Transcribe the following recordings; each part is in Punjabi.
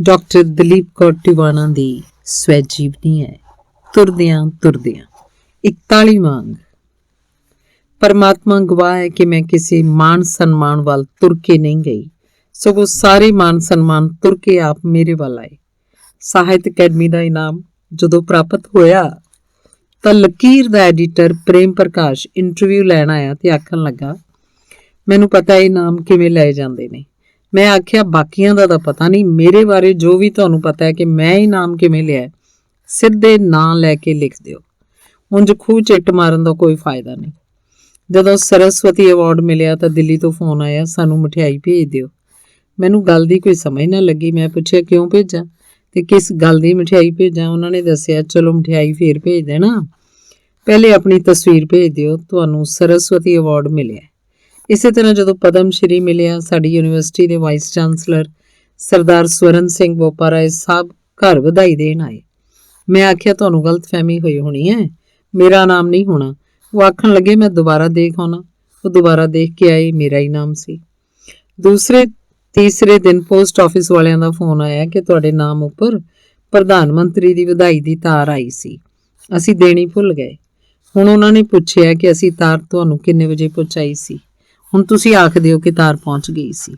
ਡਾਕਟਰ ਦਲੀਪ ਕੌਰ ਟਿਵਾਣਾ ਦੀ ਸਵੈ ਜੀਵਨੀ ਹੈ। ਤੁਰਦਿਆਂ ਤੁਰਦਿਆਂ 41ਵਾਂ ਅੰਗ। ਪਰਮਾਤਮਾ ਗਵਾਹ ਹੈ ਕਿ ਮੈਂ ਕਿਸੇ ਮਾਣ ਸਨਮਾਨ ਵੱਲ ਤੁਰ ਕੇ ਨਹੀਂ ਗਈ, ਸਗੋਂ ਸਾਰੇ ਮਾਣ ਸਨਮਾਨ ਤੁਰ ਕੇ ਆਪ ਮੇਰੇ ਵੱਲ ਆਏ। ਸਾਹਿਤ ਅਕੈਡਮੀ ਦਾ ਇਨਾਮ ਜਦੋਂ ਪ੍ਰਾਪਤ ਹੋਇਆ ਤਾਂ ਲਕੀਰ ਦਾ ਐਡੀਟਰ ਪ੍ਰੇਮ ਪ੍ਰਕਾਸ਼ ਇੰਟਰਵਿਊ ਲੈਣ ਆਇਆ ਤੇ ਆਖਣ ਲੱਗਾ, ਮੈਨੂੰ ਪਤਾ ਇਹ ਇਨਾਮ ਕਿਵੇਂ ਲਏ ਜਾਂਦੇ ਨੇ। ਮੈਂ ਆਖਿਆ, ਬਾਕੀਆਂ ਦਾ ਤਾਂ ਪਤਾ ਨਹੀਂ, ਮੇਰੇ ਬਾਰੇ ਜੋ ਵੀ ਤੁਹਾਨੂੰ ਪਤਾ ਹੈ ਕਿ ਮੈਂ ਇਨਾਮ ਕਿਵੇਂ ਲਿਆ, ਸਿੱਧੇ ਨਾਂ ਲੈ ਕੇ ਲਿਖ ਦਿਓ। ਉਂਝ ਖੂਹ ਚਿੱਟ ਮਾਰਨ ਦਾ ਕੋਈ ਫਾਇਦਾ ਨਹੀਂ। ਜਦੋਂ ਸਰਸਵਤੀ ਅਵਾਰਡ ਮਿਲਿਆ ਤਾਂ ਦਿੱਲੀ ਤੋਂ ਫੋਨ ਆਇਆ, ਸਾਨੂੰ ਮਠਿਆਈ ਭੇਜ ਦਿਓ। ਮੈਨੂੰ ਗੱਲ ਦੀ ਕੋਈ ਸਮਝ ਨਾ ਲੱਗੀ। ਮੈਂ ਪੁੱਛਿਆ, ਕਿਉਂ ਭੇਜਾਂ ਤੇ ਕਿਸ ਗੱਲ ਦੀ ਮਠਿਆਈ ਭੇਜਾਂ? ਉਹਨਾਂ ਨੇ ਦੱਸਿਆ, ਚਲੋ ਮਠਿਆਈ ਫੇਰ ਭੇਜ ਦੇਣਾ, ਪਹਿਲੇ ਆਪਣੀ ਤਸਵੀਰ ਭੇਜ ਦਿਓ, ਤੁਹਾਨੂੰ ਸਰਸਵਤੀ ਅਵਾਰਡ ਮਿਲਿਆ। ਇਸੇ ਤਰ੍ਹਾਂ ਜਦੋਂ ਪਦਮ ਸ਼੍ਰੀ ਮਿਲਿਆ, ਸਾਡੀ ਯੂਨੀਵਰਸਿਟੀ ਦੇ ਵਾਈਸ ਚਾਂਸਲਰ ਸਰਦਾਰ ਸਵਰਨ ਸਿੰਘ ਬੋਪਾਰਾਏ ਸਾਹਿਬ ਘਰ ਵਧਾਈ ਦੇਣ ਆਏ। ਮੈਂ ਆਖਿਆ, ਤੁਹਾਨੂੰ ਗਲਤਫਹਿਮੀ ਹੋਈ ਹੋਣੀ ਹੈ, ਮੇਰਾ ਨਾਮ ਨਹੀਂ ਹੋਣਾ। ਉਹ ਆਖਣ ਲੱਗੇ, ਮੈਂ ਦੁਬਾਰਾ ਦੇਖ ਆਉਣਾ। ਉਹ ਦੁਬਾਰਾ ਦੇਖ ਕੇ ਆਏ, ਮੇਰਾ ਹੀ ਨਾਮ ਸੀ। ਤੀਸਰੇ ਦਿਨ ਪੋਸਟ ਆਫਿਸ ਵਾਲਿਆਂ ਦਾ ਫੋਨ ਆਇਆ ਕਿ ਤੁਹਾਡੇ ਨਾਮ ਉੱਪਰ ਪ੍ਰਧਾਨ ਮੰਤਰੀ ਦੀ ਵਧਾਈ ਦੀ ਤਾਰ ਆਈ ਸੀ, ਅਸੀਂ ਦੇਣੀ ਭੁੱਲ ਗਏ। ਹੁਣ ਉਹਨਾਂ ਨੇ ਪੁੱਛਿਆ ਕਿ ਅਸੀਂ ਤਾਰ ਤੁਹਾਨੂੰ ਕਿੰਨੇ ਵਜੇ ਪਹੁੰਚਾਈ ਸੀ। ਹੁਣ ਤੁਸੀਂ ਆਖ ਦਿਓ ਕਿ ਤਾਰ ਪਹੁੰਚ ਗਈ ਸੀ।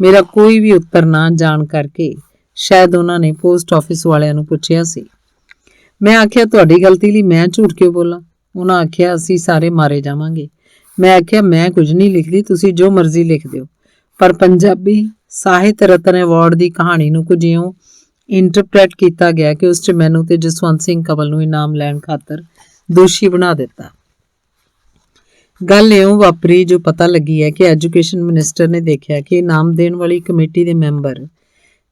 ਮੇਰਾ ਕੋਈ ਵੀ ਉੱਤਰ ਨਾ ਜਾਣ ਕਰਕੇ ਸ਼ਾਇਦ ਉਹਨਾਂ ਨੇ ਪੋਸਟ ਆਫਿਸ ਵਾਲਿਆਂ ਨੂੰ ਪੁੱਛਿਆ ਸੀ। ਮੈਂ ਆਖਿਆ, ਤੁਹਾਡੀ ਗਲਤੀ ਲਈ ਮੈਂ ਝੂਠ ਕਿਉਂ ਬੋਲਾਂ? ਉਹਨਾਂ ਆਖਿਆ, ਅਸੀਂ ਸਾਰੇ ਮਾਰੇ ਜਾਵਾਂਗੇ। ਮੈਂ ਆਖਿਆ, ਮੈਂ ਕੁਝ ਨਹੀਂ ਲਿਖਦੀ, ਤੁਸੀਂ ਜੋ ਮਰਜ਼ੀ ਲਿਖ ਦਿਓ, ਪਰ ਪੰਜਾਬੀ ਸਾਹਿਤ ਰਤਨ ਅਵਾਰਡ ਦੀ ਕਹਾਣੀ ਨੂੰ ਕੁਝ ਇਉਂ ਇੰਟਰਪ੍ਰੈਟ ਕੀਤਾ ਗਿਆ ਕਿ ਉਸ 'ਚ ਮੈਨੂੰ ਤੇ ਜਸਵੰਤ ਸਿੰਘ ਕੰਵਲ ਨੂੰ ਇਨਾਮ ਲੈਣ ਖਾਤਰ ਦੋਸ਼ੀ ਬਣਾ ਦਿੱਤਾ। ਗੱਲ ਇਉਂ ਵਾਪਰੀ ਜੋ ਪਤਾ ਲੱਗੀ ਹੈ ਕਿ ਐਜੂਕੇਸ਼ਨ ਮਿਨਿਸਟਰ ਨੇ ਦੇਖਿਆ ਕਿ ਇਨਾਮ ਦੇਣ ਵਾਲੀ ਕਮੇਟੀ ਦੇ ਮੈਂਬਰ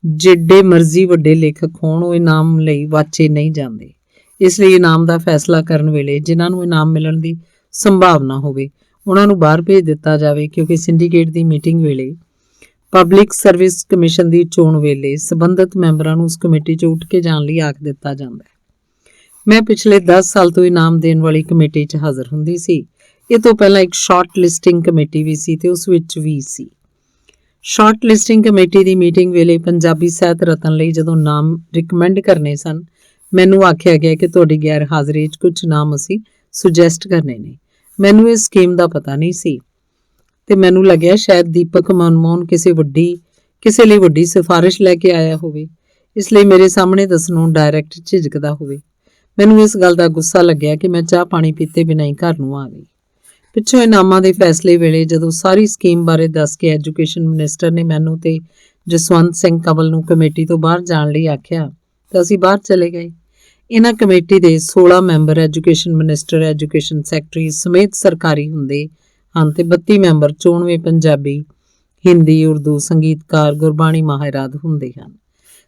ਜਿੱਡੇ ਮਰਜ਼ੀ ਵੱਡੇ ਲੇਖਕ ਹੋਣ, ਉਹ ਇਨਾਮ ਲਈ ਵਾਚੇ ਨਹੀਂ ਜਾਂਦੇ। ਇਸ ਲਈ ਇਨਾਮ ਦਾ ਫੈਸਲਾ ਕਰਨ ਵੇਲੇ ਜਿਨ੍ਹਾਂ ਨੂੰ ਇਨਾਮ ਮਿਲਣ ਦੀ ਸੰਭਾਵਨਾ ਹੋਵੇ ਉਹਨਾਂ ਨੂੰ ਬਾਹਰ ਭੇਜ ਦਿੱਤਾ ਜਾਵੇ, ਕਿਉਂਕਿ ਸਿੰਡੀਕੇਟ ਦੀ ਮੀਟਿੰਗ ਵੇਲੇ ਪਬਲਿਕ ਸਰਵਿਸ ਕਮਿਸ਼ਨ ਦੀ ਚੋਣ ਵੇਲੇ ਸੰਬੰਧਿਤ ਮੈਂਬਰਾਂ ਨੂੰ ਉਸ ਕਮੇਟੀ 'ਚ ਉੱਠ ਕੇ ਜਾਣ ਲਈ ਆਖ ਦਿੱਤਾ ਜਾਂਦਾ ਹੈ। ਮੈਂ ਪਿਛਲੇ 10 ਸਾਲ ਤੋਂ ਇਨਾਮ ਦੇਣ ਵਾਲੀ ਕਮੇਟੀ 'ਚ ਹਾਜ਼ਰ ਹੁੰਦੀ ਸੀ। ਇਹ ਤੋਂ ਪਹਿਲਾਂ ਇੱਕ ਸ਼ਾਰਟ ਲਿਸਟਿੰਗ ਕਮੇਟੀ ਵੀ ਸੀ ਤੇ ਉਸ ਵਿੱਚ ਵੀ ਸੀ। ਸ਼ਾਰਟ ਲਿਸਟਿੰਗ ਕਮੇਟੀ ਦੀ ਮੀਟਿੰਗ ਵੇਲੇ ਪੰਜਾਬੀ ਸਾਹਿਤ ਰਤਨ ਲਈ ਜਦੋਂ ਨਾਮ ਰਿਕਮੈਂਡ ਕਰਨੇ ਸਨ, ਮੈਨੂੰ ਆਖਿਆ ਗਿਆ ਕਿ ਤੁਹਾਡੀ ਗੈਰ ਹਾਜ਼ਰੀ 'ਚ ਕੁਝ ਨਾਮ ਅਸੀਂ ਸੁਜੈਸਟ ਕਰਨੇ ਨੇ। ਮੈਨੂੰ ਇਸ ਸਕੀਮ ਦਾ ਪਤਾ ਨਹੀਂ ਸੀ ਤੇ ਮੈਨੂੰ ਲੱਗਿਆ ਸ਼ਾਇਦ ਦੀਪਕ ਮਨਮੋਹਨ ਕਿਸੇ ਲਈ ਵੱਡੀ ਸਿਫਾਰਿਸ਼ ਲੈ ਕੇ ਆਇਆ ਹੋਵੇ, ਇਸ ਲਈ ਮੇਰੇ ਸਾਹਮਣੇ ਦੱਸਣੋਂ ਡਾਇਰੈਕਟ ਝਿਜਕਦਾ ਹੋਵੇ। ਮੈਨੂੰ ਇਸ ਗੱਲ ਦਾ ਗੁੱਸਾ ਲੱਗਿਆ ਕਿ ਮੈਂ ਚਾਹ ਪਾਣੀ ਪੀਤੇ ਬਿਨਾਂ ਹੀ ਘਰ ਨੂੰ ਆ ਗਈ। ਪਿੱਛੋਂ ਇਨਾਮਾਂ ਦੇ ਫੈਸਲੇ ਵੇਲੇ ਜਦੋਂ ਸਾਰੀ ਸਕੀਮ ਬਾਰੇ ਦੱਸ ਕੇ ਐਜੂਕੇਸ਼ਨ ਮਿਨਿਸਟਰ ਨੇ ਮੈਨੂੰ ਤੇ ਜਸਵੰਤ ਸਿੰਘ ਕੰਵਲ ਨੂੰ ਕਮੇਟੀ ਤੋਂ ਬਾਹਰ ਜਾਣ ਲਈ ਆਖਿਆ ਤਾਂ ਅਸੀਂ ਬਾਹਰ ਚਲੇ ਗਏ। ਇਹਨਾਂ ਕਮੇਟੀ ਦੇ 16 member education minister, education secretary ਸਮੇਤ ਸਰਕਾਰੀ ਹੁੰਦੇ ਹਨ ਤੇ 32 ਮੈਂਬਰ ਚੋਣਵੇਂ ਪੰਜਾਬੀ, ਹਿੰਦੀ, ਉਰਦੂ, ਸੰਗੀਤਕਾਰ, ਗੁਰਬਾਣੀ ਮਾਹਿਰਾਦ ਹੁੰਦੇ ਹਨ।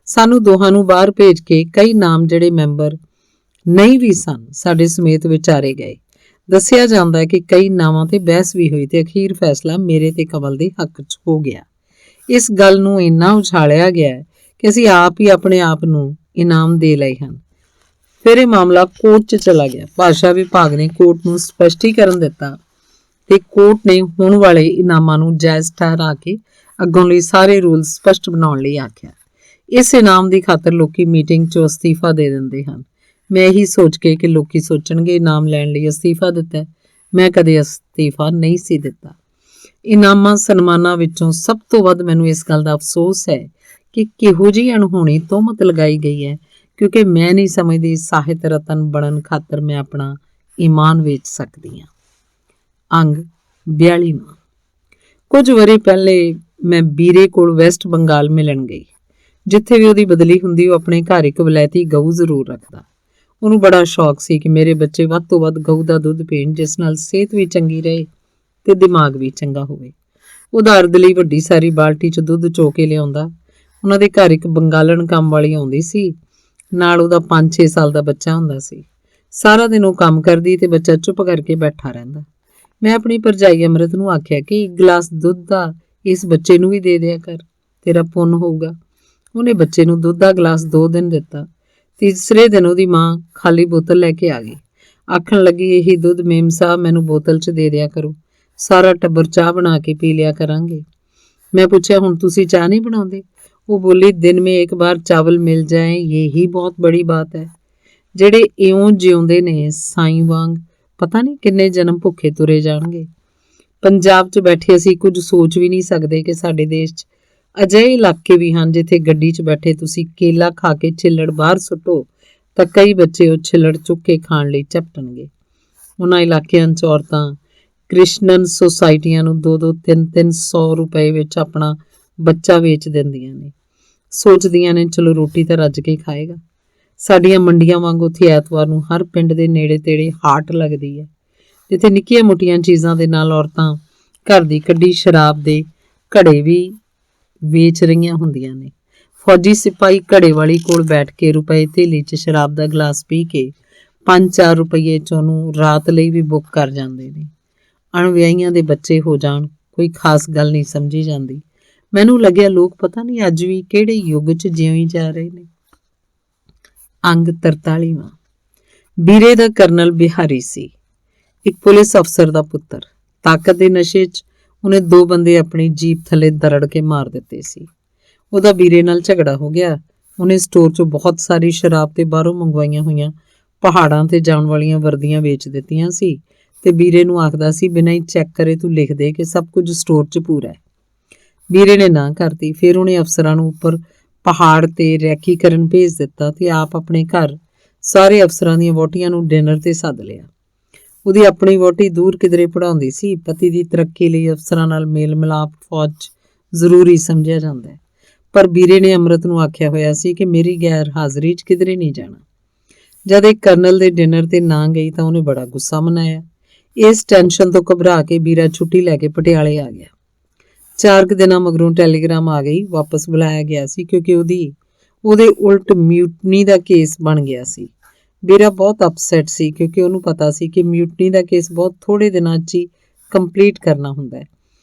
ਸਾਨੂੰ ਦੋਹਾਂ ਨੂੰ ਬਾਹਰ ਭੇਜ ਕੇ ਕਈ ਨਾਮ ਜਿਹੜੇ ਮੈਂਬਰ ਨਹੀਂ ਵੀ ਸਨ ਸਾਡੇ ਸਮੇਤ ਵਿਚਾਰੇ ਗਏ। ਦੱਸਿਆ ਜਾਂਦਾ ਹੈ ਕਿ ਕਈ ਨਾਵਾਂ ਤੇ ਬਹਿਸ ਵੀ ਹੋਈ ਤੇ ਅਖੀਰ ਫੈਸਲਾ ਮੇਰੇ ਤੇ ਕੰਵਲ ਦੇ ਹੱਕ 'ਚ ਹੋ ਗਿਆ। ਇਸ ਗੱਲ ਨੂੰ ਇੰਨਾ ਉਛਾਲਿਆ ਗਿਆ ਕਿ ਅਸੀਂ ਆਪ ਹੀ ਆਪਣੇ ਆਪ ਨੂੰ ਇਨਾਮ ਦੇ ਲਏ ਹਨ। ਫਿਰ ਇਹ ਮਾਮਲਾ ਕੋਰਟ 'ਚ ਚਲਾ ਗਿਆ। ਭਾਸ਼ਾ ਵਿਭਾਗ ਨੇ ਕੋਰਟ ਨੂੰ ਸਪਸ਼ਟੀਕਰਨ ਦਿੱਤਾ ਤੇ ਕੋਰਟ ਨੇ ਹੋਣ ਵਾਲੇ ਇਨਾਮਾਂ ਨੂੰ ਜਾਇਜ਼ ਠਹਿਰਾ ਕੇ ਅੱਗੋਂ ਲਈ ਸਾਰੇ ਰੂਲ ਸਪਸ਼ਟ ਬਣਾਉਣ ਲਈ ਆਖਿਆ। ਇਸ ਇਨਾਮ ਦੀ ਖਾਤਰ ਲੋਕੀ ਮੀਟਿੰਗ 'ਚੋਂ ਅਸਤੀਫਾ ਦੇ ਦਿੰਦੇ ਹਨ। ਮੈਂ ਇਹੀ ਸੋਚ ਕੇ ਕਿ ਲੋਕੀ ਸੋਚਣਗੇ ਇਨਾਮ ਲੈਣ ਲਈ ਅਸਤੀਫਾ ਦਿੱਤਾ, ਮੈਂ ਕਦੇ ਅਸਤੀਫਾ ਨਹੀਂ ਸੀ ਦਿੱਤਾ। ਇਨਾਮਾਂ ਸਨਮਾਨਾਂ ਵਿੱਚੋਂ ਸਭ ਤੋਂ ਵੱਧ ਮੈਨੂੰ ਇਸ ਗੱਲ ਦਾ ਅਫਸੋਸ ਹੈ ਕਿ ਕਿਹੋ ਜਿਹੀ ਅਣਹੋਣੀ ਤੋਹਮਤ ਲਗਾਈ ਗਈ ਹੈ, ਕਿਉਂਕਿ ਮੈਂ ਨਹੀਂ ਸਮਝਦੀ ਸਾਹਿਤ ਰਤਨ ਬਣਨ ਖਾਤਰ ਮੈਂ ਆਪਣਾ ਈਮਾਨ ਵੇਚ ਸਕਦੀ ਹਾਂ। ਅੰਗ 42ਵਾਂ। ਕੁਝ ਵਰ੍ਹੇ ਪਹਿਲੇ ਮੈਂ ਬੀਰੇ ਕੋਲ ਵੈਸਟ ਬੰਗਾਲ ਮਿਲਣ ਗਈ। ਜਿੱਥੇ ਵੀ ਉਹਦੀ ਬਦਲੀ ਹੁੰਦੀ, ਉਹ ਆਪਣੇ ਘਰ ਇੱਕ ਵਲੈਤੀ ਗਊ ਜ਼ਰੂਰ ਰੱਖਦਾ। ਉਹਨੂੰ ਬੜਾ ਸ਼ੌਕ ਸੀ ਕਿ ਮੇਰੇ ਬੱਚੇ ਵੱਧ ਤੋਂ ਵੱਧ ਗਊ ਦਾ ਦੁੱਧ ਪੀਣ, ਜਿਸ ਨਾਲ ਸਿਹਤ ਵੀ ਚੰਗੀ ਰਹੇ ਤੇ ਦਿਮਾਗ ਵੀ ਚੰਗਾ ਹੋਵੇ। ਉਹਦਾ ਅਰਦ ਲਈ ਵੱਡੀ ਸਾਰੀ ਬਾਲਟੀ 'ਚ ਦੁੱਧ ਚੋ ਕੇ ਲਿਆਉਂਦਾ। ਉਹਨਾਂ ਦੇ ਘਰ ਇੱਕ ਬੰਗਾਲਣ ਕੰਮ ਵਾਲੀ ਆਉਂਦੀ ਸੀ, ਨਾਲ ਉਹਦਾ 5-6 ਸਾਲ ਦਾ ਬੱਚਾ ਹੁੰਦਾ ਸੀ। ਸਾਰਾ ਦਿਨ ਉਹ ਕੰਮ ਕਰਦੀ ਤੇ ਬੱਚਾ ਚੁੱਪ ਕਰਕੇ ਬੈਠਾ ਰਹਿੰਦਾ। ਮੈਂ ਆਪਣੀ ਭਰਜਾਈ ਅੰਮ੍ਰਿਤ ਨੂੰ ਆਖਿਆ ਕਿ 1 ਗਲਾਸ ਦੁੱਧ ਦਾ ਇਸ ਬੱਚੇ ਨੂੰ ਵੀ ਦੇ ਦਿਆ ਕਰ, ਤੇਰਾ ਪੁੰਨ ਹੋਊਗਾ। ਉਹਨੇ ਬੱਚੇ ਨੂੰ ਦੁੱਧ ਦਾ ਗਲਾਸ 2 ਦਿਨ ਦਿੱਤਾ। ਤੀਸਰੇ ਦਿਨ ਉਹਦੀ ਮਾਂ ਖਾਲੀ ਬੋਤਲ ਲੈ ਕੇ ਆ ਗਈ। ਆਖਣ ਲੱਗੀ, ਇਹੀ ਦੁੱਧ ਮੇਮ ਸਾਹਿਬ ਮੈਨੂੰ ਬੋਤਲ 'ਚ ਦੇ ਦਿਆ ਕਰੋ, ਸਾਰਾ ਟੱਬਰ ਚਾਹ ਬਣਾ ਕੇ ਪੀ ਲਿਆ ਕਰਾਂਗੇ। ਮੈਂ ਪੁੱਛਿਆ, ਹੁਣ ਤੁਸੀਂ ਚਾਹ ਨਹੀਂ ਬਣਾਉਂਦੇ? वो बोली, दिन में एक बार चावल मिल जाए यही बहुत बड़ी बात है। ਜਿਹੜੇ ਇਉਂ ਜਿਉਂਦੇ ਨੇ ਸਾਈਂ ਵਾਂਗ ਪਤਾ ਨਹੀਂ ਕਿੰਨੇ ਜਨਮ ਭੁੱਖੇ ਤੁਰੇ ਜਾਣਗੇ। ਪੰਜਾਬ 'ਚ ਬੈਠੇ ਅਸੀਂ ਕੁਝ ਸੋਚ ਵੀ ਨਹੀਂ ਸਕਦੇ ਕਿ ਸਾਡੇ ਦੇਸ਼ 'ਚ ਅਜਿਹੇ ਇਲਾਕੇ ਵੀ ਹਨ ਜਿੱਥੇ ਗੱਡੀ 'ਚ ਬੈਠੇ ਤੁਸੀਂ ਕੇਲਾ ਖਾ ਕੇ ਛਿੱਲੜ ਬਾਹਰ ਸੁੱਟੋ ਤਾਂ ਕਈ ਬੱਚੇ ਉਹ ਛਿੱਲੜ ਚੁੱਕ ਕੇ ਖਾਣ ਲਈ ਝਪਟਣਗੇ। ਉਹਨਾਂ ਇਲਾਕਿਆਂ 'ਚ ਔਰਤਾਂ ਕ੍ਰਿਸ਼ਨਨ ਸੁਸਾਇਟੀਆਂ ਨੂੰ 2-2 300 ਰੁਪਏ ਵਿੱਚ ਆਪਣਾ ਬੱਚਾ ਵੇਚ ਦਿੰਦੀਆਂ ਨੇ। ਸੋਚਦੀਆਂ ਨੇ ਚਲੋ ਰੋਟੀ ਤਾਂ ਰੱਜ ਕੇ ਖਾਏਗਾ। ਸਾਡੀਆਂ ਮੰਡੀਆਂ ਵਾਂਗ ਉੱਥੇ ਐਤਵਾਰ ਨੂੰ ਹਰ ਪਿੰਡ ਦੇ ਨੇੜੇ ਤੇੜੇ ਹਾਟ ਲੱਗਦੀ ਹੈ, ਜਿੱਥੇ ਨਿੱਕੀਆਂ ਮੋਟੀਆਂ ਚੀਜ਼ਾਂ ਦੇ ਨਾਲ ਔਰਤਾਂ ਘਰ ਦੀ ਕੱਢੀ ਸ਼ਰਾਬ ਦੇ ਘੜੇ ਵੀ ਵੇਚ ਰਹੀਆਂ ਹੁੰਦੀਆਂ ਨੇ। ਫੌਜੀ ਸਿਪਾਹੀ ਘੜੇ ਵਾਲੀ ਕੋਲ ਬੈਠ ਕੇ ਰੁਪਏ ਥੇਲੀ 'ਚ ਸ਼ਰਾਬ ਦਾ ਗਲਾਸ ਪੀ ਕੇ 5-4 ਰੁਪਏ 'ਚ ਉਹਨੂੰ ਰਾਤ ਲਈ ਵੀ ਬੁੱਕ ਕਰ ਜਾਂਦੇ ਨੇ। ਅਣਵਿਆਹੀਆਂ ਦੇ ਬੱਚੇ ਹੋ ਜਾਣ ਕੋਈ ਖਾਸ ਗੱਲ ਨਹੀਂ ਸਮਝੀ ਜਾਂਦੀ। ਮੈਨੂੰ ਲੱਗਿਆ ਲੋਕ ਪਤਾ ਨਹੀਂ ਅੱਜ ਵੀ ਕਿਹੜੇ ਯੁੱਗ 'ਚ ਜਿਉਂ ਜਾ ਰਹੇ ਨੇ। ਅੰਗ 43ਵਾਂ। ਬੀਰੇ ਦਾ ਕਰਨਲ ਬਿਹਾਰੀ ਸੀ, ਇੱਕ ਪੁਲਿਸ ਅਫਸਰ ਦਾ ਪੁੱਤਰ। ਤਾਕਤ ਦੇ ਨਸ਼ੇ 'ਚ ਉਹਨੇ 2 ਬੰਦੇ ਆਪਣੀ ਜੀਪ ਥੱਲੇ ਦਰੜ ਕੇ ਮਾਰ ਦਿੱਤੇ ਸੀ। ਉਹਦਾ ਬੀਰੇ ਨਾਲ ਝਗੜਾ ਹੋ ਗਿਆ। ਉਹਨੇ ਸਟੋਰ 'ਚੋਂ ਬਹੁਤ ਸਾਰੀ ਸ਼ਰਾਬ ਤੇ ਬਾਹਰੋਂ ਮੰਗਵਾਈਆਂ ਹੋਈਆਂ ਪਹਾੜਾਂ ਤੇ ਜਾਣ ਵਾਲੀਆਂ ਵਰਦੀਆਂ ਵੇਚ ਦਿੱਤੀਆਂ ਸੀ ਤੇ ਬੀਰੇ ਨੂੰ ਆਖਦਾ ਸੀ, ਬਿਨਾਂ ਹੀ ਚੈੱਕ ਕਰੇ ਤੂੰ ਲਿਖ ਦੇ ਕਿ ਸਭ ਕੁਝ ਸਟੋਰ 'ਚ ਪੂਰਾ ਹੈ। ਬੀਰੇ ਨੇ ਨਾ ਕਰਤੀ। ਫਿਰ ਉਹਨੇ ਅਫਸਰਾਂ ਨੂੰ ਉੱਪਰ ਪਹਾੜ ਤੇ ਰੈਕੀ ਕਰਨ ਭੇਜ ਦਿੱਤਾ ਤੇ ਆਪ ਆਪਣੇ ਘਰ ਸਾਰੇ ਅਫਸਰਾਂ ਦੀਆਂ ਵਹੁਟੀਆਂ ਨੂੰ ਡਿਨਰ ਤੇ ਸੱਦ ਲਿਆ। ਉਹਦੀ ਆਪਣੀ ਵਹੁਟੀ ਦੂਰ ਕਿਧਰੇ ਪੜ੍ਹਾਉਂਦੀ ਸੀ। ਪਤੀ ਦੀ ਤਰੱਕੀ ਲਈ ਅਫਸਰਾਂ ਨਾਲ ਮੇਲ ਮਿਲਾਪ ਫੌਜ 'ਚ ਜ਼ਰੂਰੀ ਸਮਝਿਆ ਜਾਂਦਾ ਹੈ, ਪਰ ਬੀਰੇ ਨੇ ਅੰਮ੍ਰਿਤ ਨੂੰ ਆਖਿਆ ਹੋਇਆ ਸੀ ਕਿ ਮੇਰੀ ਗੈਰ ਹਾਜ਼ਰੀ 'ਚ ਕਿਧਰੇ ਨਹੀਂ ਜਾਣਾ। ਜਦ ਇਹ ਕਰਨਲ ਦੇ ਡਿਨਰ ਤੇ ਨਾ ਗਈ ਤਾਂ ਉਹਨੇ ਬੜਾ ਗੁੱਸਾ ਮਨਾਇਆ। ਇਸ ਟੈਨਸ਼ਨ ਤੋਂ ਘਬਰਾ ਕੇ ਬੀਰਾ ਛੁੱਟੀ ਲੈ ਕੇ ਪਟਿਆਲੇ ਆ ਗਿਆ। 4 ਦਿਨਾਂ ਮਗਰੋਂ ਟੈਲੀਗ੍ਰਾਮ ਆ ਗਈ, ਵਾਪਸ ਬੁਲਾਇਆ ਗਿਆ ਸੀ ਕਿਉਂਕਿ ਉਹਦੇ ਉਲਟ ਮਿਊਟਨੀ ਦਾ ਕੇਸ ਬਣ ਗਿਆ ਸੀ। ਬੀਰਾ ਬਹੁਤ ਅਪਸੈਟ ਸੀ ਕਿਉਂਕਿ ਉਹਨੂੰ ਪਤਾ ਸੀ ਕਿ ਮਿਊਟਨੀ ਦਾ ਕੇਸ ਬਹੁਤ ਥੋੜੇ ਦਿਨਾਂ 'ਚ ਹੀ ਕੰਪਲੀਟ ਕਰਨਾ ਹੁੰਦਾ ਹੈ।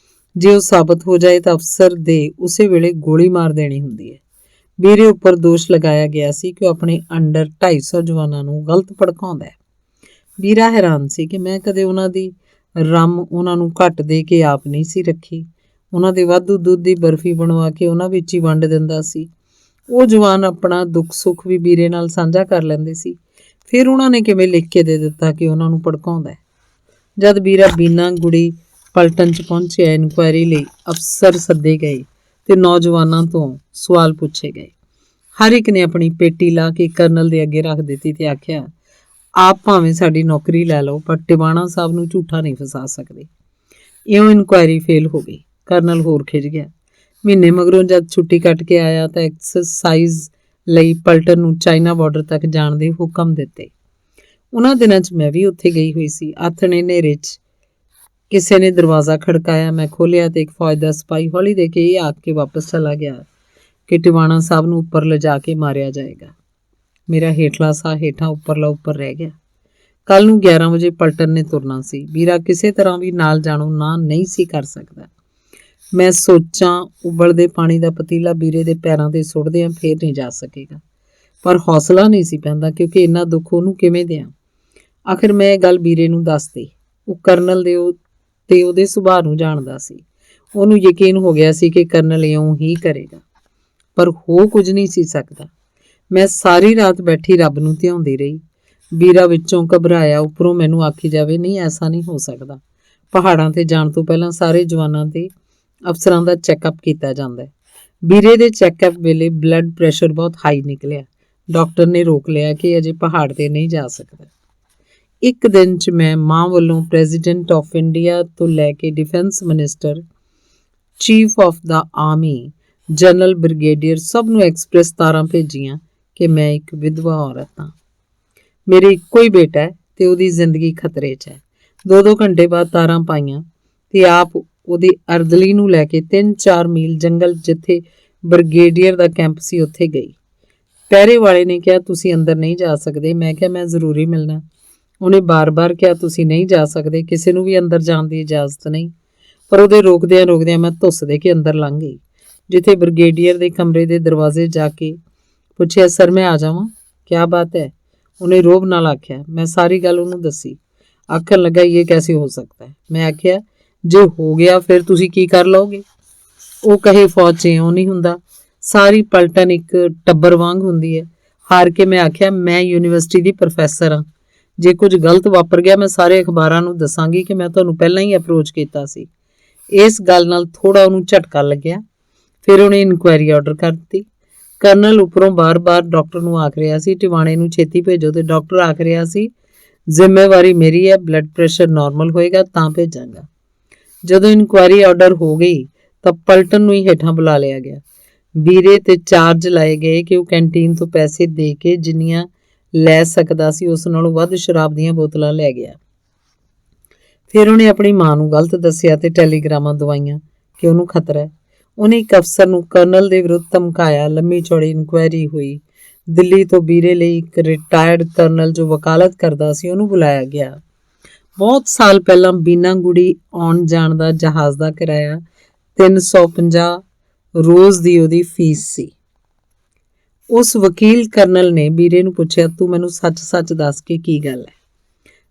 ਜੇ ਉਹ ਸਾਬਤ ਹੋ ਜਾਏ ਤਾਂ ਅਫਸਰ ਦੇ ਉਸੇ ਵੇਲੇ ਗੋਲੀ ਮਾਰ ਦੇਣੀ ਹੁੰਦੀ ਹੈ। ਬੀਰੇ ਉੱਪਰ ਦੋਸ਼ ਲਗਾਇਆ ਗਿਆ ਸੀ ਕਿ ਉਹ ਆਪਣੇ ਅੰਡਰ 250 ਜਵਾਨਾਂ ਨੂੰ ਗਲਤ ਭੜਕਾਉਂਦਾ ਹੈ। ਬੀਰਾ ਹੈਰਾਨ ਸੀ ਕਿ ਮੈਂ ਕਦੇ ਉਹਨਾਂ ਦੀ ਰੰਮ ਉਹਨਾਂ ਨੂੰ ਘੱਟ ਦੇ ਕੇ ਆਪ ਨਹੀਂ ਸੀ ਰੱਖੀ। ਉਹਨਾਂ ਦੇ ਵਾਧੂ ਦੁੱਧ ਦੀ ਬਰਫੀ ਬਣਵਾ ਕੇ ਉਹਨਾਂ ਵਿੱਚ ਹੀ ਵੰਡ ਦਿੰਦਾ ਸੀ। ਉਹ ਜਵਾਨ ਆਪਣਾ ਦੁੱਖ ਸੁੱਖ ਵੀ ਬੀਰੇ ਨਾਲ ਸਾਂਝਾ ਕਰ ਲੈਂਦੇ ਸੀ। ਫਿਰ ਉਹਨਾਂ ਨੇ ਕਿਵੇਂ ਲਿਖ ਕੇ ਦੇ ਦਿੱਤਾ ਕਿ ਉਹਨਾਂ ਨੂੰ ਭੜਕਾਉਂਦਾ ਹੈ। ਜਦ ਬੀਰਾ ਬੀਨਾ ਗੁੜੀ ਪਲਟਨ 'ਚ ਪਹੁੰਚਿਆ, ਇਨਕੁਆਇਰੀ ਲਈ ਅਫਸਰ ਸੱਦੇ ਗਏ ਤੇ ਨੌਜਵਾਨਾਂ ਤੋਂ ਸਵਾਲ ਪੁੱਛੇ ਗਏ। ਹਰ ਇੱਕ ਨੇ ਆਪਣੀ ਪੇਟੀ ਲਾ ਕੇ ਕਰਨਲ ਦੇ ਅੱਗੇ ਰੱਖ ਦਿੱਤੀ ਤੇ ਆਖਿਆ, ਆਪ ਭਾਵੇਂ ਸਾਡੀ ਨੌਕਰੀ ਲੈ ਲਓ ਪਰ ਟਿਵਾਣਾ ਸਾਹਿਬ ਨੂੰ ਝੂਠਾ ਨਹੀਂ ਫਸਾ ਸਕਦੇ। ਇਉਂ ਇਨਕੁਆਇਰੀ ਫੇਲ ਹੋ ਗਈ। ਕਰਨਲ ਹੋਰ ਖਿਝ ਗਿਆ। ਮਹੀਨੇ ਮਗਰੋਂ ਜਦ ਛੁੱਟੀ ਕੱਟ ਕੇ ਆਇਆ ਤਾਂ ਐਕਸਰਸਾਈਜ਼ ਲਈ ਪਲਟਨ ਨੂੰ ਚਾਈਨਾ ਬਾਰਡਰ ਤੱਕ ਜਾਣ ਦੇ ਹੁਕਮ ਦਿੱਤੇ। ਉਹਨਾਂ ਦਿਨਾਂ 'ਚ ਮੈਂ ਵੀ ਉੱਥੇ ਗਈ ਹੋਈ ਸੀ। ਆਥਣੇ ਹਨੇਰੇ 'ਚ ਕਿਸੇ ਨੇ ਦਰਵਾਜ਼ਾ ਖੜਕਾਇਆ। ਮੈਂ ਖੋਲ੍ਹਿਆ ਤੇ ਇੱਕ ਫੌਜ ਦਾ ਸਿਪਾਹੀ ਹੌਲੀ ਦੇ ਕੇ ਇਹ ਆਖ ਕੇ ਵਾਪਸ ਚਲਾ ਗਿਆ ਕਿ ਟਿਵਾਣਾ ਸਾਹਿਬ ਨੂੰ ਉੱਪਰ ਲਿਜਾ ਕੇ ਮਾਰਿਆ ਜਾਏਗਾ। ਮੇਰਾ ਹੇਠਲਾ ਸਾਹ ਹੇਠਾਂ ਉੱਪਰਲਾ ਉੱਪਰ ਰਹਿ ਗਿਆ। ਕੱਲ ਨੂੰ 11 ਵਜੇ ਪਲਟਨ ਨੇ ਤੁਰਨਾ ਸੀ। ਬੀਰਾ ਕਿਸੇ ਤਰ੍ਹਾਂ ਵੀ ਨਾਲ ਜਾਣੋਂ ਨਾ ਨਹੀਂ ਸੀ ਕਰ ਸਕਦਾ। ਮੈਂ ਸੋਚਾਂ ਉਬਲਦੇ ਪਾਣੀ ਦਾ ਪਤੀਲਾ ਬੀਰੇ ਦੇ ਪੈਰਾਂ ਤੇ ਸੁੱਟਦਿਆਂ ਫੇਰ ਨਹੀਂ ਜਾ ਸਕੇਗਾ, ਪਰ ਹੌਸਲਾ ਨਹੀਂ ਸੀ ਪੈਂਦਾ ਕਿਉਂਕਿ ਇੰਨਾ ਦੁੱਖ ਉਹਨੂੰ ਕਿਵੇਂ ਦਿਆਂ। ਆਖਿਰ ਮੈਂ ਇਹ ਗੱਲ ਬੀਰੇ ਨੂੰ ਦੱਸਦੀ। ਉਹ ਕਰਨਲ ਦੇ ਤੇ ਉਹਦੇ ਸੁਭਾਅ ਨੂੰ ਜਾਣਦਾ ਸੀ। ਉਹਨੂੰ ਯਕੀਨ ਹੋ ਗਿਆ ਸੀ ਕਿ ਕਰਨਲ ਇਉਂ ਹੀ ਕਰੇਗਾ, ਪਰ ਹੋ ਕੁਝ ਨਹੀਂ ਸੀ ਸਕਦਾ। ਮੈਂ ਸਾਰੀ ਰਾਤ ਬੈਠੀ ਰੱਬ ਨੂੰ ਧਿਆਉਂਦੀ ਰਹੀ। ਬੀਰਾ ਵਿੱਚੋਂ ਘਬਰਾਇਆ, ਉੱਪਰੋਂ ਮੈਨੂੰ ਆਖੀ ਜਾਵੇ, ਨਹੀਂ ਐਸਾ ਨਹੀਂ ਹੋ ਸਕਦਾ। ਪਹਾੜਾਂ ਤੇ ਜਾਣ ਤੋਂ ਪਹਿਲਾਂ ਸਾਰੇ ਜਵਾਨਾਂ ਤੇ ਅਫਸਰਾਂ ਦਾ ਚੈੱਕਅਪ ਕੀਤਾ ਜਾਂਦਾ ਹੈ। ਬੀਰੇ ਦੇ ਚੈੱਕਅਪ ਵੇਲੇ ਬਲੱਡ ਪ੍ਰੈਸ਼ਰ ਬਹੁਤ ਹਾਈ ਨਿਕਲਿਆ। ਡਾਕਟਰ ਨੇ ਰੋਕ ਲਿਆ ਕਿ ਅਜੇ ਪਹਾੜ ਤੇ ਨਹੀਂ ਜਾ ਸਕਦਾ। ਇੱਕ ਦਿਨ 'ਚ ਮੈਂ ਮਾਂ ਵੱਲੋਂ ਪ੍ਰੈਜ਼ੀਡੈਂਟ ਆਫ ਇੰਡੀਆ ਤੋਂ ਲੈ ਕੇ defence minister, chief of the army, general, brigadier ਸਭ ਨੂੰ ਐਕਸਪ੍ਰੈਸ ਤਾਰਾਂ ਭੇਜੀਆਂ ਕਿ ਮੈਂ ਇੱਕ ਵਿਧਵਾ ਔਰਤ ਹਾਂ। ਮੇਰੇ ਇੱਕੋ ਹੀ ਬੇਟਾ ਹੈ ਤੇ ਉਹਦੀ ਜ਼ਿੰਦਗੀ ਖਤਰੇ 'ਚ ਹੈ। 2-2 ਘੰਟੇ ਬਾਅਦ ਤਾਰਾਂ ਪਾਈਆਂ ਤੇ ਆਪ ਉਹਦੀ ਅਰਦਲੀ ਨੂੰ ਲੈ ਕੇ 3-4 ਮੀਲ ਜੰਗਲ ਜਿੱਥੇ ਬ੍ਰਿਗੇਡੀਅਰ ਦਾ ਕੈਂਪ ਸੀ ਉੱਥੇ ਗਈ। ਪਹਿਰੇ ਵਾਲੇ ਨੇ ਕਿਹਾ ਤੁਸੀਂ ਅੰਦਰ ਨਹੀਂ ਜਾ ਸਕਦੇ। ਮੈਂ ਕਿਹਾ ਮੈਂ ਜ਼ਰੂਰੀ ਮਿਲਣਾ। ਉਹਨੇ ਬਾਰ-ਬਾਰ ਕਿਹਾ ਤੁਸੀਂ ਨਹੀਂ ਜਾ ਸਕਦੇ, ਕਿਸੇ ਨੂੰ ਵੀ ਅੰਦਰ ਜਾਣ ਦੀ ਇਜਾਜ਼ਤ ਨਹੀਂ। ਪਰ ਉਹਦੇ ਰੋਕਦਿਆਂ ਮੈਂ ਧੁੱਸ ਦੇ ਕੇ ਅੰਦਰ ਲੰਘ ਗਈ। ਜਿੱਥੇ ਬ੍ਰਿਗੇਡੀਅਰ ਦੇ ਕਮਰੇ ਦੇ ਦਰਵਾਜ਼ੇ ਜਾ ਕੇ ਪੁੱਛਿਆ, ਸਰ ਮੈਂ ਆ ਜਾਵਾਂ? ਕਿਆ ਬਾਤ ਹੈ? ਉਹਨੇ ਰੋਬ ਨਾਲ ਆਖਿਆ। ਮੈਂ ਸਾਰੀ ਗੱਲ ਉਹਨੂੰ ਦੱਸੀ। ਆਖਣ ਲੱਗਾ, ਇਹ ਕੈਸੇ ਹੋ ਸਕਦਾ ਹੈ? ਮੈਂ ਆਖਿਆ, ਜੇ ਹੋ ਗਿਆ ਫਿਰ ਤੁਸੀਂ ਕੀ ਕਰ ਲਓਗੇ? ਉਹ ਕਹੇ, ਫੌਜ 'ਚ ਇਉਂ ਨਹੀਂ ਹੁੰਦਾ। ਸਾਰੀ ਪਲਟਨ ਇੱਕ ਟੱਬਰ ਵਾਂਗ ਹੁੰਦੀ ਹੈ। ਹਾਰ ਕੇ ਮੈਂ ਆਖਿਆ, ਮੈਂ ਯੂਨੀਵਰਸਿਟੀ ਦੀ ਪ੍ਰੋਫੈਸਰ ਹਾਂ, ਜੇ ਕੁਝ ਗਲਤ ਵਾਪਰ ਗਿਆ ਮੈਂ ਸਾਰੇ ਅਖਬਾਰਾਂ ਨੂੰ ਦੱਸਾਂਗੀ ਕਿ ਮੈਂ ਤੁਹਾਨੂੰ ਪਹਿਲਾਂ ਹੀ ਅਪਰੋਚ ਕੀਤਾ ਸੀ। ਇਸ ਗੱਲ ਨਾਲ ਥੋੜਾ ਉਹਨੂੰ ਝਟਕਾ ਲੱਗਿਆ। ਫਿਰ ਉਹਨੇ ਇਨਕੁਆਇਰੀ ਆਰਡਰ ਕਰ ਦਿੱਤੀ। ਕਰਨਲ ਉੱਪਰੋਂ ਬਾਰ-ਬਾਰ ਡਾਕਟਰ ਨੂੰ ਆਖ ਰਿਹਾ ਸੀ, ਟਿਵਾਣੇ ਨੂੰ ਛੇਤੀ ਭੇਜੋ, ਤੇ ਡਾਕਟਰ ਆਖ ਰਿਹਾ ਸੀ, ਜ਼ਿੰਮੇਵਾਰੀ ਮੇਰੀ ਹੈ, ਬਲੱਡ ਪ੍ਰੈਸ਼ਰ ਨਾਰਮਲ ਹੋਏਗਾ ਤਾਂ ਭੇਜਾਂਗਾ। ਜਦੋਂ ਇਨਕੁਆਇਰੀ ਆਰਡਰ ਹੋ ਗਈ ਤਾਂ ਪਲਟਨ ਨੂੰ ਹੀ ਹੇਠਾਂ ਬੁਲਾ ਲਿਆ ਗਿਆ। ਵੀਰੇ ਤੇ ਚਾਰਜ ਲਾਏ ਗਏ ਕਿ ਉਹ ਕੈਂਟੀਨ ਤੋਂ ਪੈਸੇ ਦੇ ਕੇ ਜਿੰਨੀਆਂ ਲੈ ਸਕਦਾ ਸੀ ਉਸ ਨਾਲੋਂ ਵੱਧ ਸ਼ਰਾਬ ਦੀਆਂ ਬੋਤਲਾਂ ਲੈ ਗਿਆ। ਫਿਰ ਉਹਨੇ ਆਪਣੀ ਮਾਂ ਨੂੰ ਗਲਤ ਦੱਸਿਆ ਤੇ ਟੈਲੀਗ੍ਰਾਮਾਂ ਦਵਾਈਆਂ ਕਿ ਉਹਨੂੰ ਖਤਰਾ ਹੈ। ਉਹਨੇ ਇੱਕ ਅਫਸਰ ਨੂੰ ਕਰਨਲ ਦੇ ਵਿਰੁੱਧ ਧਮਕਾਇਆ। ਲੰਮੀ ਚੌੜੀ ਇਨਕੁਆਇਰੀ ਹੋਈ। ਦਿੱਲੀ ਤੋਂ ਵੀਰੇ ਲਈ ਇੱਕ ਰਿਟਾਇਰਡ ਕਰਨਲ ਜੋ ਵਕਾਲਤ ਕਰਦਾ ਸੀ ਉਹਨੂੰ ਬੁਲਾਇਆ ਗਿਆ। ਬਹੁਤ ਸਾਲ ਪਹਿਲਾਂ ਬੀਨਾਗੁੜੀ ਆਉਣ ਜਾਣ ਦਾ ਜਹਾਜ਼ ਦਾ ਕਿਰਾਇਆ 350 ਰੋਜ਼ ਦੀ ਉਹਦੀ ਫੀਸ ਸੀ। ਉਸ ਵਕੀਲ ਕਰਨਲ ਨੇ ਵੀਰੇ ਨੂੰ ਪੁੱਛਿਆ, ਤੂੰ ਮੈਨੂੰ ਸੱਚ-ਸੱਚ ਦੱਸ ਕੇ ਕੀ ਗੱਲ ਹੈ?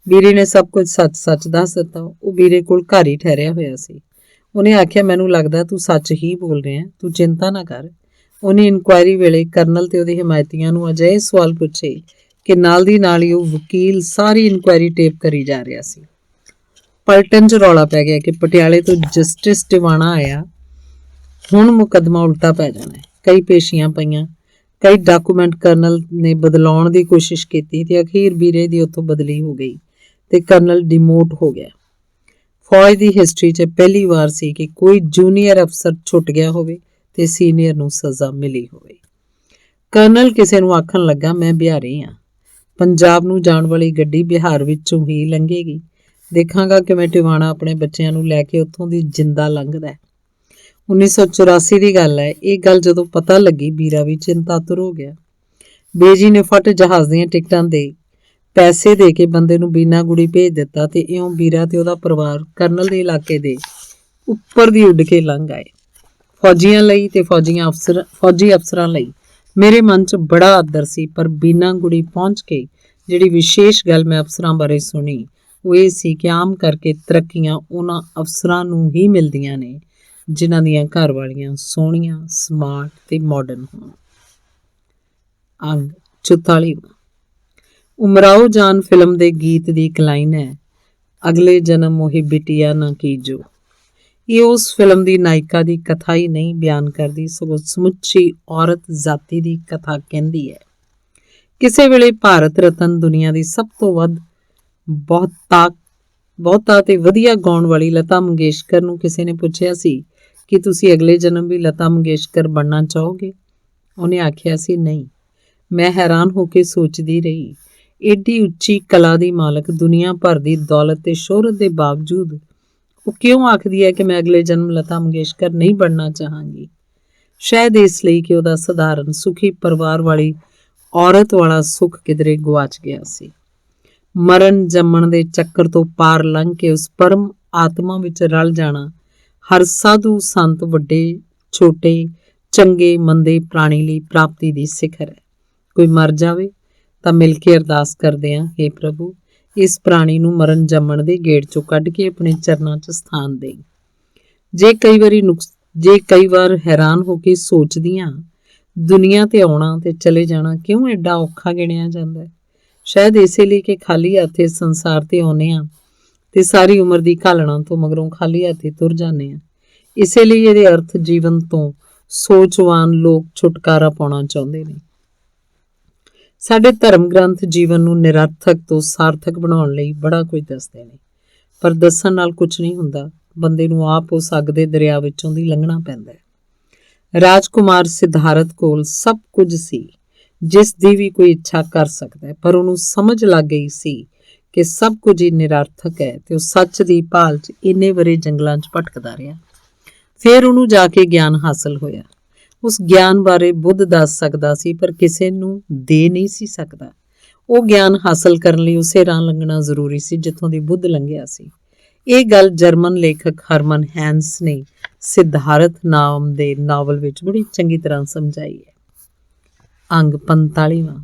ਵੀਰੇ ਨੇ ਸਭ ਕੁਝ ਸੱਚ-ਸੱਚ ਦੱਸ ਦਿੱਤਾ। ਉਹ ਵੀਰੇ ਕੋਲ ਘਰ ਹੀ ਠਹਿਰਿਆ ਹੋਇਆ ਸੀ। ਉਹਨੇ ਆਖਿਆ, ਮੈਨੂੰ ਲੱਗਦਾ ਤੂੰ ਸੱਚ ਹੀ ਬੋਲ ਰਿਹਾ, ਤੂੰ ਚਿੰਤਾ ਨਾ ਕਰ। ਉਹਨੇ ਇਨਕੁਆਇਰੀ ਵੇਲੇ ਕਰਨਲ ਤੇ ਉਹਦੇ ਹਮਾਇਤੀਆਂ ਨੂੰ ਅਜਿਹੇ ਸਵਾਲ ਪੁੱਛੇ ਕਿ ਨਾਲ ਦੀ ਨਾਲ ਹੀ ਉਹ ਵਕੀਲ ਸਾਰੀ ਇਨਕੁਆਇਰੀ ਟੇਪ ਕਰੀ ਜਾ ਰਿਹਾ ਸੀ। ਪਲਟਨ 'ਚ ਰੌਲਾ ਪੈ ਗਿਆ ਕਿ ਪਟਿਆਲੇ ਤੋਂ ਜਸਟਿਸ ਟਿਵਾਣਾ ਆਇਆ, ਹੁਣ ਮੁਕੱਦਮਾ ਉਲਟਾ ਪੈ ਜਾਣਾ ਹੈ। ਕਈ ਪੇਸ਼ੀਆਂ ਪਈਆਂ, ਕਈ ਡਾਕੂਮੈਂਟ ਕਰਨਲ ਨੇ ਬਦਲਾਉਣ ਦੀ ਕੋਸ਼ਿਸ਼ ਕੀਤੀ ਤੇ ਅਖੀਰ ਵੀਰੇ ਦੀ ਉੱਥੋਂ ਬਦਲੀ ਹੋ ਗਈ ਤੇ ਕਰਨਲ ਡਿਮੋਟ ਹੋ ਗਿਆ। ਫੌਜ ਦੀ ਹਿਸਟਰੀ 'ਚ ਪਹਿਲੀ ਵਾਰ ਸੀ ਕਿ ਕੋਈ ਜੂਨੀਅਰ ਅਫਸਰ ਛੁੱਟ ਗਿਆ ਹੋਵੇ ਤੇ ਸੀਨੀਅਰ ਨੂੰ ਸਜ਼ਾ ਮਿਲੀ ਹੋਵੇ। ਕਰਨਲ ਕਿਸੇ ਨੂੰ ਆਖਣ ਲੱਗਾ, ਮੈਂ ਬਿਹਾਰੀ ਹਾਂ, ਪੰਜਾਬ ਨੂੰ ਜਾਣ ਵਾਲੀ ਗੱਡੀ ਬਿਹਾਰ ਵਿੱਚੋਂ ਹੀ ਲੰਘੇਗੀ। ਦੇਖਾਂਗਾ ਕਿਵੇਂ ਟਿਵਾਣਾ ਆਪਣੇ ਬੱਚਿਆਂ ਨੂੰ ਲੈ ਕੇ ਉੱਥੋਂ ਦੀ ਜਿੰਦਾ ਲੰਘਦਾ। 1984 ਦੀ ਗੱਲ ਹੈ। ਇਹ ਗੱਲ ਜਦੋਂ ਪਤਾ ਲੱਗੀ ਵੀਰਾ ਵੀ ਚਿੰਤਾਤੁਰ ਹੋ ਗਿਆ। ਬੇਜੀ ਨੇ ਫਟ ਜਹਾਜ਼ ਦੀਆਂ ਟਿਕਟਾਂ ਦੇ ਪੈਸੇ ਦੇ ਕੇ ਬੰਦੇ ਨੂੰ ਬੀਨਾਗੁੜੀ ਭੇਜ ਦਿੱਤਾ ਤੇ ਇਉਂ ਵੀਰਾ ਤੇ ਉਹਦਾ ਪਰਿਵਾਰ ਕਰਨਲ ਦੇ ਇਲਾਕੇ ਦੇ ਉੱਪਰ ਦੀ ਉੱਡ ਕੇ ਲੰਘ ਆਏ। ਫੌਜੀਆਂ ਲਈ ਤੇ ਫੌਜੀ ਅਫਸਰਾਂ ਲਈ ਮੇਰੇ ਮਨ 'ਚ ਬੜਾ ਆਦਰ ਸੀ, ਪਰ ਬੀਨਾਗੁੜੀ ਪਹੁੰਚ ਕੇ ਜਿਹੜੀ ਵਿਸ਼ੇਸ਼ ਗੱਲ ਮੈਂ ਅਫਸਰਾਂ ਬਾਰੇ ਸੁਣੀ ਉਹ ਇਹ ਸੀ ਕਿ ਆਮ ਕਰਕੇ ਤਰੱਕੀਆਂ ਉਹਨਾਂ ਅਫਸਰਾਂ ਨੂੰ ਹੀ ਮਿਲਦੀਆਂ ਨੇ ਜਿਨ੍ਹਾਂ ਦੀਆਂ ਘਰ ਵਾਲੀਆਂ ਸੋਹਣੀਆਂ, ਸਮਾਰਟ ਤੇ ਮਾਡਰਨ ਹੋਣ। ਅੰਗ 44 ਉਮਰਾਓ ਜਾਨ ਫਿਲਮ ਦੇ ਗੀਤ ਦੀ ਇੱਕ ਲਾਈਨ ਹੈ, ਅਗਲੇ ਜਨਮ ਉਹੀ ਬਿਟਿਆ ਨਾ ਕੀਜੋ। ਇਹ ਉਸ ਫਿਲਮ ਦੀ ਨਾਇਕਾ ਦੀ ਕਥਾ ਹੀ ਨਹੀਂ ਬਿਆਨ ਕਰਦੀ, ਸਗੋਂ ਸਮੁੱਚੀ ਔਰਤ ਜ਼ਾਤੀ ਦੀ ਕਥਾ ਕਹਿੰਦੀ ਹੈ। ਕਿਸੇ ਵੇਲੇ ਭਾਰਤ ਰਤਨ ਦੁਨੀਆ ਦੀ ਸਭ ਤੋਂ ਵੱਧ ਬਹੁਤਾ ਤੇ ਵਧੀਆ ਗਾਉਣ ਵਾਲੀ ਲਤਾ ਮੰਗੇਸ਼ਕਰ ਨੂੰ ਕਿਸੇ ਨੇ ਪੁੱਛਿਆ ਸੀ ਕਿ ਤੁਸੀਂ ਅਗਲੇ ਜਨਮ ਵੀ ਲਤਾ ਮੰਗੇਸ਼ਕਰ ਬਣਨਾ ਚਾਹੋਗੇ? ਉਹਨੇ ਆਖਿਆ ਸੀ, ਨਹੀਂ। ਮੈਂ ਹੈਰਾਨ ਹੋ ਕੇ ਸੋਚਦੀ ਰਹੀ, ਏਡੀ ਉੱਚੀ ਕਲਾ ਦੀ ਮਾਲਕ, ਦੁਨੀਆ ਭਰ ਦੀ ਦੌਲਤ ਤੇ ਸ਼ੋਹਰਤ ਦੇ ਬਾਵਜੂਦ ਉਹ ਕਿਉਂ ਆਖਦੀ ਹੈ ਕਿ ਮੈਂ ਅਗਲੇ ਜਨਮ ਲਤਾ ਮੰਗੇਸ਼ਕਰ ਨਹੀਂ ਬਣਨਾ ਚਾਹਾਂਗੀ? ਸ਼ਾਇਦ ਇਸ ਲਈ ਕਿ ਉਹਦਾ ਸਧਾਰਨ ਸੁਖੀ ਪਰਿਵਾਰ ਵਾਲੀ ਔਰਤ ਵਾਲਾ ਸੁੱਖ ਕਿਧਰੇ ਗੁਆਚ ਗਿਆ ਸੀ। ਮਰਨ ਜੰਮਣ ਦੇ ਚੱਕਰ ਤੋਂ ਪਾਰ ਲੰਘ ਕੇ ਉਸ ਪਰਮ ਆਤਮਾ ਵਿੱਚ ਰਲ ਜਾਣਾ ਹਰ ਸਾਧੂ ਸੰਤ, ਵੱਡੇ ਛੋਟੇ, ਚੰਗੇ ਮੰਦੇ ਪ੍ਰਾਣੀ ਲਈ ਪ੍ਰਾਪਤੀ ਦੀ ਸਿਖਰ ਹੈ। ਕੋਈ ਮਰ ਜਾਵੇ ਤਾਂ ਮਿਲ ਕੇ ਅਰਦਾਸ ਕਰਦੇ ਹਾਂ, ਹੇ ਪ੍ਰਭੂ, ਇਸ ਪ੍ਰਾਣੀ ਨੂੰ ਮਰਨ ਜੰਮਣ ਦੇ ਗੇੜ ਚੋਂ ਕੱਢ ਕੇ ਆਪਣੇ ਚਰਨਾਂ 'ਚ ਸਥਾਨ ਦੇਈ। ਜੇ ਕਈ ਵਾਰ ਹੈਰਾਨ ਹੋ ਕੇ ਸੋਚਦੀ ਹਾਂ, ਦੁਨੀਆ ਤੇ ਆਉਣਾ ਤੇ ਚਲੇ ਜਾਣਾ ਕਿਉਂ ਐਡਾ ਔਖਾ ਗਿਣਿਆ ਜਾਂਦਾ ਹੈ? ਸ਼ਾਇਦ ਇਸੇ ਲਈ ਕਿ ਖਾਲੀ ਹੱਥੇ ਸੰਸਾਰ ਤੇ ਆਉਂਦੇ ਹਾਂ ਤੇ ਸਾਰੀ ਉਮਰ ਦੀ ਘਾਲਣਾ ਤੋਂ ਮਗਰੋਂ ਖਾਲੀ ਹੱਥੇ ਤੁਰ ਜਾਂਦੇ ਹਾਂ। ਇਸੇ ਲਈ ਇਹਦੇ ਅਰਥ ਜੀਵਨ ਤੋਂ ਸੋਚਵਾਨ ਲੋਕ ਛੁਟਕਾਰਾ ਪਾਉਣਾ ਚਾਹੁੰਦੇ ਨੇ। ਸਾਡੇ ਧਰਮ ਗ੍ਰੰਥ ਜੀਵਨ ਨੂੰ ਨਿਰਰਥਕ ਤੋਂ ਸਾਰਥਕ ਬਣਾਉਣ ਲਈ ਬੜਾ ਕੁਝ ਦੱਸਦੇ ਨੇ, ਪਰ ਦੱਸਣ ਨਾਲ ਕੁਝ ਨਹੀਂ ਹੁੰਦਾ। ਬੰਦੇ ਨੂੰ ਆਪ ਉਸ ਅੱਗ ਦੇ ਦਰਿਆ ਵਿੱਚੋਂ ਦੀ ਲੰਘਣਾ ਪੈਂਦਾ ਹੈ। ਰਾਜਕੁਮਾਰ ਸਿਧਾਰਥ ਕੋਲ ਸਭ ਕੁਝ ਸੀ ਜਿਸ ਦੀ ਵੀ ਕੋਈ ਇੱਛਾ ਕਰ ਸਕਦਾ ਹੈ, ਪਰ ਉਹਨੂੰ ਸਮਝ ਲੱਗ ਗਈ ਸੀ ਕਿ ਸਭ ਕੁਝ ਹੀ ਨਿਰਰਥਕ ਹੈ ਤੇ ਉਹ ਸੱਚ ਦੀ ਭਾਲ 'ਚ ਇੰਨੇ ਵਰੇ ਜੰਗਲਾਂ 'ਚ ਭਟਕਦਾ ਰਿਹਾ। ਫਿਰ ਉਹਨੂੰ ਜਾ ਕੇ ਗਿਆਨ ਹਾਸਲ ਹੋਇਆ। ਉਸ ਗਿਆਨ ਬਾਰੇ ਬੁੱਧ ਦੱਸ ਸਕਦਾ ਸੀ, ਪਰ ਕਿਸੇ ਨੂੰ ਦੇ ਨਹੀਂ ਸੀ ਸਕਦਾ। ਉਹ ਗਿਆਨ ਹਾਸਲ ਕਰਨ ਲਈ ਉਸੇ ਰਾਹ ਲੰਘਣਾ ਜ਼ਰੂਰੀ ਸੀ ਜਿੱਥੋਂ ਦੀ ਬੁੱਧ ਲੰਘਿਆ ਸੀ। ਇਹ ਗੱਲ ਜਰਮਨ ਲੇਖਕ ਹਰਮਨ ਹੈਂਸ ਨੇ ਸਿਧਾਰਥ ਨਾਮ ਦੇ ਨਾਵਲ ਵਿੱਚ ਬੜੀ ਚੰਗੀ ਤਰ੍ਹਾਂ ਸਮਝਾਈ ਹੈ। ਅੰਗ 45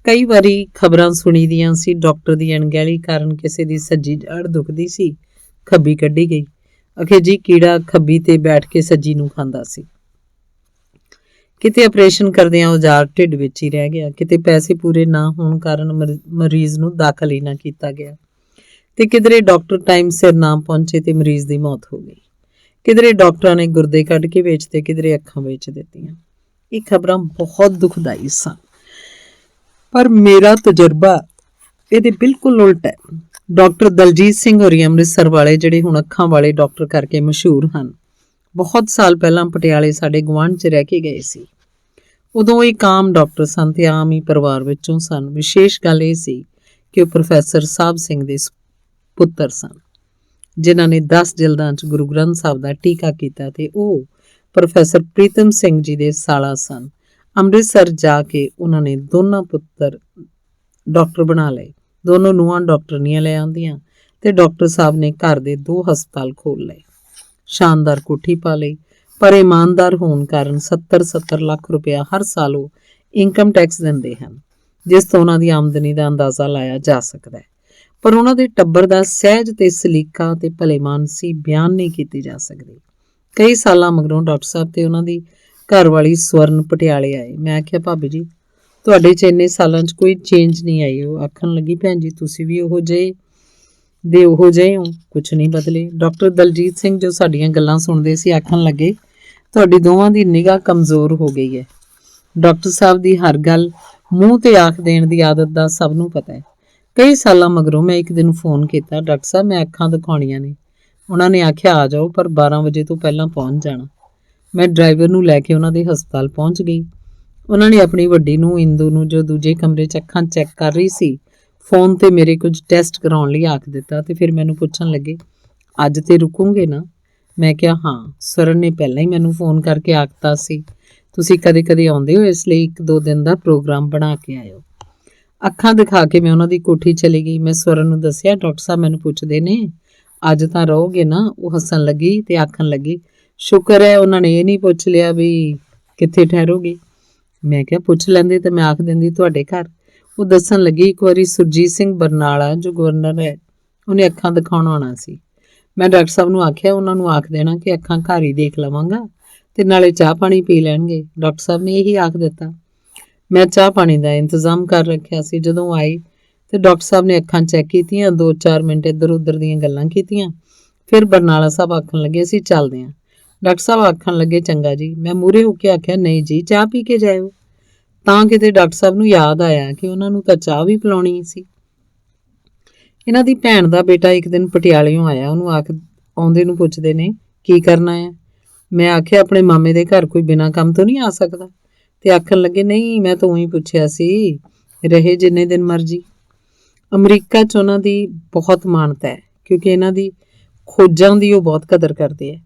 ਕਈ ਵਾਰੀ ਖਬਰਾਂ ਸੁਣੀ ਦੀਆਂ ਸੀ, ਡਾਕਟਰ ਦੀ ਅਣਗਹਿਲੀ ਕਾਰਨ ਕਿਸੇ ਦੀ ਸੱਜੀ ਜੜ ਦੁਖਦੀ ਸੀ, ਖੱਬੀ ਕੱਢੀ ਗਈ। ਅਖੇ ਜੀ ਕੀੜਾ ਖੱਬੀ ਤੇ ਬੈਠ ਕੇ ਸੱਜੀ ਨੂੰ ਖਾਂਦਾ ਸੀ। ਕਿਤੇ ਆਪਰੇਸ਼ਨ ਕਰਦਿਆਂ ਔਜ਼ਾਰ ਢਿੱਡ ਵਿੱਚ ਹੀ ਰਹਿ ਗਿਆ, ਕਿਤੇ ਪੈਸੇ ਪੂਰੇ ਨਾ ਹੋਣ ਕਾਰਨ ਮਰੀਜ਼ ਨੂੰ ਦਾਖਲ ਹੀ ਨਾ ਕੀਤਾ ਗਿਆ, ਤੇ ਕਿਧਰੇ ਡਾਕਟਰ ਟਾਈਮ ਸਿਰ ਨਾ ਪਹੁੰਚੇ ਤੇ ਮਰੀਜ਼ ਦੀ ਮੌਤ ਹੋ ਗਈ। ਕਿਧਰੇ ਡਾਕਟਰਾਂ ਨੇ ਗੁਰਦੇ ਕੱਢ ਕੇ ਵੇਚਦੇ, ਕਿਧਰੇ ਅੱਖਾਂ ਵੇਚ ਦਿੱਤੀਆਂ। ਇਹ ਖਬਰਾਂ ਬਹੁਤ ਦੁਖਦਾਈ ਸਨ, ਪਰ ਮੇਰਾ ਤਜਰਬਾ ਇਹਦੇ ਬਿਲਕੁਲ ਉਲਟ ਹੈ। ਡਾਕਟਰ ਦਲਜੀਤ ਸਿੰਘ ਹੋਰੀ ਅੰਮ੍ਰਿਤਸਰ ਵਾਲੇ, ਜਿਹੜੇ ਹੁਣ ਅੱਖਾਂ ਵਾਲੇ ਡਾਕਟਰ ਕਰਕੇ ਮਸ਼ਹੂਰ ਹਨ, ਬਹੁਤ ਸਾਲ ਪਹਿਲਾਂ ਪਟਿਆਲੇ ਸਾਡੇ ਗੁਆਂਢ 'ਚ ਰਹਿ ਕੇ ਗਏ ਸੀ। ਉਦੋਂ ਇੱਕ ਆਮ ਡਾਕਟਰ ਸਨ ਤੇ ਆਮ ਹੀ ਪਰਿਵਾਰ ਵਿੱਚੋਂ ਸਨ। ਵਿਸ਼ੇਸ਼ ਗੱਲ ਇਹ ਸੀ ਕਿ ਉਹ ਪ੍ਰੋਫੈਸਰ ਸਾਹਿਬ ਸਿੰਘ ਦੇ ਪੁੱਤਰ ਸਨ, ਜਿਨ੍ਹਾਂ ਨੇ 10 ਜਲਦਾਂ 'ਚ ਗੁਰੂ ਗ੍ਰੰਥ ਸਾਹਿਬ ਦਾ ਟੀਕਾ ਕੀਤਾ, ਤੇ ਉਹ ਪ੍ਰੋਫੈਸਰ ਪ੍ਰੀਤਮ ਸਿੰਘ ਜੀ ਦੇ ਸਾਲਾ ਸਨ। ਅੰਮ੍ਰਿਤਸਰ ਜਾ ਕੇ ਉਹਨਾਂ ਨੇ ਦੋਨਾਂ ਪੁੱਤਰ ਡਾਕਟਰ ਬਣਾ ਲਏ। ਦੋਨੋਂ ਨੂੰਹਾਂ ਡਾਕਟਰਨੀਆਂ ਲੈ ਆਉਂਦੀਆਂ ਤੇ ਡਾਕਟਰ ਸਾਹਿਬ ਨੇ ਘਰ ਦੇ 2 ਹਸਪਤਾਲ ਖੋਲ੍ਹ ਲਏ, ਸ਼ਾਨਦਾਰ ਕੋਠੀ ਪਾ ਲਈ। ਪਰ ਇਮਾਨਦਾਰ ਹੋਣ ਕਾਰਨ 70 ਲੱਖ ਰੁਪਇਆ ਹਰ ਸਾਲ ਉਹ ਇਨਕਮ ਟੈਕਸ ਦਿੰਦੇ ਹਨ, ਜਿਸ ਤੋਂ ਉਹਨਾਂ ਦੀ ਆਮਦਨੀ ਦਾ ਅੰਦਾਜ਼ਾ ਲਾਇਆ ਜਾ ਸਕਦਾ ਹੈ। ਪਰ ਉਹਨਾਂ ਦੇ ਟੱਬਰ ਦਾ ਸਹਿਜ ਤੇ ਸਲੀਕਾ ਤੇ ਭਲੇਮਾਨਸੀ ਬਿਆਨ ਨਹੀਂ ਕੀਤੀ ਜਾ ਸਕਦੀ। ਕਈ ਸਾਲਾਂ ਮਗਰੋਂ ਡਾਕਟਰ ਸਾਹਿਬ ਤੇ ਉਹਨਾਂ ਦੀ ਘਰਵਾਲੀ ਸਵਰਨ ਪਟਿਆਲੇ ਆਏ। ਮੈਂ ਆਖਿਆ, ਭਾਬੀ ਜੀ, ਤੁਹਾਡੇ 'ਚ ਇੰਨੇ ਸਾਲਾਂ 'ਚ ਕੋਈ ਚੇਂਜ ਨਹੀਂ ਆਈ। ਉਹ ਆਖਣ ਲੱਗੀ, ਭੈਣ ਜੀ, ਤੁਸੀਂ ਵੀ ਉਹੋ ਜਿਹੇ ਹੋ, ਕੁਛ ਨਹੀਂ ਬਦਲੇ। ਡਾਕਟਰ ਦਲਜੀਤ ਸਿੰਘ, ਜੋ ਸਾਡੀਆਂ ਗੱਲਾਂ ਸੁਣਦੇ ਸੀ, ਆਖਣ ਲੱਗੇ, ਤੁਹਾਡੀ ਦੋਵਾਂ ਦੀ ਨਿਗਾਹ ਕਮਜ਼ੋਰ ਹੋ ਗਈ ਹੈ। ਡਾਕਟਰ ਸਾਹਿਬ ਦੀ ਹਰ ਗੱਲ ਮੂੰਹ ਤੇ ਆਖ ਦੇਣ ਦੀ ਆਦਤ ਦਾ ਸਭ ਨੂੰ ਪਤਾ ਹੈ। ਕਈ ਸਾਲਾਂ ਮਗਰੋਂ ਮੈਂ ਇੱਕ ਦਿਨ ਫੋਨ ਕੀਤਾ, ਡਾਕਟਰ ਸਾਹਿਬ, ਮੈਂ ਅੱਖਾਂ ਦਿਖਾਉਣੀਆਂ ਨੇ। ਉਹਨਾਂ ਨੇ ਆਖਿਆ, ਆ ਜਾਓ, ਪਰ 12 ਵਜੇ ਤੋਂ ਪਹਿਲਾਂ ਪਹੁੰਚ ਜਾਣਾ। ਮੈਂ ਡਰਾਈਵਰ ਨੂੰ ਲੈ ਕੇ ਉਹਨਾਂ ਦੇ ਹਸਪਤਾਲ ਪਹੁੰਚ ਗਈ। ਉਹਨਾਂ ਨੇ ਆਪਣੀ ਵੱਡੀ ਨੂੰ ਇੰਦੂ ਨੂੰ, ਜੋ ਦੂਜੇ ਕਮਰੇ 'ਚ ਅੱਖਾਂ ਚੈੱਕ ਕਰ ਰਹੀ ਸੀ, ਫੋਨ ਤੇ ਮੇਰੇ ਕੁਝ ਟੈਸਟ ਕਰਾਉਣ ਲਈ ਆਖ ਦਿੱਤਾ ਤੇ ਫਿਰ ਮੈਨੂੰ ਪੁੱਛਣ ਲੱਗੇ, ਅੱਜ ਤੇ ਰੁਕੋਗੇ ਨਾ? ਮੈਂ ਕਿਹਾ, ਹਾਂ, ਸਵਰਨ ਨੇ ਪਹਿਲਾਂ ਹੀ ਮੈਨੂੰ ਫੋਨ ਕਰਕੇ ਆਖਤਾ ਸੀ, ਤੁਸੀਂ ਕਦੇ-ਕਦੇ ਆਉਂਦੇ ਹੋ, ਇਸ ਲਈ 1-2 ਦਿਨ ਦਾ ਪ੍ਰੋਗਰਾਮ ਬਣਾ ਕੇ ਆਇਓ। ਅੱਖਾਂ ਦਿਖਾ ਕੇ ਮੈਂ ਉਹਨਾਂ ਦੀ ਕੋਠੀ ਚਲੀ ਗਈ। ਮੈਂ ਸਵਰਨ ਨੂੰ ਦੱਸਿਆ, ਡਾਕਟਰ ਸਾਹਿਬ ਮੈਨੂੰ ਪੁੱਛਦੇ ਨੇ, ਅੱਜ ਤਾਂ ਰਹੋਗੇ ਨਾ? ਉਹ ਹੱਸਣ ਲੱਗੀ ਤੇ ਆਖਣ ਲੱਗੀ, ਸ਼ੁਕਰ ਹੈ ਉਹਨਾਂ ਨੇ ਇਹ ਨਹੀਂ ਪੁੱਛ ਲਿਆ ਵੀ ਕਿੱਥੇ ਠਹਿਰੋਗੇ। ਮੈਂ ਕਿਹਾ, ਪੁੱਛ ਲੈਂਦੇ ਤਾਂ ਮੈਂ ਆਖ ਦਿੰਦੀ ਤੁਹਾਡੇ ਘਰ। ਉਹ ਦੱਸਣ ਲੱਗੀ, ਇੱਕ ਵਾਰੀ ਸੁਰਜੀਤ ਸਿੰਘ ਬਰਨਾਲਾ, ਜੋ ਗਵਰਨਰ ਹੈ, ਉਹਨੇ ਅੱਖਾਂ ਦਿਖਾਉਣ ਆਉਣਾ ਸੀ। ਮੈਂ ਡਾਕਟਰ ਸਾਹਿਬ ਨੂੰ ਆਖਿਆ, ਉਹਨਾਂ ਨੂੰ ਆਖ ਦੇਣਾ ਕਿ ਅੱਖਾਂ ਘਰ ਹੀ ਦੇਖ ਲਵਾਂਗਾ ਤੇ ਨਾਲੇ ਚਾਹ ਪਾਣੀ ਪੀ ਲੈਣਗੇ। ਡਾਕਟਰ ਸਾਹਿਬ ਨੇ ਇਹੀ ਆਖ ਦਿੱਤਾ। ਮੈਂ ਚਾਹ ਪਾਣੀ ਦਾ ਇੰਤਜ਼ਾਮ ਕਰ ਰੱਖਿਆ ਸੀ। ਜਦੋਂ ਆਈ ਤੇ ਡਾਕਟਰ ਸਾਹਿਬ ਨੇ ਅੱਖਾਂ ਚੈੱਕ ਕੀਤੀਆਂ, 2-4 ਮਿੰਟ ਇੱਧਰ ਉੱਧਰ ਦੀਆਂ ਗੱਲਾਂ ਕੀਤੀਆਂ। ਫਿਰ ਬਰਨਾਲਾ ਸਾਹਿਬ ਆਖਣ ਲੱਗੇ, ਅਸੀਂ ਚੱਲਦੇ ਹਾਂ। ਡਾਕਟਰ ਸਾਹਿਬ ਆਖਣ ਲੱਗੇ, ਚੰਗਾ ਜੀ। ਮੈਂ ਮੂਹਰੇ ਹੋ ਕੇ ਆਖਿਆ, ਨਹੀਂ ਜੀ, ਚਾਹ ਪੀ ਕੇ ਜਾਇਓ। ਤਾਂ ਕਿਤੇ ਡਾਕਟਰ ਸਾਹਿਬ ਨੂੰ ਯਾਦ ਆਇਆ ਕਿ ਉਹਨਾਂ ਨੂੰ ਤਾਂ ਚਾਹ ਵੀ ਪਿਲਾਉਣੀ ਸੀ। ਇਹਨਾਂ ਦੀ ਭੈਣ ਦਾ ਬੇਟਾ ਇੱਕ ਦਿਨ ਪਟਿਆਲਿਓਂ ਆਇਆ। ਉਹਨੂੰ ਆਉਂਦੇ ਨੂੰ ਪੁੱਛਦੇ ਨੇ, ਕੀ ਕਰਨਾ ਹੈ? ਮੈਂ ਆਖਿਆ, ਆਪਣੇ ਮਾਮੇ ਦੇ ਘਰ ਕੋਈ ਬਿਨਾਂ ਕੰਮ ਤੋਂ ਨਹੀਂ ਆ ਸਕਦਾ। ਤੇ ਆਖਣ ਲੱਗੇ, ਨਹੀਂ, ਮੈਂ ਤਾਂ ਉਹੀ ਪੁੱਛਿਆ ਸੀ, ਰਹੇ ਜਿੰਨੇ ਦਿਨ ਮਰਜੀ। ਅਮਰੀਕਾ 'ਚ ਉਹਨਾਂ ਦੀ ਬਹੁਤ ਮਾਨਤਾ ਹੈ, ਕਿਉਂਕਿ ਇਹਨਾਂ ਦੀ ਖੋਜਾਂ ਦੀ ਉਹ ਬਹੁਤ ਕਦਰ ਕਰਦੇ ਹੈ।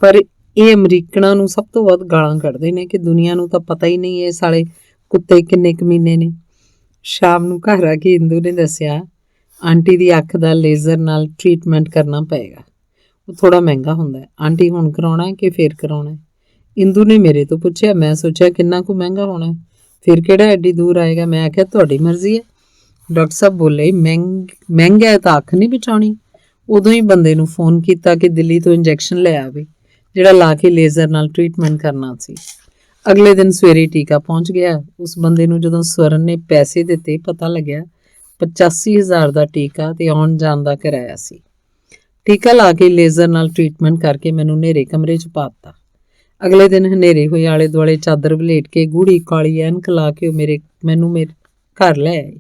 ਪਰ ਇਹ ਅਮਰੀਕਨਾਂ ਨੂੰ ਸਭ ਤੋਂ ਵੱਧ ਗਾਲਾਂ ਕੱਢਦੇ ਨੇ ਕਿ ਦੁਨੀਆ ਨੂੰ ਤਾਂ ਪਤਾ ਹੀ ਨਹੀਂ ਇਹ ਸਾਲੇ ਕੁੱਤੇ ਕਿੰਨੇ ਕਮੀਨੇ ਨੇ। ਸ਼ਾਮ ਨੂੰ ਘਰ ਆ ਕੇ ਇੰਦੂ ਨੇ ਦੱਸਿਆ, ਆਂਟੀ ਦੀ ਅੱਖ ਦਾ ਲੇਜ਼ਰ ਨਾਲ ਟ੍ਰੀਟਮੈਂਟ ਕਰਨਾ ਪਏਗਾ, ਉਹ ਥੋੜਾ ਮਹਿੰਗਾ ਹੁੰਦਾ ਹੈ। ਆਂਟੀ ਹੁਣ ਕਰਾਉਣਾ ਹੈ ਕਿ ਫੇਰ ਕਰਾਉਣਾ ਹੈ? ਇੰਦੂ ਨੇ ਮੇਰੇ ਤੋਂ ਪੁੱਛਿਆ। ਮੈਂ ਸੋਚਿਆ, ਕਿੰਨਾ ਕੁ ਮਹਿੰਗਾ ਹੋਣਾ, ਫਿਰ ਕਿਹੜਾ ਐਡੀ ਦੂਰ ਆਏਗਾ? ਮੈਂ ਆਖਿਆ, ਤੁਹਾਡੀ ਮਰਜ਼ੀ ਹੈ। ਡਾਕਟਰ ਸਾਹਿਬ ਬੋਲੇ, ਮਹਿੰਗਾ ਹੈ ਤਾਂ ਅੱਖ ਨਹੀਂ ਬਚਾਉਣੀ। ਉਦੋਂ ਹੀ ਬੰਦੇ ਨੂੰ ਫੋਨ ਕੀਤਾ ਕਿ ਦਿੱਲੀ ਤੋਂ ਇੰਜੈਕਸ਼ਨ ਲੈ ਆਵੇ, ਜਿਹੜਾ ਲਾ ਕੇ ਲੇਜ਼ਰ ਨਾਲ ਟ੍ਰੀਟਮੈਂਟ ਕਰਨਾ ਸੀ। ਅਗਲੇ ਦਿਨ ਸਵੇਰੇ ਟੀਕਾ ਪਹੁੰਚ ਗਿਆ। ਉਸ ਬੰਦੇ ਨੂੰ ਜਦੋਂ ਸਵਰਨ ਨੇ ਪੈਸੇ ਦਿੱਤੇ, ਪਤਾ ਲੱਗਿਆ 85,000 ਦਾ ਟੀਕਾ ਤੇ ਆਉਣ ਜਾਣ ਦਾ ਕਿਰਾਇਆ ਸੀ। ਟੀਕਾ ਲਾ ਕੇ ਲੇਜ਼ਰ ਨਾਲ ਟ੍ਰੀਟਮੈਂਟ ਕਰਕੇ ਮੈਨੂੰ ਹਨੇਰੇ ਕਮਰੇ 'ਚ ਪਾ ਦਿੱਤਾ। ਅਗਲੇ ਦਿਨ ਹਨੇਰੇ ਹੋਏ ਆਲੇ ਦੁਆਲੇ ਚਾਦਰ ਵਲੇਟ ਕੇ, ਗੂੜੀ ਕਾਲੀ ਐਨਕ ਲਾ ਕੇ ਮੈਨੂੰ ਮੇਰੇ ਘਰ ਲੈ ਆਏ।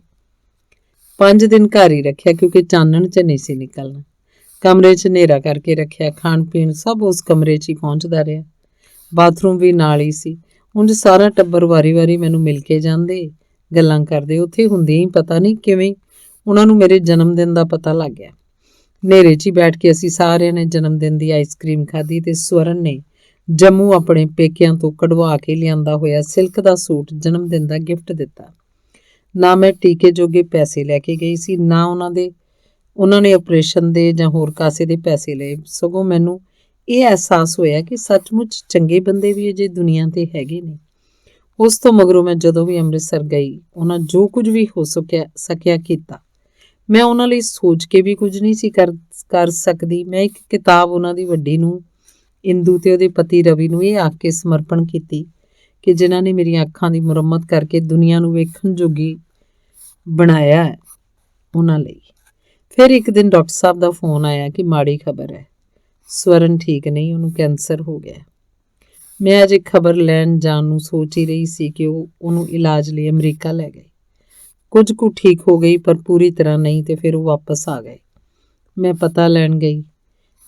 5 ਦਿਨ ਘਰ ਹੀ ਰੱਖਿਆ, ਕਿਉਂਕਿ ਚਾਨਣ 'ਚ ਨਹੀਂ ਸੀ ਨਿਕਲਣਾ। ਕਮਰੇ 'ਚ ਹਨੇਰਾ ਕਰਕੇ ਰੱਖਿਆ। ਖਾਣ ਪੀਣ ਸਭ ਉਸ ਕਮਰੇ 'ਚ ਹੀ ਪਹੁੰਚਦਾ ਰਿਹਾ। ਬਾਥਰੂਮ ਵੀ ਨਾਲ ਹੀ ਸੀ। ਉਂਝ ਸਾਰਾ ਟੱਬਰ ਵਾਰੀ-ਵਾਰੀ ਮੈਨੂੰ ਮਿਲ ਕੇ ਜਾਂਦੇ, ਗੱਲਾਂ ਕਰਦੇ। ਉੱਥੇ ਹੁੰਦੇ ਹੀ ਪਤਾ ਨਹੀਂ ਕਿਵੇਂ ਉਹਨਾਂ ਨੂੰ ਮੇਰੇ ਜਨਮ ਦਿਨ ਦਾ ਪਤਾ ਲੱਗ ਗਿਆ। ਹਨੇਰੇ 'ਚ ਹੀ ਬੈਠ ਕੇ ਅਸੀਂ ਸਾਰਿਆਂ ਨੇ ਜਨਮ ਦਿਨ ਦੀ ਆਈਸਕ੍ਰੀਮ ਖਾਧੀ ਤੇ ਸਵਰਨ ਨੇ ਜੰਮੂ ਆਪਣੇ ਪੇਕਿਆਂ ਤੋਂ ਕਢਵਾ ਕੇ ਲਿਆਂਦਾ ਹੋਇਆ ਸਿਲਕ ਦਾ ਸੂਟ ਜਨਮ ਦਿਨ ਦਾ ਗਿਫਟ ਦਿੱਤਾ। ਨਾ ਮੈਂ ਟੀਕੇ ਜੋਗੇ ਪੈਸੇ ਲੈ ਕੇ ਗਈ ਸੀ, ਨਾ ਉਹਨਾਂ ਨੇ ਆਪਰੇਸ਼ਨ ਦੇ ਜਾਂ ਹੋਰ ਕਾਸੇ ਦੇ ਪੈਸੇ ਲਏ। ਸਗੋਂ ਮੈਨੂੰ ਇਹ ਅਹਿਸਾਸ ਹੋਇਆ ਕਿ ਸੱਚਮੁੱਚ ਚੰਗੇ ਬੰਦੇ ਵੀ ਅਜੇ ਦੁਨੀਆ 'ਤੇ ਹੈਗੇ ਨੇ। ਉਸ ਤੋਂ ਮਗਰੋਂ ਮੈਂ ਜਦੋਂ ਵੀ ਅੰਮ੍ਰਿਤਸਰ ਗਈ, ਉਹਨਾਂ ਜੋ ਕੁਝ ਵੀ ਹੋ ਸਕਿਆ ਕੀਤਾ। ਮੈਂ ਉਹਨਾਂ ਲਈ ਸੋਚ ਕੇ ਵੀ ਕੁਝ ਨਹੀਂ ਸੀ ਕਰ ਸਕਦੀ। ਮੈਂ ਇੱਕ ਕਿਤਾਬ ਉਹਨਾਂ ਦੀ ਵੱਡੀ ਨੂੰ ਇੰਦੂ ਤੇ ਉਹਦੇ ਪਤੀ ਰਵੀ ਨੂੰ ਇਹ ਆਖ ਕੇ ਸਮਰਪਣ ਕੀਤੀ ਕਿ ਜਿਨ੍ਹਾਂ ਨੇ ਮੇਰੀਆਂ ਅੱਖਾਂ ਦੀ ਮੁਰੰਮਤ ਕਰਕੇ ਦੁਨੀਆ ਨੂੰ ਵੇਖਣ ਜੋਗੀ ਬਣਾਇਆ ਹੈ, ਉਹਨਾਂ ਲਈ। ਫਿਰ ਇੱਕ ਦਿਨ ਡਾਕਟਰ ਸਾਹਿਬ ਦਾ ਫੋਨ ਆਇਆ ਕਿ ਮਾੜੀ ਖਬਰ ਹੈ, ਸਵਰਨ ਠੀਕ ਨਹੀਂ, ਉਹਨੂੰ ਕੈਂਸਰ ਹੋ ਗਿਆ। ਮੈਂ ਅਜੇ ਖਬਰ ਲੈਣ ਜਾਣ ਨੂੰ ਸੋਚ ਹੀ ਰਹੀ ਸੀ ਕਿ ਉਹਨੂੰ ਇਲਾਜ ਲਈ ਅਮਰੀਕਾ ਲੈ ਗਏ। ਕੁਝ ਕੁ ਠੀਕ ਹੋ ਗਈ ਪਰ ਪੂਰੀ ਤਰ੍ਹਾਂ ਨਹੀਂ, ਤੇ ਫਿਰ ਉਹ ਵਾਪਸ ਆ ਗਏ। ਮੈਂ ਪਤਾ ਲੈਣ ਗਈ।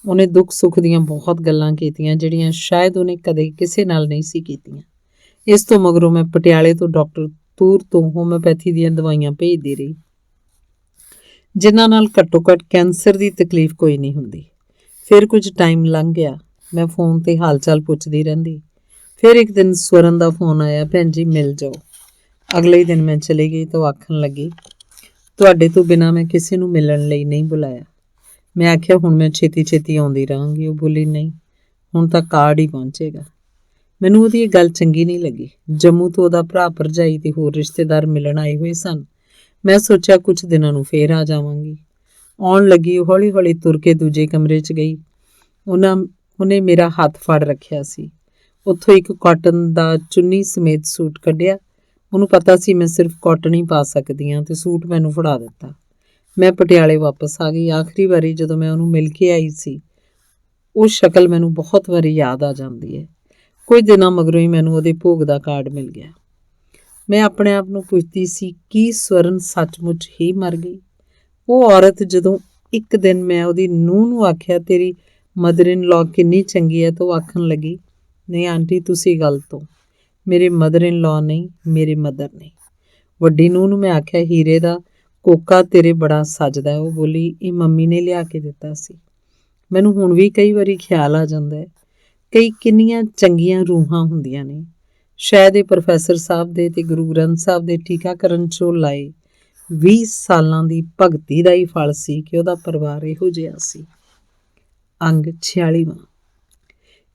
ਉਹਨੇ ਦੁੱਖ ਸੁੱਖ ਦੀਆਂ ਬਹੁਤ ਗੱਲਾਂ ਕੀਤੀਆਂ ਜਿਹੜੀਆਂ ਸ਼ਾਇਦ ਉਹਨੇ ਕਦੇ ਕਿਸੇ ਨਾਲ ਨਹੀਂ ਸੀ ਕੀਤੀਆਂ। ਇਸ ਤੋਂ ਮਗਰੋਂ ਮੈਂ ਪਟਿਆਲੇ ਤੋਂ ਡਾਕਟਰ ਤੂਰ ਤੋਂ ਹੋਮਿਓਪੈਥੀ ਦੀਆਂ ਦਵਾਈਆਂ ਭੇਜਦੀ ਰਹੀ, ਜਿਨ੍ਹਾਂ ਨਾਲ ਘੱਟੋ ਘੱਟ ਕੈਂਸਰ ਦੀ ਤਕਲੀਫ ਕੋਈ ਨਹੀਂ ਹੁੰਦੀ। ਫਿਰ ਕੁਝ ਟਾਈਮ ਲੰਘ ਗਿਆ। ਮੈਂ ਫੋਨ ਤੇ ਹਾਲ ਚਾਲ ਪੁੱਛਦੀ ਰਹਿੰਦੀ। ਫਿਰ ਇੱਕ ਦਿਨ ਸਵਰਨ ਦਾ ਫੋਨ ਆਇਆ, ਭੈਣ ਜੀ ਮਿਲ ਜਾਓ। ਅਗਲੇ ਦਿਨ ਮੈਂ ਚਲੀ ਗਈ ਤਾਂ ਉਹ ਆਖਣ ਲੱਗੀ, ਤੁਹਾਡੇ ਤੋਂ ਬਿਨਾਂ ਮੈਂ ਕਿਸੇ ਨੂੰ ਮਿਲਣ ਲਈ ਨਹੀਂ ਬੁਲਾਇਆ। ਮੈਂ ਆਖਿਆ ਹੁਣ ਮੈਂ ਛੇਤੀ ਛੇਤੀ ਆਉਂਦੀ ਰਹਾਂਗੀ। ਉਹ ਬੋਲੀ, ਨਹੀਂ, ਹੁਣ ਤਾਂ ਕਾਰਡ ਹੀ ਪਹੁੰਚੇਗਾ। ਮੈਨੂੰ ਉਹਦੀ ਇਹ ਗੱਲ ਚੰਗੀ ਨਹੀਂ ਲੱਗੀ। ਜੰਮੂ ਤੋਂ ਉਹਦਾ ਭਰਾ ਭਰਜਾਈ ਤੇ ਹੋਰ ਰਿਸ਼ਤੇਦਾਰ ਮਿਲਣ ਆਏ ਹੋਏ ਸਨ। ਮੈਂ ਸੋਚਿਆ ਕੁਝ ਦਿਨਾਂ ਨੂੰ ਫੇਰ ਆ ਜਾਵਾਂਗੀ। ਆਉਣ ਲੱਗੀ ਉਹ ਹੌਲੀ ਹੌਲੀ ਤੁਰ ਕੇ ਦੂਜੇ ਕਮਰੇ 'ਚ ਗਈ। ਉਹਨੇ ਮੇਰਾ ਹੱਥ ਫੜ ਰੱਖਿਆ ਸੀ। ਉੱਥੋਂ ਇੱਕ ਕਾਟਨ ਦਾ ਚੁੰਨੀ ਸਮੇਤ ਸੂਟ ਕੱਢਿਆ। ਉਹਨੂੰ ਪਤਾ ਸੀ ਮੈਂ ਸਿਰਫ ਕਾਟਨ ਹੀ ਪਾ ਸਕਦੀ ਹਾਂ, ਤੇ ਸੂਟ ਮੈਨੂੰ ਫੜਾ ਦਿੱਤਾ। ਮੈਂ ਪਟਿਆਲੇ ਵਾਪਸ ਆ ਗਈ। ਆਖਰੀ ਵਾਰੀ ਜਦੋਂ ਮੈਂ ਉਹਨੂੰ ਮਿਲ ਕੇ ਆਈ ਸੀ, ਉਹ ਸ਼ਕਲ ਮੈਨੂੰ ਬਹੁਤ ਵਾਰੀ ਯਾਦ ਆ ਜਾਂਦੀ ਹੈ। ਕੁਝ ਦਿਨਾਂ ਮਗਰੋਂ ਹੀ ਮੈਨੂੰ ਉਹਦੇ ਭੋਗ ਦਾ ਕਾਰਡ ਮਿਲ ਗਿਆ। ਮੈਂ ਆਪਣੇ ਆਪ ਨੂੰ ਪੁੱਛਦੀ ਸੀ, ਕੀ ਸਵਰਨ ਸੱਚਮੁੱਚ ਹੀ ਮਰ ਗਈ? ਉਹ ਔਰਤ ਜਦੋਂ ਇੱਕ ਦਿਨ ਮੈਂ ਉਹਦੀ ਨੂੰਹ ਨੂੰ ਆਖਿਆ, ਤੇਰੀ ਮਦਰ ਇਨ ਲਾਅ ਕਿੰਨੀ ਚੰਗੀ ਹੈ, ਤਾਂ ਉਹ ਆਖਣ ਲੱਗੀ, ਨਹੀਂ ਆਂਟੀ ਤੁਸੀਂ ਗਲਤ ਹੋ, ਮੇਰੇ ਮਦਰ ਇਨ ਲਾਅ ਨਹੀਂ, ਮੇਰੇ ਮਦਰ ਨੇ। ਵੱਡੀ ਨੂੰਹ ਨੂੰ ਮੈਂ ਆਖਿਆ, ਹੀਰੇ ਦਾ ਕੋਕਾ ਤੇਰੇ ਬੜਾ ਸੱਜਦਾ ਹੈ। ਉਹ ਬੋਲੀ, ਇਹ ਮੰਮੀ ਨੇ ਲਿਆ ਕੇ ਦਿੱਤਾ ਸੀ। ਮੈਨੂੰ ਹੁਣ ਵੀ ਕਈ ਵਾਰੀ ਖਿਆਲ ਆ ਜਾਂਦਾ ਹੈ, ਕਈ ਕਿੰਨੀਆਂ ਚੰਗੀਆਂ ਰੂਹਾਂ ਹੁੰਦੀਆਂ ਨੇ। ਸ਼ਾਇਦ ਇਹ ਪ੍ਰੋਫੈਸਰ ਸਾਹਿਬ ਦੇ ਤੇ ਗੁਰੂ ਗ੍ਰੰਥ ਸਾਹਿਬ ਦੇ ਟੀਕਾਕਰਨ 'ਚੋਂ ਲਾਏ 20 ਸਾਲਾਂ ਦੀ ਭਗਤੀ ਦਾ ਹੀ ਫਲ ਸੀ ਕਿ ਉਹਦਾ ਪਰਿਵਾਰ ਇਹੋ ਜਿਹਾ ਸੀ। ਅੰਗ 46ਵਾਂ।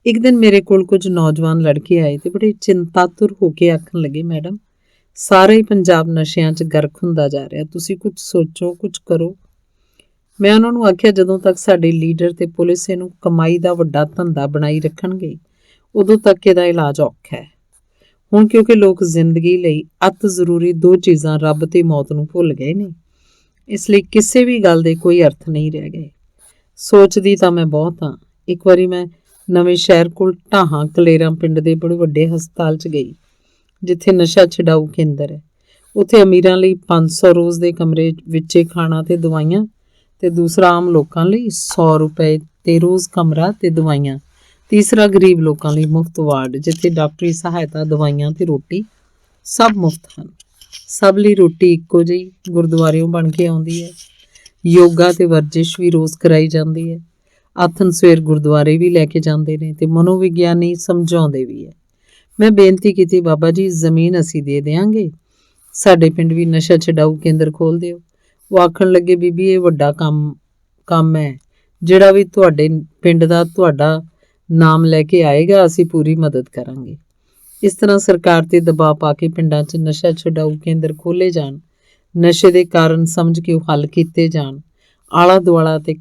ਇੱਕ ਦਿਨ ਮੇਰੇ ਕੋਲ ਕੁਝ ਨੌਜਵਾਨ ਲੜਕੇ ਆਏ ਤੇ ਬੜੇ ਚਿੰਤਾਤੁਰ ਹੋ ਕੇ ਆਖਣ ਲੱਗੇ, ਮੈਡਮ ਸਾਰਾ ਹੀ ਪੰਜਾਬ ਨਸ਼ਿਆਂ 'ਚ ਗਰਕ ਹੁੰਦਾ ਜਾ ਰਿਹਾ, ਤੁਸੀਂ ਕੁਝ ਸੋਚੋ, ਕੁਝ ਕਰੋ। ਮੈਂ ਉਹਨਾਂ ਨੂੰ ਆਖਿਆ, ਜਦੋਂ ਤੱਕ ਸਾਡੇ ਲੀਡਰ ਤੇ ਪੁਲਿਸ ਇਹਨੂੰ ਕਮਾਈ ਦਾ ਵੱਡਾ ਧੰਦਾ ਬਣਾਈ ਰੱਖਣਗੇ, ਉਦੋਂ ਤੱਕ ਇਹਦਾ ਇਲਾਜ ਔਖਾ ਹੈ। ਹੁਣ ਕਿਉਂਕਿ ਲੋਕ ਜ਼ਿੰਦਗੀ ਲਈ ਅਤ ਜ਼ਰੂਰੀ 2 ਚੀਜ਼ਾਂ ਰੱਬ ਤੇ ਮੌਤ ਨੂੰ ਭੁੱਲ ਗਏ ਨੇ, ਇਸ ਲਈ ਕਿਸੇ ਵੀ ਗੱਲ ਦੇ ਕੋਈ ਅਰਥ ਨਹੀਂ ਰਹਿ ਗਏ। ਸੋਚਦੀ ਤਾਂ ਮੈਂ ਬਹੁਤ ਹਾਂ। ਇੱਕ ਵਾਰੀ ਮੈਂ ਨਵੇਂ ਸ਼ਹਿਰ ਕੋਲ ਢਾਹਾਂ ਕਲੇਰਾਂ ਪਿੰਡ ਦੇ ਬੜੇ ਵੱਡੇ ਹਸਪਤਾਲ 'ਚ ਗਈ, ਜਿੱਥੇ ਨਸ਼ਾ ਛਡਾਊ ਕੇਂਦਰ ਹੈ। ਉੱਥੇ ਅਮੀਰਾਂ ਲਈ 500 ਰੋਜ਼ ਦੇ ਕਮਰੇ ਵਿੱਚੇ ਖਾਣਾ ਤੇ ਦਵਾਈਆਂ, ਤੇ ਦੂਸਰਾ ਆਮ ਲੋਕਾਂ ਲਈ 100 ਰੁਪਏ ਤੇ ਰੋਜ਼ ਕਮਰਾ ਤੇ ਦਵਾਈਆਂ। ਤੀਸਰਾ ਗਰੀਬ ਲੋਕਾਂ ਲਈ ਮੁਫਤ ਵਾਰਡ, ਜਿੱਥੇ ਡਾਕਟਰੀ ਸਹਾਇਤਾ, ਦਵਾਈਆਂ ਤੇ ਰੋਟੀ ਸਭ ਮੁਫਤ ਹਨ। ਸਭ ਲਈ ਰੋਟੀ ਇੱਕੋ ਜਿਹੀ ਗੁਰਦੁਆਰਿਓਂ ਬਣ ਕੇ ਆਉਂਦੀ ਹੈ। ਯੋਗਾ ਤੇ ਵਰਜਿਸ਼ ਵੀ ਰੋਜ਼ ਕਰਾਈ ਜਾਂਦੀ ਹੈ। ਆਥਣ ਸਵੇਰ ਗੁਰਦੁਆਰੇ ਵੀ ਲੈ ਕੇ ਜਾਂਦੇ ਨੇ ਤੇ ਮਨੋਵਿਗਿਆਨੀ ਸਮਝਾਉਂਦੇ ਵੀ ਹੈ। ਮੈਂ ਬੇਨਤੀ ਕੀਤੀ, ਬਾਬਾ ਜੀ ਜ਼ਮੀਨ ਅਸੀਂ ਦੇ ਦਿਆਂਗੇ, ਸਾਡੇ ਪਿੰਡ ਵੀ ਨਸ਼ਾ ਛਡਾਊ ਕੇਂਦਰ ਖੋਲ੍ਹ ਦਿਓ। ਉਹ ਆਖਣ ਲੱਗੇ, ਬੀਬੀ ਇਹ ਵੱਡਾ ਕੰਮ ਹੈ, ਜਿਹੜਾ ਵੀ ਤੁਹਾਡੇ ਪਿੰਡ ਦਾ ਤੁਹਾਡਾ ਨਾਮ ਲੈ ਕੇ ਆਏਗਾ, ਅਸੀਂ ਪੂਰੀ ਮਦਦ ਕਰਾਂਗੇ। ਇਸ ਤਰ੍ਹਾਂ ਸਰਕਾਰ ਤੇ ਦਬਾਅ ਪਾ ਕੇ ਪਿੰਡਾਂ 'ਚ ਨਸ਼ਾ ਛਡਾਊ ਕੇਂਦਰ ਖੋਲ੍ਹੇ ਜਾਣ, ਨਸ਼ੇ ਦੇ ਕਾਰਨ ਸਮਝ ਕੇ ਉਹ ਹੱਲ ਕੀਤੇ ਜਾਣ। ਆਲਾ ਦੁਆਲਾ ਤੇ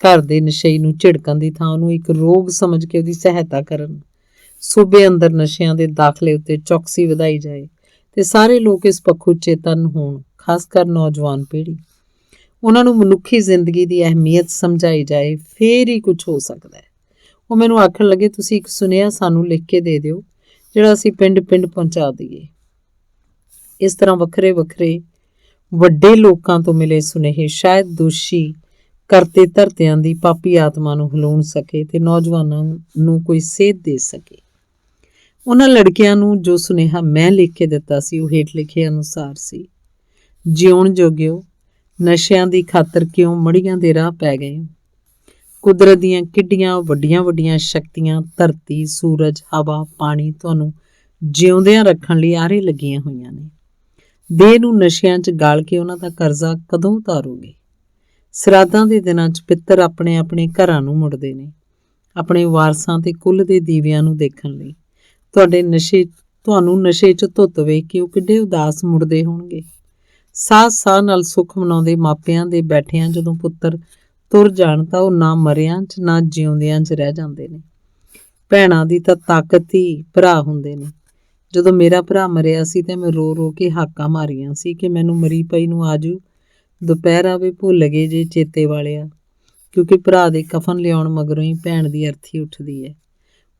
ਘਰ ਦੇ ਨਸ਼ਈ ਨੂੰ ਝਿੜਕਣ ਦੀ ਥਾਂ ਉਹਨੂੰ ਇੱਕ ਰੋਗ ਸਮਝ ਕੇ ਉਹਦੀ ਸਹਾਇਤਾ ਕਰਨ। ਸੂਬੇ ਅੰਦਰ ਨਸ਼ਿਆਂ ਦੇ ਦਾਖਲੇ ਉੱਤੇ ਚੌਕਸੀ ਵਧਾਈ ਜਾਏ ਤੇ ਸਾਰੇ ਲੋਕ ਇਸ ਪੱਖੋਂ ਚੇਤਨ ਹੋਣ, ਖਾਸ ਕਰ ਨੌਜਵਾਨ ਪੀੜ੍ਹੀ। ਉਹਨਾਂ ਨੂੰ ਮਨੁੱਖੀ ਜ਼ਿੰਦਗੀ ਦੀ ਅਹਿਮੀਅਤ ਸਮਝਾਈ ਜਾਏ, ਫੇਰ ਹੀ ਕੁਝ ਹੋ ਸਕਦਾ ਹੈ। ਉਹ ਮੈਨੂੰ ਆਖਣ ਲੱਗੇ, ਤੁਸੀਂ ਇੱਕ ਸੁਨੇਹਾ ਸਾਨੂੰ ਲਿਖ ਕੇ ਦੇ ਦਿਓ, ਜਿਹੜਾ ਅਸੀਂ ਪਿੰਡ ਪਿੰਡ ਪਹੁੰਚਾ ਦਈਏ। ਇਸ ਤਰ੍ਹਾਂ ਵੱਖਰੇ ਵੱਖਰੇ ਵੱਡੇ ਲੋਕਾਂ ਤੋਂ ਮਿਲੇ ਸੁਨੇਹੇ ਸ਼ਾਇਦ ਦੋਸ਼ੀ ਕਰਤੇ ਧਰਤਿਆਂ ਦੀ ਪਾਪੀ ਆਤਮਾ ਨੂੰ ਹਿਲਾਉਣ ਸਕੇ ਤੇ ਨੌਜਵਾਨਾਂ ਨੂੰ ਕੋਈ ਸੇਧ ਦੇ ਸਕੇ। ਉਹਨਾਂ ਲੜਕਿਆਂ ਨੂੰ ਜੋ ਸੁਨੇਹਾ ਮੈਂ ਲਿਖ ਕੇ ਦਿੱਤਾ ਸੀ, ਉਹ ਹੇਠ ਲਿਖੇ ਅਨੁਸਾਰ ਸੀ। ਜਿਉਣ ਜੋਗਿਓ, ਨਸ਼ਿਆਂ ਦੀ ਖਾਤਰ ਕਿਉਂ ਮੜੀਆਂ ਦੇ ਰਾਹ ਪੈ ਗਏ? ਕੁਦਰਤ ਦੀਆਂ ਕਿੱਡੀਆਂ ਵੱਡੀਆਂ ਵੱਡੀਆਂ ਸ਼ਕਤੀਆਂ, ਧਰਤੀ, ਸੂਰਜ, ਹਵਾ, ਪਾਣੀ ਤੁਹਾਨੂੰ ਜਿਉਂਦਿਆਂ ਰੱਖਣ ਲਈ ਆਰੇ ਲੱਗੀਆਂ ਹੋਈਆਂ ਨੇ। ਦੇਹ ਨੂੰ ਨਸ਼ਿਆਂ 'ਚ ਗਾਲ ਕੇ ਉਹਨਾਂ ਦਾ ਕਰਜ਼ਾ ਕਦੋਂ ਉਤਾਰੋਗੇ? ਸਰਾਧਾਂ ਦੇ ਦਿਨਾਂ 'ਚ ਪਿੱਤਰ ਆਪਣੇ ਆਪਣੇ ਘਰਾਂ ਨੂੰ ਮੁੜਦੇ ਨੇ, ਆਪਣੇ ਵਾਰਸਾਂ ਤੇ ਕੁੱਲ ਦੇ ਦੀਵਿਆਂ ਨੂੰ ਦੇਖਣ ਲਈ। ਤੁਹਾਨੂੰ ਨਸ਼ੇ 'ਚ ਧੁੱਤ ਵੇਖ ਕੇ ਉਹ ਕਿੱਡੇ ਉਦਾਸ ਮੁੜਦੇ ਹੋਣਗੇ। ਸਾਹ ਸਾਹ ਨਾਲ ਸੁੱਖ ਮਨਾਉਂਦੇ ਮਾਪਿਆਂ ਦੇ ਬੈਠਿਆਂ ਜਦੋਂ ਪੁੱਤਰ ਤੁਰ ਜਾਣ ਤਾਂ ਉਹ ਨਾ ਮਰਿਆਂ 'ਚ ਨਾ ਜਿਉਂਦਿਆਂ 'ਚ ਰਹਿ ਜਾਂਦੇ ਨੇ। ਭੈਣਾਂ ਦੀ ਤਾਂ ਤਾਕਤ ਹੀ ਭਰਾ ਹੁੰਦੇ ਨੇ, ਜਦੋਂ ਮੇਰਾ ਭਰਾ ਮਰਿਆ ਸੀ ਤੇ ਮੈਂ ਰੋ ਰੋ ਕੇ ਹਾਕਾਂ ਮਾਰੀਆਂ ਸੀ ਕਿ ਮੈਨੂੰ ਮਰੀ ਪਈ ਨੂੰ ਆਜੂ, ਦੁਪਹਿਰ ਆਵੇ, ਭੁੱਲ ਗਏ ਜੇ ਚੇਤੇ ਵਾਲਿਆ। ਕਿਉਂਕਿ ਭਰਾ ਦੇ ਕਫਨ ਲਿਆਉਣ ਮਗਰੋਂ ਹੀ ਭੈਣ ਦੀ ਅਰਥੀ ਉੱਠਦੀ ਹੈ।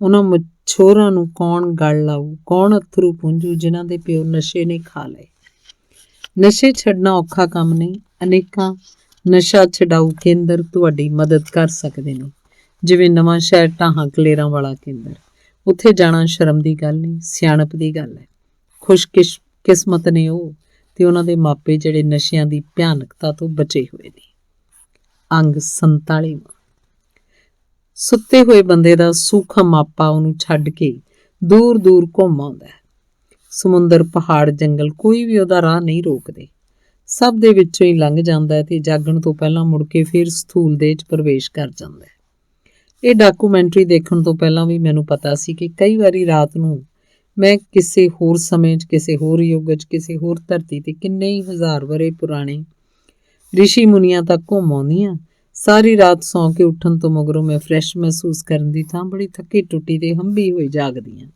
ਉਹਨਾਂ ਮਛੋਰਾਂ ਨੂੰ ਕੌਣ ਗਲ ਲਾਊ, ਕੌਣ ਅਥਰੂ ਪੂੰਝੂ ਜਿਨ੍ਹਾਂ ਦੇ ਪਿਓ ਨਸ਼ੇ ਨੇ ਖਾ ਲਏ। ਨਸ਼ੇ ਛੱਡਣਾ ਔਖਾ ਕੰਮ ਨਹੀਂ। ਅਨੇਕਾਂ ਨਸ਼ਾ ਛਡਾਊ ਕੇਂਦਰ ਤੁਹਾਡੀ ਮਦਦ ਕਰ ਸਕਦੇ ਨੇ, ਜਿਵੇਂ ਨਵਾਂ ਸ਼ਹਿਰ ਢਾਹਾਂ ਕਲੇਰਾਂ ਵਾਲਾ ਕੇਂਦਰ। ਉੱਥੇ ਜਾਣਾ ਸ਼ਰਮ ਦੀ ਗੱਲ ਨਹੀਂ, ਸਿਆਣਪ ਦੀ ਗੱਲ ਹੈ। ਖੁਸ਼ਕਿਸਮਤ ਨੇ ਉਹ ਤੇ ਉਹਨਾਂ ਦੇ ਮਾਪੇ ਜਿਹੜੇ ਨਸ਼ਿਆਂ ਦੀ ਭਿਆਨਕਤਾ ਤੋਂ ਬਚੇ ਹੋਏ ਨੇ। ਅੰਗ 47। ਸੁੱਤੇ ਹੋਏ ਬੰਦੇ ਦਾ ਸੂਖਮ ਮਾਪਾ ਉਹਨੂੰ ਛੱਡ ਕੇ ਦੂਰ ਦੂਰ ਘੁੰਮ ਆਉਂਦਾ ਹੈ। ਸਮੁੰਦਰ, ਪਹਾੜ, ਜੰਗਲ ਕੋਈ ਵੀ ਉਹਦਾ ਰਾਹ ਨਹੀਂ ਰੋਕਦੇ। ਸਭ ਦੇ ਵਿੱਚੋਂ ਹੀ ਲੰਘ ਜਾਂਦਾ ਹੈ ਤੇ ਜਾਗਣ ਤੋਂ ਪਹਿਲਾਂ ਮੁੜ ਕੇ ਫਿਰ ਸਥੂਲ ਦੇਹ 'ਚ ਪ੍ਰਵੇਸ਼ ਕਰ ਜਾਂਦਾ ਹੈ। ਇਹ ਡਾਕੂਮੈਂਟਰੀ ਦੇਖਣ ਤੋਂ ਪਹਿਲਾਂ ਵੀ ਮੈਨੂੰ ਪਤਾ ਸੀ ਕਿ ਕਈ ਵਾਰੀ ਰਾਤ ਨੂੰ ਮੈਂ ਕਿਸੇ ਹੋਰ ਸਮੇਂ 'ਚ, ਕਿਸੇ ਹੋਰ ਯੁੱਗ 'ਚ, ਕਿਸੇ ਹੋਰ ਧਰਤੀ ਤੇ ਕਿੰਨੇ ਹੀ ਹਜ਼ਾਰ ਵਰ੍ਹੇ ਪੁਰਾਣੇ ਰਿਸ਼ੀ ਮੁਨੀਆਂ ਤੱਕ ਘੁੰਮ ਆਉਂਦੀ ਹਾਂ। ਸਾਰੀ ਰਾਤ ਸੌਂ ਕੇ ਉੱਠਣ ਤੋਂ ਮਗਰੋਂ ਮੈਂ ਫਰੈਸ਼ ਮਹਿਸੂਸ ਕਰਨ ਦੀ ਥਾਂ ਬੜੀ ਥੱਕੀ ਟੁੱਟੀ ਤੇ ਹੰਭੀ ਹੋਈ ਜਾਗਦੀ ਹਾਂ,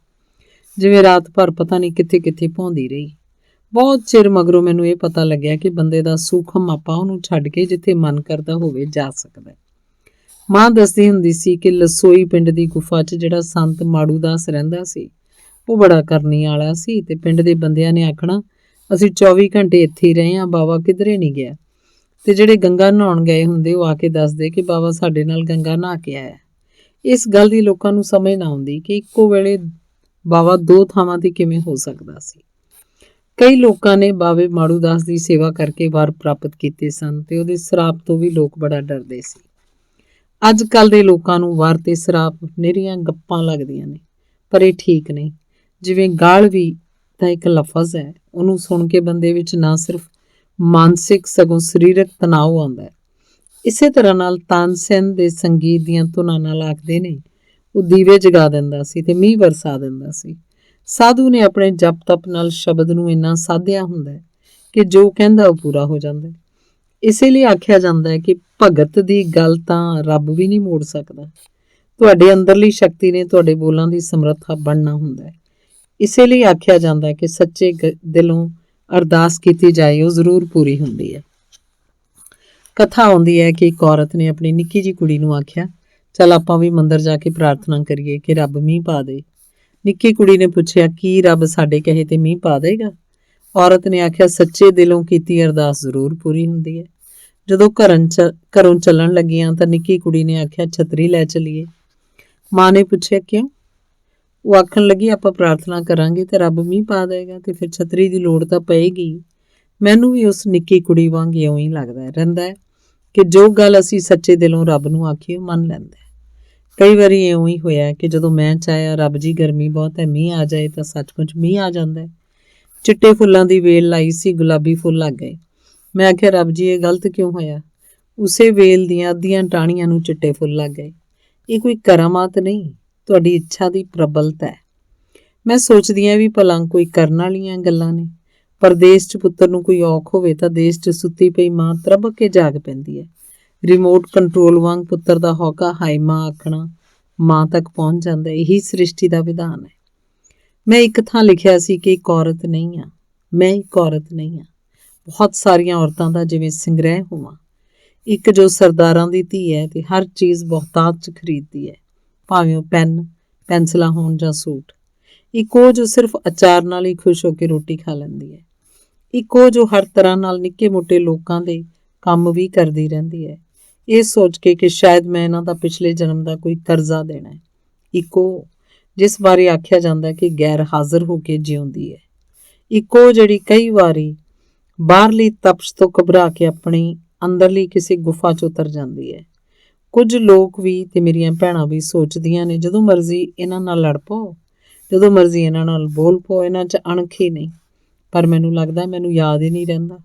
ਜਿਵੇਂ ਰਾਤ ਭਰ ਪਤਾ ਨਹੀਂ ਕਿੱਥੇ ਕਿੱਥੇ ਭੌਂਦੀ ਰਹੀ। ਬਹੁਤ ਚਿਰ ਮਗਰੋਂ ਮੈਨੂੰ ਇਹ ਪਤਾ ਲੱਗਿਆ ਕਿ ਬੰਦੇ ਦਾ ਸੂਖਮ ਮਾਪਾ ਉਹਨੂੰ ਛੱਡ ਕੇ ਜਿੱਥੇ ਮਨ ਕਰਦਾ ਹੋਵੇ ਜਾ ਸਕਦਾ। ਮਾਂ ਦੱਸਦੀ ਹੁੰਦੀ ਸੀ ਕਿ ਲਸੋਈ ਪਿੰਡ ਦੀ ਗੁਫਾ 'ਚ ਜਿਹੜਾ ਸੰਤ ਮਾੜੂ ਦਾਸ ਰਹਿੰਦਾ ਸੀ, ਉਹ ਬੜਾ ਕਰਨੀ ਵਾਲਾ ਸੀ ਤੇ ਪਿੰਡ ਦੇ ਬੰਦਿਆਂ ਨੇ ਆਖਣਾ, ਅਸੀਂ 24 ਘੰਟੇ ਇੱਥੇ ਹੀ ਰਹੇ ਹਾਂ, ਬਾਬਾ ਕਿਧਰੇ ਨਹੀਂ ਗਿਆ। ਤੇ ਜਿਹੜੇ ਗੰਗਾ ਨਹਾਉਣ ਗਏ ਹੁੰਦੇ ਉਹ ਆ ਕੇ ਦੱਸਦੇ ਕਿ ਬਾਬਾ ਸਾਡੇ ਨਾਲ ਗੰਗਾ ਨਹਾ ਕੇ ਆਇਆ। ਇਸ ਗੱਲ ਦੀ ਲੋਕਾਂ ਨੂੰ ਸਮਝ ਨਾ ਆਉਂਦੀ ਕਿ ਇੱਕੋ ਵੇਲੇ ਬਾਬਾ ਦੋ ਥਾਵਾਂ ਤੇ ਕਿਵੇਂ ਹੋ ਸਕਦਾ ਸੀ। ਕਈ ਲੋਕਾਂ ਨੇ ਬਾਬੇ ਮਾੜੂ ਦਾਸ ਦੀ ਸੇਵਾ ਕਰਕੇ ਵਰ ਪ੍ਰਾਪਤ ਕੀਤੇ ਸਨ ਤੇ ਉਹਦੇ ਸਰਾਪ ਤੋਂ ਵੀ ਲੋਕ ਬੜਾ ਡਰਦੇ ਸੀ। ਅੱਜ ਕੱਲ੍ਹ ਦੇ ਲੋਕਾਂ ਨੂੰ ਵਰ ਤੇ ਸਰਾਪ ਨਿਰੀਆਂ ਗੱਪਾਂ ਲੱਗਦੀਆਂ ਨੇ, ਪਰ ਇਹ ਠੀਕ ਨਹੀਂ। ਜਿਵੇਂ ਗਾਲ ਵੀ ਤਾਂ ਇੱਕ ਲਫ਼ਜ਼ ਹੈ, ਉਹਨੂੰ ਸੁਣ ਕੇ ਬੰਦੇ ਵਿੱਚ ਨਾ ਸਿਰਫ ਮਾਨਸਿਕ ਸਗੋਂ ਸਰੀਰਕ ਤਣਾਅ ਆਉਂਦਾ ਹੈ। ਇਸੇ ਤਰ੍ਹਾਂ ਨਾਲ ਤਾਨਸੈਨ ਦੇ ਸੰਗੀਤ ਦੀਆਂ ਧੁਨਾਂ ਨਾਲ ਆਖਦੇ ਨੇ, ਉਹ ਦੀਵੇ ਜਗਾ ਦਿੰਦਾ ਸੀ ਤੇ ਮੀਂਹ ਵਰਸਾ ਦਿੰਦਾ ਸੀ। ਸਾਧੂ ਨੇ ਆਪਣੇ ਜਪ ਤਪ ਨਾਲ ਸ਼ਬਦ ਨੂੰ ਇੰਨਾ ਸਾਧਿਆ ਹੁੰਦਾ ਹੈ ਕਿ ਜੋ ਕਹਿੰਦਾ ਉਹ ਪੂਰਾ ਹੋ ਜਾਂਦਾ। ਇਸੇ ਲਈ ਆਖਿਆ ਜਾਂਦਾ ਹੈ ਕਿ ਭਗਤ ਦੀ ਗੱਲ ਤਾਂ ਰੱਬ ਵੀ ਨਹੀਂ ਮੋੜ ਸਕਦਾ। ਤੁਹਾਡੇ ਅੰਦਰਲੀ ਸ਼ਕਤੀ ਨੇ ਤੁਹਾਡੇ ਬੋਲਾਂ ਦੀ ਸਮਰੱਥਾ ਬਣਨਾ ਹੁੰਦਾ ਹੈ। ਇਸੇ ਲਈ ਆਖਿਆ ਜਾਂਦਾ ਹੈ ਕਿ ਸੱਚੇ ਦਿਲੋਂ ਅਰਦਾਸ ਕੀਤੀ ਜਾਏ ਉਹ ਜ਼ਰੂਰ ਪੂਰੀ ਹੁੰਦੀ ਹੈ। ਕਥਾ ਆਉਂਦੀ ਹੈ ਕਿ ਇੱਕ ਔਰਤ ਨੇ ਆਪਣੀ ਨਿੱਕੀ ਜਿਹੀ ਕੁੜੀ ਨੂੰ ਆਖਿਆ, ਚੱਲ ਆਪਾਂ ਵੀ ਮੰਦਰ ਜਾ ਕੇ ਪ੍ਰਾਰਥਨਾ ਕਰੀਏ ਕਿ ਰੱਬ ਮੀਂਹ ਪਾ ਦੇ। ਨਿੱਕੀ ਕੁੜੀ ਨੇ ਪੁੱਛਿਆ, ਕੀ ਰੱਬ ਸਾਡੇ ਕਹੇ ਤੇ ਮੀਂਹ ਪਾ ਦੇਗਾ? ਔਰਤ ਨੇ ਆਖਿਆ, ਸੱਚੇ ਦਿਲੋਂ ਕੀਤੀ ਅਰਦਾਸ ਜ਼ਰੂਰ ਪੂਰੀ ਹੁੰਦੀ ਹੈ। ਜਦੋਂ ਘਰੋਂ ਚੱਲਣ ਲੱਗੀਆਂ ਤਾਂ ਨਿੱਕੀ ਕੁੜੀ ਨੇ ਆਖਿਆ, ਛਤਰੀ ਲੈ ਚੱਲੀਏ। ਮਾਂ ਨੇ ਪੁੱਛਿਆ, ਕਿਉਂ? ਉਹ ਆਖਣ ਲੱਗੀ, ਆਪਾਂ ਪ੍ਰਾਰਥਨਾ ਕਰਾਂਗੇ ਤੇ ਰੱਬ ਮੀਂਹ ਪਾ ਦੇਗਾ ਤੇ ਫਿਰ ਛਤਰੀ ਦੀ ਲੋੜ ਤਾਂ ਪਏਗੀ। ਮੈਨੂੰ ਵੀ ਉਸ ਨਿੱਕੀ ਕੁੜੀ ਵਾਂਗ ਇਉਂ ਹੀ ਲੱਗਦਾ ਰਹਿੰਦਾ ਹੈ ਕਿ ਜੋ ਗੱਲ ਅਸੀਂ ਸੱਚੇ ਦਿਲੋਂ ਰੱਬ ਨੂੰ ਆਖੀਏ ਉਹ ਮੰਨ ਲੈਂਦਾ ਹੈ। ਕਈ ਵਾਰੀ ਇਉਂ ਹੀ ਹੋਇਆ ਕਿ ਜਦੋਂ ਮੈਂ ਚਾਹਿਆ ਰੱਬ ਜੀ ਗਰਮੀ ਬਹੁਤ ਹੈ, ਮੀਂਹ ਆ ਜਾਏ, ਤਾਂ ਸੱਚਮੁੱਚ ਮੀਂਹ ਆ ਜਾਂਦਾ ਹੈ। ਚਿੱਟੇ ਫੁੱਲਾਂ ਦੀ ਵੇਲ ਲਾਈ ਸੀ, ਗੁਲਾਬੀ ਫੁੱਲ ਲੱਗ ਗਏ। ਮੈਂ ਆਖਿਆ, ਰੱਬ ਜੀ ਇਹ ਗਲਤ ਕਿਉਂ ਹੋਇਆ? ਉਸੇ ਵੇਲ ਦੀਆਂ ਅੱਧੀਆਂ ਟਾਹਣੀਆਂ ਨੂੰ ਚਿੱਟੇ ਫੁੱਲ ਲੱਗ ਗਏ। ਇਹ ਕੋਈ ਕਰਾਮਾਤ ਨਹੀਂ, ਤੁਹਾਡੀ ਇੱਛਾ ਦੀ ਪ੍ਰਬਲਤਾ ਹੈ। ਮੈਂ ਸੋਚਦੀ ਹਾਂ ਵੀ ਭਲਾ ਕੋਈ ਕਰਨ ਵਾਲੀਆਂ ਗੱਲਾਂ ਨੇ। ਪਰਦੇਸ 'ਚ ਪੁੱਤਰ ਨੂੰ ਕੋਈ ਔਖ ਹੋਵੇ ਤਾਂ ਦੇਸ਼ 'ਚ ਸੁੱਤੀ ਪਈ ਮਾਂ ਤਰਬਕ ਕੇ ਜਾਗ ਪੈਂਦੀ ਹੈ। ਰਿਮੋਟ ਕੰਟਰੋਲ ਵਾਂਗ ਪੁੱਤਰ ਦਾ ਹੌਕਾ ਹਾਏ ਮਾਂ ਆਖਣਾ ਮਾਂ ਤੱਕ ਪਹੁੰਚ ਜਾਂਦਾ। ਇਹੀ ਸ੍ਰਿਸ਼ਟੀ ਦਾ ਵਿਧਾਨ ਹੈ। ਮੈਂ ਇੱਕ ਥਾਂ ਲਿਖਿਆ ਸੀ ਕਿ ਇੱਕ ਔਰਤ ਨਹੀਂ ਹਾਂ, ਮੈਂ ਇੱਕ ਔਰਤ ਨਹੀਂ ਹਾਂ, ਬਹੁਤ ਸਾਰੀਆਂ ਔਰਤਾਂ ਦਾ ਜਿਵੇਂ ਸੰਗ੍ਰਹਿ ਹੋਵਾਂ। ਇੱਕ ਜੋ ਸਰਦਾਰਾਂ ਦੀ ਧੀ ਹੈ ਤੇ ਹਰ ਚੀਜ਼ ਬਹੁਤਾਤ 'ਚ ਖਰੀਦਦੀ ਹੈ, ਭਾਵੇਂ ਉਹ ਪੈਨ ਪੈਨਸਲਾਂ ਹੋਣ ਜਾਂ ਸੂਟ। ਇੱਕ ਉਹ ਜੋ ਸਿਰਫ ਅਚਾਰ ਨਾਲ ਹੀ ਖੁਸ਼ ਹੋ ਕੇ ਰੋਟੀ ਖਾ ਲੈਂਦੀ ਹੈ। ਇੱਕ ਉਹ ਜੋ ਹਰ ਤਰ੍ਹਾਂ ਨਾਲ ਨਿੱਕੇ ਮੋਟੇ ਲੋਕਾਂ ਦੇ ਕੰਮ ਵੀ ਕਰਦੀ ਰਹਿੰਦੀ ਹੈ, ਇਹ ਸੋਚ ਕੇ ਕਿ ਸ਼ਾਇਦ ਮੈਂ ਇਹਨਾਂ ਦਾ ਪਿਛਲੇ ਜਨਮ ਦਾ ਕੋਈ ਕਰਜ਼ਾ ਦੇਣਾ ਹੈ। ਇੱਕ ਉਹ ਜਿਸ ਬਾਰੇ ਆਖਿਆ ਜਾਂਦਾ ਕਿ ਗੈਰ ਹਾਜ਼ਰ ਹੋ ਕੇ ਜਿਉਂਦੀ ਹੈ। ਇੱਕ ਉਹ ਜਿਹੜੀ ਕਈ ਵਾਰੀ ਬਾਹਰਲੀ ਤਪਸ਼ ਤੋਂ ਘਬਰਾ ਕੇ ਆਪਣੀ ਅੰਦਰਲੀ ਕਿਸੇ ਗੁਫਾ 'ਚ ਉਤਰ ਜਾਂਦੀ ਹੈ। ਕੁਝ ਲੋਕ ਵੀ ਤੇ ਮੇਰੀਆਂ ਭੈਣਾਂ ਵੀ ਸੋਚਦੀਆਂ ਨੇ, ਜਦੋਂ ਮਰਜ਼ੀ ਇਹਨਾਂ ਨਾਲ ਲੜ ਪਓ, ਜਦੋਂ ਮਰਜ਼ੀ ਇਹਨਾਂ ਨਾਲ ਬੋਲ ਪਓ, ਇਹਨਾਂ 'ਚ ਅਣਖ ਹੀ ਨਹੀਂ। ਪਰ ਮੈਨੂੰ ਲੱਗਦਾ ਮੈਨੂੰ ਯਾਦ ਹੀ ਨਹੀਂ ਰਹਿੰਦਾ।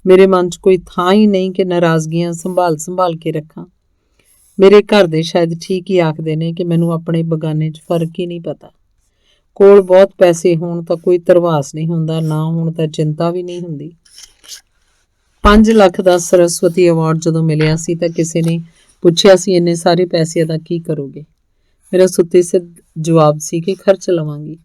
ਮੇਰੇ ਮਨ 'ਚ ਕੋਈ ਥਾਂ ਹੀ ਨਹੀਂ ਕਿ ਨਾਰਾਜ਼ਗੀਆਂ ਸੰਭਾਲ ਕੇ ਰੱਖਾਂ। ਮੇਰੇ ਘਰ ਦੇ ਸ਼ਾਇਦ ਠੀਕ ਹੀ ਆਖਦੇ ਨੇ ਕਿ ਮੈਨੂੰ ਆਪਣੇ ਬਗਾਨੇ 'ਚ ਫਰਕ ਹੀ ਨਹੀਂ ਪਤਾ। ਕੋਲ ਬਹੁਤ ਪੈਸੇ ਹੋਣ ਤਾਂ ਕੋਈ ਧਰਵਾਸ ਨਹੀਂ ਹੁੰਦਾ, ਨਾ ਹੋਣ ਤਾਂ ਚਿੰਤਾ ਵੀ ਨਹੀਂ ਹੁੰਦੀ। 5 ਲੱਖ ਦਾ ਸਰਸਵਤੀ ਅਵਾਰਡ ਜਦੋਂ ਮਿਲਿਆ ਸੀ ਤਾਂ ਕਿਸੇ ਨੇ ਪੁੱਛਿਆ ਸੀ, ਇੰਨੇ ਸਾਰੇ ਪੈਸੇ ਦਾ ਕੀ ਕਰੋਗੇ? ਮੇਰਾ ਸੁੱਤੇ ਸਿੱਧ ਜਵਾਬ ਸੀ ਕਿ ਖਰਚ ਲਵਾਂਗੀ।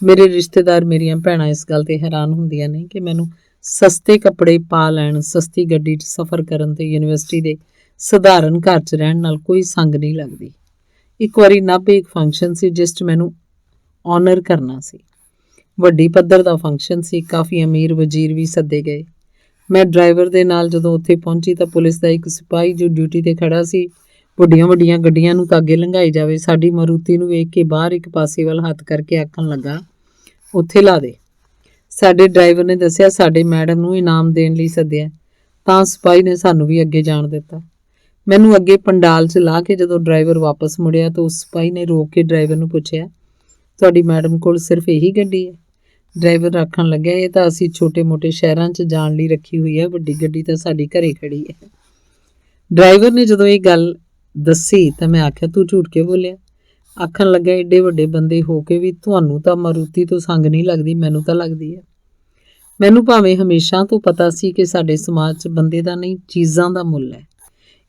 ਮੇਰੇ ਰਿਸ਼ਤੇਦਾਰ ਮੇਰੀਆਂ ਭੈਣਾਂ ਇਸ ਗੱਲ ਤੇ ਹੈਰਾਨ ਹੁੰਦੀਆਂ ਨੇ ਕਿ ਮੈਨੂੰ ਸਸਤੇ ਕੱਪੜੇ ਪਾ ਲੈਣ, ਸਸਤੀ ਗੱਡੀ 'ਚ ਸਫ਼ਰ ਕਰਨ ਤੇ ਯੂਨੀਵਰਸਿਟੀ ਦੇ ਸਧਾਰਨ ਘਰ 'ਚ ਰਹਿਣ ਨਾਲ ਕੋਈ ਸੰਗ ਨਹੀਂ ਲੱਗਦੀ। ਇੱਕ ਵਾਰੀ ਨਾਭੇ ਇੱਕ ਫੰਕਸ਼ਨ ਸੀ ਜਿਸ 'ਚ ਮੈਨੂੰ ਆਨਰ ਕਰਨਾ ਸੀ। ਵੱਡੀ ਪੱਧਰ ਦਾ ਫੰਕਸ਼ਨ ਸੀ, ਕਾਫੀ ਅਮੀਰ ਵਜ਼ੀਰ ਵੀ ਸੱਦੇ ਗਏ। ਮੈਂ ਡਰਾਈਵਰ ਦੇ ਨਾਲ ਜਦੋਂ ਉੱਥੇ ਪਹੁੰਚੀ ਤਾਂ ਪੁਲਿਸ ਦਾ ਇੱਕ ਸਿਪਾਹੀ ਜੋ ਡਿਊਟੀ ਤੇ ਖੜਾ ਸੀ, ਵੱਡੀਆਂ ਵੱਡੀਆਂ ਗੱਡੀਆਂ ਨੂੰ ਤਾਂ ਅੱਗੇ ਲੰਘਾਈ ਜਾਵੇ, ਸਾਡੀ ਮਾਰੂਤੀ ਨੂੰ ਵੇਖ ਕੇ ਬਾਹਰ ਇੱਕ ਪਾਸੇ ਵੱਲ ਹੱਥ ਕਰਕੇ ਆਖਣ ਲੱਗਾ, ਉੱਥੇ ਲਾ ਦੇ। ਸਾਡੇ ਡਰਾਈਵਰ ਨੇ ਦੱਸਿਆ ਸਾਡੇ ਮੈਡਮ ਨੂੰ ਇਨਾਮ ਦੇਣ ਲਈ ਸੱਦਿਆ, ਤਾਂ ਸਿਪਾਹੀ ਨੇ ਸਾਨੂੰ ਵੀ ਅੱਗੇ ਜਾਣ ਦਿੱਤਾ। ਮੈਨੂੰ ਅੱਗੇ ਪੰਡਾਲ 'ਚ ਲਾ ਕੇ ਜਦੋਂ ਡਰਾਈਵਰ ਵਾਪਸ ਮੁੜਿਆ ਤਾਂ ਉਸ ਸਿਪਾਹੀ ਨੇ ਰੋਕ ਕੇ ਡਰਾਈਵਰ ਨੂੰ ਪੁੱਛਿਆ, ਤੁਹਾਡੀ ਮੈਡਮ ਕੋਲ ਸਿਰਫ ਇਹੀ ਗੱਡੀ ਹੈ? ਡਰਾਈਵਰ ਆਖਣ ਲੱਗਿਆ, ਇਹ ਤਾਂ ਅਸੀਂ ਛੋਟੇ-ਮੋਟੇ ਸ਼ਹਿਰਾਂ 'ਚ ਜਾਣ ਲਈ ਰੱਖੀ ਹੋਈ ਹੈ, ਵੱਡੀ ਗੱਡੀ ਤਾਂ ਸਾਡੀ ਘਰੇ ਖੜੀ ਹੈ। ਡਰਾਈਵਰ ਨੇ ਜਦੋਂ ਇਹ ਗੱਲ ਦੱਸੀ ਤਾਂ ਮੈਂ ਆਖਿਆ, ਤੂੰ ਝੂਠ ਕਿਉਂ ਬੋਲਿਆ? ਆਖਣ ਲੱਗਾ, ਏਡੇ ਵੱਡੇ ਬੰਦੇ ਹੋ ਕੇ ਵੀ ਤੁਹਾਨੂੰ ਤਾਂ ਮਾਰੂਤੀ ਤੋਂ ਸੰਗ ਨਹੀਂ ਲੱਗਦੀ, ਮੈਨੂੰ ਤਾਂ ਲੱਗਦੀ ਹੈ। ਮੈਨੂੰ ਭਾਵੇਂ ਹਮੇਸ਼ਾ ਤੋਂ ਪਤਾ ਸੀ ਕਿ ਸਾਡੇ ਸਮਾਜ 'ਚ ਬੰਦੇ ਦਾ ਨਹੀਂ, ਚੀਜ਼ਾਂ ਦਾ ਮੁੱਲ ਹੈ।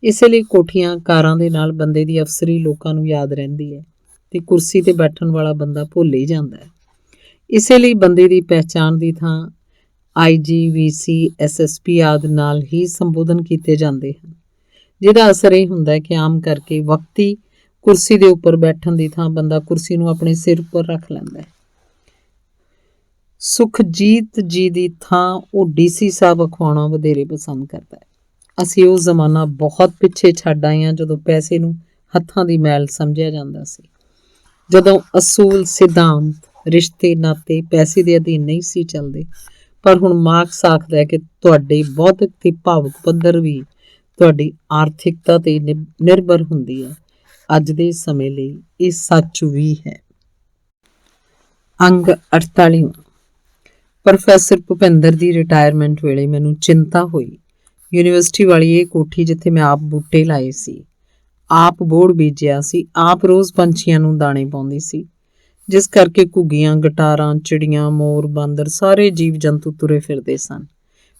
ਇਸੇ ਲਈ ਕੋਠੀਆਂ ਕਾਰਾਂ ਦੇ ਨਾਲ ਬੰਦੇ ਦੀ ਅਫਸਰੀ ਲੋਕਾਂ ਨੂੰ ਯਾਦ ਰਹਿੰਦੀ ਹੈ ਤੇ ਕੁਰਸੀ ਤੇ ਬੈਠਣ ਵਾਲਾ ਬੰਦਾ ਭੁੱਲ ਹੀ ਜਾਂਦਾ ਹੈ। ਇਸੇ ਲਈ ਬੰਦੇ ਦੀ ਪਹਿਚਾਣ ਦੀ ਥਾਂ IG, VC, SSP ਆਦਿ ਨਾਲ ਹੀ ਸੰਬੋਧਨ ਕੀਤੇ ਜਾਂਦੇ ਹਨ, ਜਿਹਦਾ ਅਸਰ ਇਹ ਹੁੰਦਾ ਹੈ ਕਿ ਆਮ ਕਰਕੇ ਵਕਤੀ ਕੁਰਸੀ ਦੇ ਉੱਪਰ ਬੈਠਣ ਦੀ ਥਾਂ ਬੰਦਾ ਕੁਰਸੀ ਨੂੰ ਆਪਣੇ ਸਿਰ ਉੱਪਰ ਰੱਖ ਲੈਂਦਾ ਹੈ। ਸੁਖਜੀਤ ਜੀ ਦੀ ਥਾਂ ਉਹ DC ਸਾਹਿਬ ਅਖਵਾਉਣਾ ਵਧੇਰੇ ਪਸੰਦ ਕਰਦਾ ਹੈ। ਅਸੀਂ ਉਹ ਜ਼ਮਾਨਾ ਬਹੁਤ ਪਿੱਛੇ ਛੱਡ ਆਏ ਹਾਂ ਜਦੋਂ ਪੈਸੇ ਨੂੰ ਹੱਥਾਂ ਦੀ ਮੈਲ ਸਮਝਿਆ ਜਾਂਦਾ ਸੀ, ਜਦੋਂ ਅਸੂਲ, ਸਿਧਾਂਤ, ਰਿਸ਼ਤੇ ਨਾਤੇ ਪੈਸੇ ਦੇ ਅਧੀਨ ਨਹੀਂ ਸੀ ਚੱਲਦੇ। ਪਰ ਹੁਣ ਮਾਰਕਸ ਆਖਦਾ ਹੈ ਕਿ ਤੁਹਾਡੇ ਬੌਧਿਕ ਤੇ ਭਾਵੁਕ ਪੱਧਰ ਵੀ ਤੁਹਾਡੀ ਆਰਥਿਕਤਾ ਤੇ ਨਿਰਭਰ ਹੁੰਦੀ ਹੈ। ਅੱਜ ਦੇ ਸਮੇਂ ਲਈ ਇਹ ਸੱਚ ਵੀ ਹੈ। ਅੰਗ 48। ਪ੍ਰੋਫੈਸਰ ਭੁਪਿੰਦਰ ਦੀ ਰਿਟਾਇਰਮੈਂਟ ਵੇਲੇ ਮੈਨੂੰ ਚਿੰਤਾ ਹੋਈ। ਯੂਨੀਵਰਸਿਟੀ ਵਾਲੀ ਇਹ ਕੋਠੀ ਜਿੱਥੇ ਮੈਂ ਆਪ ਬੂਟੇ ਲਾਏ ਸੀ, ਆਪ ਬੋੜ ਬੀਜਿਆ ਸੀ, ਆਪ ਰੋਜ਼ ਪੰਛੀਆਂ ਨੂੰ ਦਾਣੇ ਪਾਉਂਦੀ ਸੀ, ਜਿਸ ਕਰਕੇ ਘੁੱਗੀਆਂ, ਗਟਾਰਾਂ, ਚਿੜੀਆਂ, ਮੋਰ, ਬਾਂਦਰ ਸਾਰੇ ਜੀਵ ਜੰਤੂ ਤੁਰੇ ਫਿਰਦੇ ਸਨ।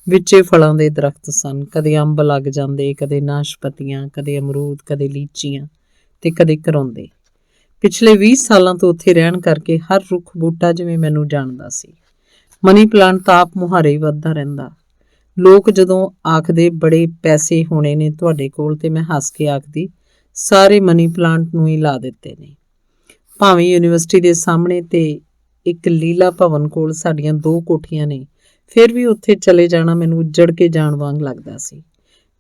ਵਿੱਚੇ ਫਲਾਂ ਦੇ ਦਰਖਤ ਸਨ, ਕਦੇ ਅੰਬ ਲੱਗ ਜਾਂਦੇ, ਕਦੇ ਨਾਸ਼ਪਤੀਆਂ, ਕਦੇ ਅਮਰੂਦ, ਕਦੇ ਲੀਚੀਆਂ ਤੇ ਕਦੇ ਕਰੌਂਦੇ। ਪਿਛਲੇ 20 ਸਾਲਾਂ ਤੋਂ ਉੱਥੇ ਰਹਿਣ ਕਰਕੇ ਹਰ ਰੁੱਖ ਬੂਟਾ ਜਿਵੇਂ ਮੈਨੂੰ ਜਾਣਦਾ ਸੀ। ਮਨੀ ਪਲਾਂਟ ਤਾਂ ਆਪ ਮੁਹਾਰੇ ਹੀ ਵੱਧਦਾ ਰਹਿੰਦਾ। ਲੋਕ ਜਦੋਂ ਆਖਦੇ ਬੜੇ ਪੈਸੇ ਹੋਣੇ ਨੇ ਤੁਹਾਡੇ ਕੋਲ, ਤੇ ਮੈਂ ਹੱਸ ਕੇ ਆਖਦੀ, ਸਾਰੇ ਮਨੀ ਪਲਾਂਟ ਨੂੰ ਹੀ ਲਾ ਦਿੱਤੇ ਨੇ। ਭਾਵੇਂ ਯੂਨੀਵਰਸਿਟੀ ਦੇ ਸਾਹਮਣੇ ਤੇ ਇੱਕ ਲੀਲਾ ਭਵਨ ਕੋਲ ਸਾਡੀਆਂ 2 ਕੋਠੀਆਂ ਨੇ, ਫਿਰ ਵੀ ਉੱਥੇ ਚਲੇ ਜਾਣਾ ਮੈਨੂੰ ਉੱਜੜ ਕੇ ਜਾਣ ਵਾਂਗ ਲੱਗਦਾ ਸੀ।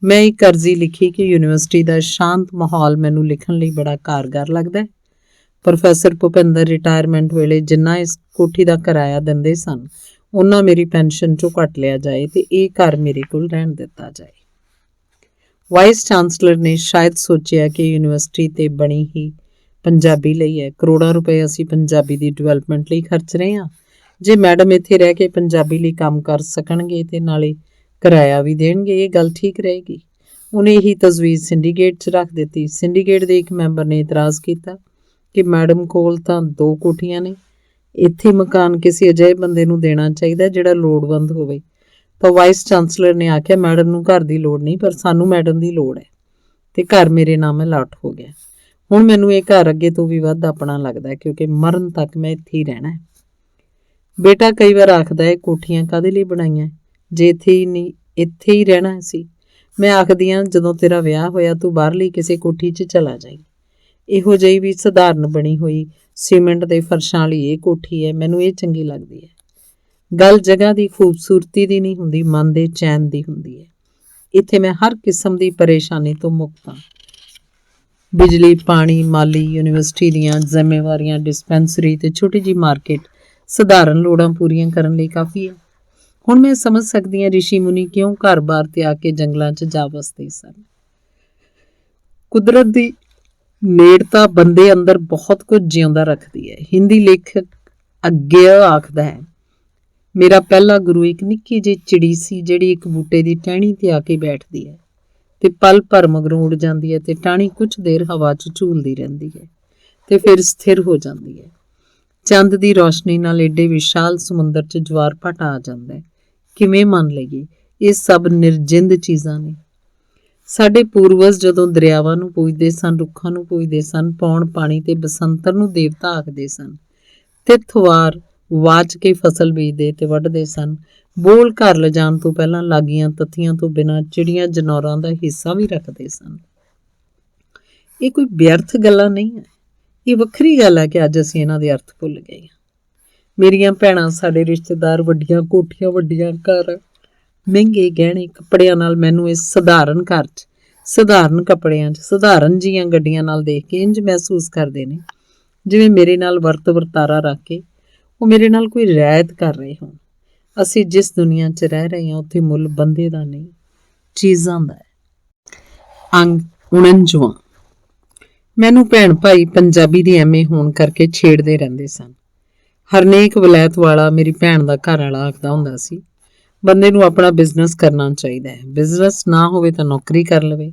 ਮੈਂ ਇੱਕ ਅਰਜ਼ੀ ਲਿਖੀ ਕਿ ਯੂਨੀਵਰਸਿਟੀ ਦਾ ਸ਼ਾਂਤ ਮਾਹੌਲ ਮੈਨੂੰ ਲਿਖਣ ਲਈ ਬੜਾ ਕਾਰਗਰ ਲੱਗਦਾ ਹੈ। ਪ੍ਰੋਫੈਸਰ ਭੁਪਿੰਦਰ ਰਿਟਾਇਰਮੈਂਟ ਵੇਲੇ ਜਿੰਨਾ ਇਸ ਕੋਠੀ ਦਾ ਕਿਰਾਇਆ ਦਿੰਦੇ ਸਨ, ਉਹਨਾਂ ਮੇਰੀ ਪੈਨਸ਼ਨ 'ਚੋਂ ਕੱਟ ਲਿਆ ਜਾਏ ਤੇ ਇਹ ਘਰ ਮੇਰੇ ਕੋਲ ਰਹਿਣ ਦਿੱਤਾ ਜਾਏ। ਵਾਈਸ ਚਾਂਸਲਰ ਨੇ ਸ਼ਾਇਦ ਸੋਚਿਆ ਕਿ ਯੂਨੀਵਰਸਿਟੀ ਤੇ ਬਣੀ ਹੀ ਪੰਜਾਬੀ ਲਈ ਹੈ। ਕਰੋੜਾਂ ਰੁਪਏ ਅਸੀਂ ਪੰਜਾਬੀ ਦੀ ਡਿਵੈਲਪਮੈਂਟ ਲਈ ਖਰਚ ਰਹੇ ਹਾਂ। ਜੇ ਮੈਡਮ ਇੱਥੇ ਰਹਿ ਕੇ ਪੰਜਾਬੀ ਲਈ ਕੰਮ ਕਰ ਸਕਣਗੇ ਤੇ ਨਾਲੇ ਕਿਰਾਇਆ ਵੀ ਦੇਣਗੇ, ਇਹ ਗੱਲ ਠੀਕ ਰਹੇਗੀ। ਉਹਨੇ ਇਹੀ ਤਜਵੀਜ਼ ਸਿੰਡੀਕੇਟ 'ਚ ਰੱਖ ਦਿੱਤੀ। ਸਿੰਡੀਕੇਟ ਦੇ ਇੱਕ ਮੈਂਬਰ ਨੇ ਇਤਰਾਜ਼ ਕੀਤਾ ਕਿ ਮੈਡਮ ਕੋਲ ਤਾਂ 2 ਕੋਠੀਆਂ ਨੇ, ਇੱਥੇ ਮਕਾਨ ਕਿਸੇ ਅਜਿਹੇ ਬੰਦੇ ਨੂੰ ਦੇਣਾ ਚਾਹੀਦਾ ਜਿਹੜਾ ਲੋੜਵੰਦ ਹੋਵੇ। ਤਾਂ ਵਾਈਸ ਚਾਂਸਲਰ ਨੇ ਆਖਿਆ, ਮੈਡਮ ਨੂੰ ਘਰ ਦੀ ਲੋੜ ਨਹੀਂ, ਪਰ ਸਾਨੂੰ ਮੈਡਮ ਦੀ ਲੋੜ ਹੈ, ਤੇ ਘਰ ਮੇਰੇ ਨਾਮ ਅਲਾਟ ਹੋ ਗਿਆ। ਹੁਣ ਮੈਨੂੰ ਇਹ ਘਰ ਅੱਗੇ ਤੋਂ ਵੀ ਵੱਧ ਆਪਣਾ ਲੱਗਦਾ ਹੈ, ਕਿਉਂਕਿ ਮਰਨ ਤੱਕ ਮੈਂ ਇੱਥੇ ਹੀ ਰਹਿਣਾ ਹੈ। ਬੇਟਾ ਕਈ ਵਾਰ ਆਖਦਾ ਹੈ, ਕੋਠੀਆਂ ਕਾਹਦੇ ਲਈ ਬਣਾਈਆਂ ਜੇ ਇੱਥੇ ਹੀ ਰਹਿਣਾ ਸੀ। ਮੈਂ ਆਖਦੀ ਹਾਂ, ਜਦੋਂ ਤੇਰਾ ਵਿਆਹ ਹੋਇਆ ਤੂੰ ਬਾਹਰਲੀ ਕਿਸੇ ਕੋਠੀ 'ਚ ਚਲਾ ਜਾਈਂ। ਇਹੋ ਜਿਹੀ ਵੀ ਸਧਾਰਨ ਬਣੀ ਹੋਈ ਸੀਮੈਂਟ ਦੇ ਫਰਸ਼ਾਂ ਵਾਲੀ ਇਹ ਕੋਠੀ ਹੈ, ਮੈਨੂੰ ਇਹ ਚੰਗੀ ਲੱਗਦੀ ਹੈ। ਗੱਲ ਜਗ੍ਹਾ ਦੀ ਖੂਬਸੂਰਤੀ ਦੀ ਨਹੀਂ ਹੁੰਦੀ, ਮਨ ਦੇ ਚੈਨ ਦੀ ਹੁੰਦੀ ਹੈ। ਇੱਥੇ ਮੈਂ ਹਰ ਕਿਸਮ ਦੀ ਪਰੇਸ਼ਾਨੀ ਤੋਂ ਮੁਕਤ ਹਾਂ। ਬਿਜਲੀ, ਪਾਣੀ, ਮਾਲੀ, ਯੂਨੀਵਰਸਿਟੀ ਦੀਆਂ ਜ਼ਿੰਮੇਵਾਰੀਆਂ, ਡਿਸਪੈਂਸਰੀ ਤੇ ਛੋਟੀ ਜਿਹੀ ਮਾਰਕੀਟ ਸਧਾਰਨ ਲੋੜਾਂ ਪੂਰੀਆਂ ਕਰਨ ਲਈ ਕਾਫੀ ਹੈ। ਹੁਣ ਮੈਂ ਸਮਝ ਸਕਦੀ ਹਾਂ ਰਿਸ਼ੀ ਮੁਨੀ ਕਿਉਂ ਘਰ-ਬਾਰ ਤਿਆਗ ਕੇ ਜੰਗਲਾਂ 'ਚ ਜਾ ਵਸਦੇ ਸਨ। ਕੁਦਰਤ ਦੀ ਨੇੜਤਾ ਬੰਦੇ ਅੰਦਰ ਬਹੁਤ ਕੁਝ ਜਿਉਂਦਾ ਰੱਖਦੀ ਹੈ। ਹਿੰਦੀ ਲੇਖਕ ਅੱਗੇ ਆਖਦਾ ਹੈ, ਮੇਰਾ ਪਹਿਲਾ ਗੁਰੂ ਇੱਕ ਨਿੱਕੀ ਜਿਹੀ ਚਿੜੀ ਸੀ ਜਿਹੜੀ ਇੱਕ ਬੂਟੇ ਦੀ ਟਹਿਣੀ ਤੇ ਆ ਕੇ ਬੈਠਦੀ ਹੈ ਤੇ ਪਲ ਭਰ ਮਗਰੋਂ ਉੱਡ ਜਾਂਦੀ ਹੈ ਤੇ ਟਾਹਣੀ ਕੁਝ ਦੇਰ ਹਵਾ 'ਚ ਝੂਲਦੀ ਰਹਿੰਦੀ ਹੈ ਤੇ ਫਿਰ ਸਥਿਰ ਹੋ ਜਾਂਦੀ ਹੈ। ਚੰਦ ਦੀ ਰੌਸ਼ਨੀ ਨਾਲ ਏਡੇ ਵਿਸ਼ਾਲ ਸਮੁੰਦਰ 'ਚ ਜਵਾਰ ਭਾਟ ਆ ਜਾਂਦਾ ਹੈ। ਕਿਵੇਂ ਮੰਨ ਲਈਏ, ਇਹ ਸਭ ਨਿਰਜਿੰਦ ਚੀਜ਼ਾਂ ਨੇ। ਸਾਡੇ ਪੂਰਵਜ ਜਦੋਂ ਦਰਿਆਵਾਂ ਨੂੰ ਪੂਜਦੇ ਸਨ, ਰੁੱਖਾਂ ਨੂੰ ਪੂਜਦੇ ਸਨ, ਪੌਣ ਪਾਣੀ ਤੇ ਬਸੰਤਰ ਨੂੰ ਦੇਵਤਾ ਆਖਦੇ ਸਨ, ਤਿੱਥਵਾਰ ਵਾਚ ਕੇ ਫਸਲ ਬੀਜਦੇ ਤੇ ਵੱਢਦੇ ਸਨ। ਬੋਲ ਘਰ ਲਿਜਾਣ ਤੋਂ ਪਹਿਲਾਂ ਲਾਗੀਆਂ ਤੱਥੀਆਂ ਤੋਂ ਬਿਨਾਂ ਚਿੜੀਆਂ ਜਨੌਰਾਂ ਦਾ ਹਿੱਸਾ ਵੀ ਰੱਖਦੇ ਸਨ। ਇਹ ਕੋਈ ਵਿਅਰਥ ਗੱਲਾਂ ਨਹੀਂ ਹੈ। ਇਹ ਵੱਖਰੀ ਗੱਲ ਹੈ ਕਿ ਅੱਜ ਅਸੀਂ ਇਹਨਾਂ ਦੇ ਅਰਥ ਭੁੱਲ ਗਏ ਹਾਂ। ਮੇਰੀਆਂ ਭੈਣਾਂ, ਸਾਡੇ ਰਿਸ਼ਤੇਦਾਰ, ਵੱਡੀਆਂ ਕੋਠੀਆਂ, ਵੱਡੀਆਂ ਘਰ, ਮਹਿੰਗੇ ਗਹਿਣੇ, ਕੱਪੜਿਆਂ ਨਾਲ ਮੈਨੂੰ ਇਸ ਸਧਾਰਨ ਘਰ 'ਚ, ਸਧਾਰਨ ਕੱਪੜਿਆਂ 'ਚ, ਸਧਾਰਨ ਜੀਆਂ ਗੱਡੀਆਂ ਨਾਲ ਦੇਖ ਕੇ ਇੰਝ ਮਹਿਸੂਸ ਕਰਦੇ ਨੇ ਜਿਵੇਂ ਮੇਰੇ ਨਾਲ ਵਰਤ ਵਰਤਾਰਾ ਰੱਖ ਕੇ ਉਹ ਮੇਰੇ ਨਾਲ ਕੋਈ ਰਿਆਇਤ ਕਰ ਰਹੇ ਹੋਣ। ਅਸੀਂ ਜਿਸ ਦੁਨੀਆ 'ਚ ਰਹਿ ਰਹੇ ਹਾਂ ਉੱਥੇ ਮੁੱਲ ਬੰਦੇ ਦਾ ਨਹੀਂ, ਚੀਜ਼ਾਂ ਦਾ ਹੈ। ਅੰਗ 49। ਮੈਨੂੰ ਭੈਣ ਭਾਈ ਪੰਜਾਬੀ ਦੀ ਐਮਏ ਹੋਣ ਕਰਕੇ ਛੇੜਦੇ ਰਹਿੰਦੇ ਸਨ। ਹਰਨੇਕ ਵਲੈਤ ਵਾਲਾ ਮੇਰੀ ਭੈਣ ਦਾ ਘਰ ਵਾਲਾ ਆਖਦਾ ਹੁੰਦਾ ਸੀ, ਬੰਦੇ ਨੂੰ ਆਪਣਾ ਬਿਜ਼ਨਸ ਕਰਨਾ ਚਾਹੀਦਾ ਹੈ। ਬਿਜ਼ਨਸ ਨਾ ਹੋਵੇ ਤਾਂ ਨੌਕਰੀ ਕਰ ਲਵੇ,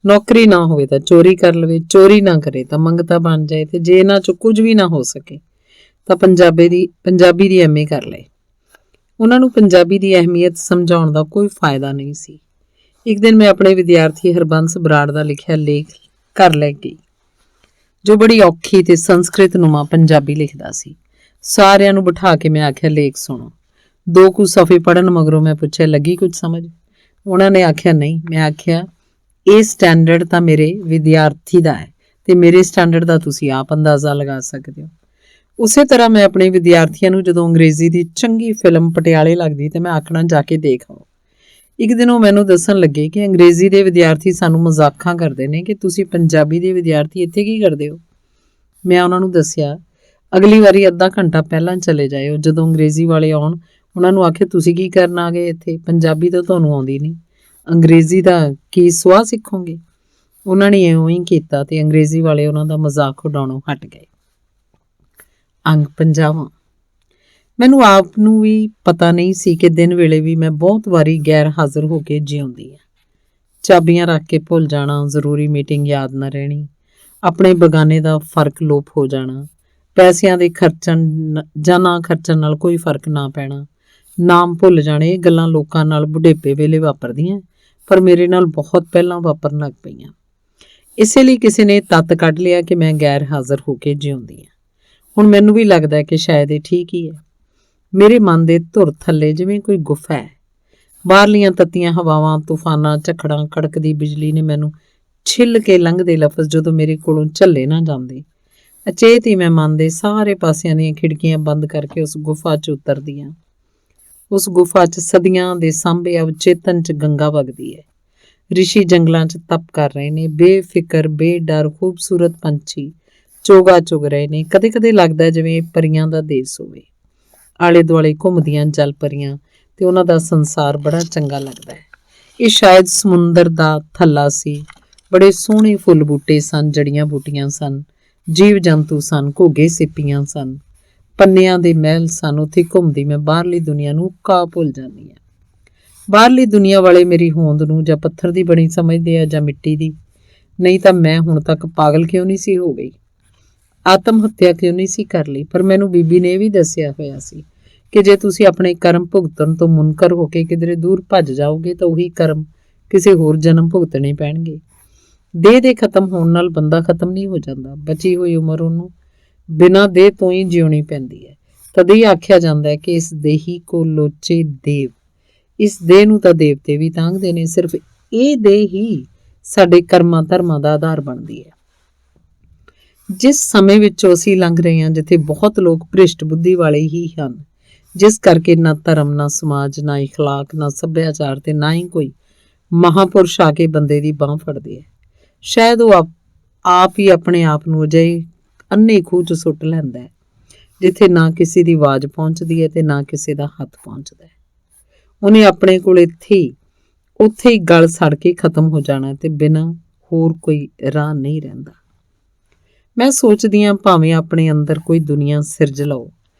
ਨੌਕਰੀ ਨਾ ਹੋਵੇ ਤਾਂ ਚੋਰੀ ਕਰ ਲਵੇ, ਚੋਰੀ ਨਾ ਕਰੇ ਤਾਂ ਮੰਗਤਾ ਬਣ ਜਾਏ, ਤੇ ਜੇ ਇਹਨਾਂ 'ਚੋਂ ਕੁਝ ਵੀ ਨਾ ਹੋ ਸਕੇ ਤਾਂ ਪੰਜਾਬੀ ਦੀ ਐਮਏ ਕਰ ਲਏ। ਉਹਨਾਂ ਨੂੰ ਪੰਜਾਬੀ ਦੀ ਅਹਿਮੀਅਤ ਸਮਝਾਉਣ ਦਾ ਕੋਈ ਫਾਇਦਾ ਨਹੀਂ ਸੀ। ਇੱਕ ਦਿਨ ਮੈਂ ਆਪਣੇ ਵਿਦਿਆਰਥੀ ਹਰਬੰਸ ਬਰਾੜ ਦਾ ਲਿਖਿਆ ਲੇਖ ਘਰ ਲੈ ਗਈ, ਜੋ ਬੜੀ ਔਖੀ ਤੇ ਸੰਸਕ੍ਰਿਤ ਨੁਮਾ ਪੰਜਾਬੀ ਲਿਖਦਾ ਸੀ। ਸਾਰਿਆਂ ਨੂੰ ਬਿਠਾ ਕੇ ਮੈਂ ਆਖਿਆ, ਲੇਖ ਸੁਣੋ। 2 ਕੁ ਸਫ਼ੇ ਪੜ੍ਹਨ ਮਗਰੋਂ ਮੈਂ ਪੁੱਛਿਆ, ਲੱਗੀ ਕੁਝ ਸਮਝ? ਉਹਨਾਂ ਨੇ ਆਖਿਆ, ਨਹੀਂ। ਮੈਂ ਆਖਿਆ, ਇਹ ਸਟੈਂਡਰਡ ਤਾਂ ਮੇਰੇ ਵਿਦਿਆਰਥੀ ਦਾ ਹੈ ਤੇ ਮੇਰੇ ਸਟੈਂਡਰਡ ਦਾ ਤੁਸੀਂ ਆਪ ਅੰਦਾਜ਼ਾ ਲਗਾ ਸਕਦੇ ਹੋ। ਉਸੇ ਤਰ੍ਹਾਂ ਮੈਂ ਆਪਣੇ ਵਿਦਿਆਰਥੀਆਂ ਨੂੰ ਜਦੋਂ ਅੰਗਰੇਜ਼ੀ ਦੀ ਚੰਗੀ ਫਿਲਮ ਪਟਿਆਲੇ ਲੱਗਦੀ ਤੇ ਮੈਂ ਆਖਣਾ, ਜਾ ਕੇ ਦੇਖ ਆਓ। ਇੱਕ ਦਿਨ ਉਹ ਮੈਨੂੰ ਦੱਸਣ ਲੱਗੇ ਕਿ ਅੰਗਰੇਜ਼ੀ ਦੇ ਵਿਦਿਆਰਥੀ ਸਾਨੂੰ ਮਜ਼ਾਕਾਂ ਕਰਦੇ ਨੇ ਕਿ ਤੁਸੀਂ ਪੰਜਾਬੀ ਦੇ ਵਿਦਿਆਰਥੀ ਇੱਥੇ ਕੀ ਕਰਦੇ ਹੋ। ਮੈਂ ਉਹਨਾਂ ਨੂੰ ਦੱਸਿਆ, ਅਗਲੀ ਵਾਰੀ ਅੱਧਾ ਘੰਟਾ ਪਹਿਲਾਂ ਚਲੇ ਜਾਇਓ। ਜਦੋਂ ਅੰਗਰੇਜ਼ੀ ਵਾਲੇ ਆਉਣ ਉਹਨਾਂ ਨੂੰ ਆਖੇ, ਤੁਸੀਂ ਕੀ ਕਰਨ ਆ ਗਏ ਇੱਥੇ? ਪੰਜਾਬੀ ਤਾਂ ਤੁਹਾਨੂੰ ਆਉਂਦੀ ਨਹੀਂ, ਅੰਗਰੇਜ਼ੀ ਦਾ ਕੀ ਸੁਆਹ ਸਿੱਖੋਗੇ? ਉਹਨਾਂ ਨੇ ਇਉਂ ਹੀ ਕੀਤਾ ਤੇ ਅੰਗਰੇਜ਼ੀ ਵਾਲੇ ਉਹਨਾਂ ਦਾ ਮਜ਼ਾਕ ਉਡਾਉਣੋਂ ਹਟ ਗਏ। ਅੰਗ 50। ਮੈਨੂੰ ਆਪ ਨੂੰ ਵੀ ਪਤਾ ਨਹੀਂ ਸੀ ਕਿ ਦਿਨ ਵੇਲੇ ਵੀ ਮੈਂ ਬਹੁਤ ਵਾਰੀ ਗੈਰ ਹਾਜ਼ਰ ਹੋ ਕੇ ਜਿਉਂਦੀ ਹਾਂ। ਚਾਬੀਆਂ ਰੱਖ ਕੇ ਭੁੱਲ ਜਾਣਾ, ਜ਼ਰੂਰੀ ਮੀਟਿੰਗ ਯਾਦ ਨਾ ਰਹਿਣੀ, ਆਪਣੇ ਬਗਾਨੇ ਦਾ ਫਰਕ ਲੋਪ ਹੋ ਜਾਣਾ, ਪੈਸਿਆਂ ਦੇ ਖਰਚਣ ਜਾਂ ਨਾ ਖਰਚਣ ਨਾਲ ਕੋਈ ਫਰਕ ਨਾ ਪੈਣਾ, ਨਾਮ ਭੁੱਲ ਜਾਣੇ। ਇਹ ਗੱਲਾਂ ਲੋਕਾਂ ਨਾਲ ਬੁਢੇਪੇ ਵੇਲੇ ਵਾਪਰਦੀਆਂ, ਪਰ ਮੇਰੇ ਨਾਲ ਬਹੁਤ ਪਹਿਲਾਂ ਵਾਪਰਨ ਲੱਗ ਪਈਆਂ। ਇਸੇ ਲਈ ਕਿਸੇ ਨੇ ਤੱਤ ਕੱਢ ਲਿਆ ਕਿ ਮੈਂ ਗੈਰ ਹਾਜ਼ਰ ਹੋ ਕੇ ਜਿਉਂਦੀ ਹਾਂ। ਹੁਣ ਮੈਨੂੰ ਵੀ ਲੱਗਦਾ ਕਿ ਸ਼ਾਇਦ ਇਹ ਠੀਕ ਹੀ ਹੈ। ਮੇਰੇ ਮਨ ਦੇ ਧੁਰ ਥੱਲੇ ਜਿਵੇਂ ਕੋਈ ਗੁਫਾ ਹੈ। ਬਾਹਰਲੀਆਂ ਤੱਤੀਆਂ ਹਵਾਵਾਂ, ਤੂਫਾਨਾਂ, ਝੱਖੜਾਂ, ਕੜਕਦੀ ਬਿਜਲੀ ਨੇ ਮੈਨੂੰ ਛਿੱਲ ਕੇ ਲੰਘਦੇ ਲਫ਼ਜ਼ ਜਦੋਂ ਮੇਰੇ ਕੋਲੋਂ ਝੱਲੇ ਨਾ ਜਾਂਦੇ, ਅਚੇਤ ਹੀ ਮੈਂ ਮਨ ਦੇ ਸਾਰੇ ਪਾਸਿਆਂ ਦੀਆਂ ਖਿੜਕੀਆਂ ਬੰਦ ਕਰਕੇ ਉਸ ਗੁਫਾ 'ਚ ਉਤਰਦੀ ਹਾਂ। ਉਸ ਗੁਫਾ 'ਚ ਸਦੀਆਂ ਦੇ ਸਾਂਭੇ ਅਵਚੇਤਨ 'ਚ ਗੰਗਾ ਵਗਦੀ ਹੈ। ਰਿਸ਼ੀ ਜੰਗਲਾਂ 'ਚ ਤਪ ਕਰ ਰਹੇ ਨੇ, ਬੇਫਿਕਰ, ਬੇਡਰ, ਖੂਬਸੂਰਤ ਪੰਛੀ ਚੋਗਾ ਚੁਗ ਰਹੇ ਨੇ। ਕਦੇ ਕਦੇ ਲੱਗਦਾ ਜਿਵੇਂ ਪਰੀਆਂ ਦਾ ਦੇਸ ਹੋਵੇ। ਆਲੇ ਦੁਆਲੇ ਘੁੰਮਦੀਆਂ ਜਲ ਪਰੀਆਂ ਤੇ ਉਹਨਾਂ ਦਾ ਸੰਸਾਰ ਬੜਾ ਚੰਗਾ ਲੱਗਦਾ ਹੈ। ਇਹ ਸ਼ਾਇਦ ਸਮੁੰਦਰ ਦਾ ਥੱਲਾ ਸੀ। ਬੜੇ ਸੋਹਣੇ ਫੁੱਲ ਬੂਟੇ ਸਨ, ਜੜੀਆਂ ਬੂਟੀਆਂ ਸਨ, ਜੀਵ ਜੰਤੂ ਸਨ, ਘੋਗੇ ਸਿੱਪੀਆਂ ਸਨ, ਪੰਨਿਆਂ ਦੇ ਮਹਿਲ ਸਨ। ਉੱਥੇ ਘੁੰਮਦੀ ਮੈਂ ਬਾਹਰਲੀ ਦੁਨੀਆ ਨੂੰ ਕਾ ਭੁੱਲ ਜਾਂਦੀ ਹਾਂ। ਬਾਹਰਲੀ ਦੁਨੀਆ ਵਾਲੇ ਮੇਰੀ ਹੋਂਦ ਨੂੰ ਜਾਂ ਪੱਥਰ ਦੀ ਬਣੀ ਸਮਝਦੇ ਆ ਜਾਂ ਮਿੱਟੀ ਦੀ। ਨਹੀਂ ਤਾਂ ਮੈਂ ਹੁਣ ਤੱਕ ਪਾਗਲ ਕਿਉਂ ਨਹੀਂ ਸੀ ਹੋ ਗਈ, ਆਤਮ ਹੱਤਿਆ ਕਿਉਂ ਨਹੀਂ ਸੀ ਕਰ ਲਈ। ਪਰ ਮੈਨੂੰ ਬੀਬੀ ਨੇ ਇਹ ਵੀ ਦੱਸਿਆ ਹੋਇਆ ਸੀ ਕਿ ਜੇ ਤੁਸੀਂ ਆਪਣੇ ਕਰਮ ਭੁਗਤਣ ਤੋਂ ਮੁਨਕਰ ਹੋ ਕੇ ਕਿਧਰੇ ਦੂਰ ਭੱਜ ਜਾਓਗੇ ਤਾਂ ਉਹੀ ਕਰਮ ਕਿਸੇ ਹੋਰ ਜਨਮ ਭੁਗਤਣੇ ਪੈਣਗੇ। ਦੇਹ ਦੇ ਖਤਮ ਹੋਣ ਨਾਲ ਬੰਦਾ ਖਤਮ ਨਹੀਂ ਹੋ ਜਾਂਦਾ। ਬਚੀ ਹੋਈ ਉਮਰ ਉਹਨੂੰ ਬਿਨਾਂ ਦੇਹ ਤੋਂ ਹੀ ਜਿਉਣੀ ਪੈਂਦੀ ਹੈ। ਤਦੇ ਹੀ ਆਖਿਆ ਜਾਂਦਾ ਹੈ ਕਿ ਇਸ ਦੇਹੀ ਕੋ ਲੋਚੇ ਦੇਵ। ਇਸ ਦੇਹ ਨੂੰ ਤਾਂ ਦੇਵਤੇ ਵੀ ਤਾਂਘਦੇ ਨੇ। ਸਿਰਫ ਇਹ ਦੇਹ ਹੀ ਸਾਡੇ ਕਰਮਾਂ ਧਰਮਾਂ ਦਾ ਆਧਾਰ ਬਣਦੀ ਹੈ। ਜਿਸ ਸਮੇਂ ਵਿੱਚੋਂ ਅਸੀਂ ਲੰਘ ਰਹੇ ਹਾਂ, ਜਿੱਥੇ ਬਹੁਤ ਲੋਕ ਭ੍ਰਿਸ਼ਟ ਬੁੱਧੀ ਵਾਲੇ ਹੀ ਹਨ, ਜਿਸ ਕਰਕੇ ਨਾ ਧਰਮ, ਨਾ ਸਮਾਜ, ਨਾ ਇਖਲਾਕ, ਨਾ ਸੱਭਿਆਚਾਰ ਤੇ ਨਾ ਹੀ ਕੋਈ ਮਹਾਂਪੁਰਸ਼ ਆ ਕੇ ਬੰਦੇ ਦੀ ਬਾਂਹ ਫੜਦੇ ਹੈ। ਸ਼ਾਇਦ ਉਹ ਆਪ ਹੀ ਆਪਣੇ ਆਪ ਨੂੰ ਅਜਿਹੇ ਅੰਨੇ ਖੂਹ 'ਚ ਸੁੱਟ ਲੈਂਦਾ ਹੈ ਜਿੱਥੇ ਨਾ ਕਿਸੇ ਦੀ ਆਵਾਜ਼ ਪਹੁੰਚਦੀ ਹੈ ਤੇ ਨਾ ਕਿਸੇ ਦਾ ਹੱਥ ਪਹੁੰਚਦਾ ਹੈ। ਉਹਨੇ ਆਪਣੇ ਕੋਲ ਉੱਥੇ ਹੀ ਗਲ ਸੜ ਕੇ ਖਤਮ ਹੋ ਜਾਣਾ ਤੇ ਬਿਨਾਂ ਹੋਰ ਕੋਈ ਰਾਹ ਨਹੀਂ ਰਹਿੰਦਾ। ਮੈਂ ਸੋਚਦੀ ਹਾਂ, ਭਾਵੇਂ ਆਪਣੇ ਅੰਦਰ ਕੋਈ ਦੁਨੀਆ ਸਿਰਜ ਲਓ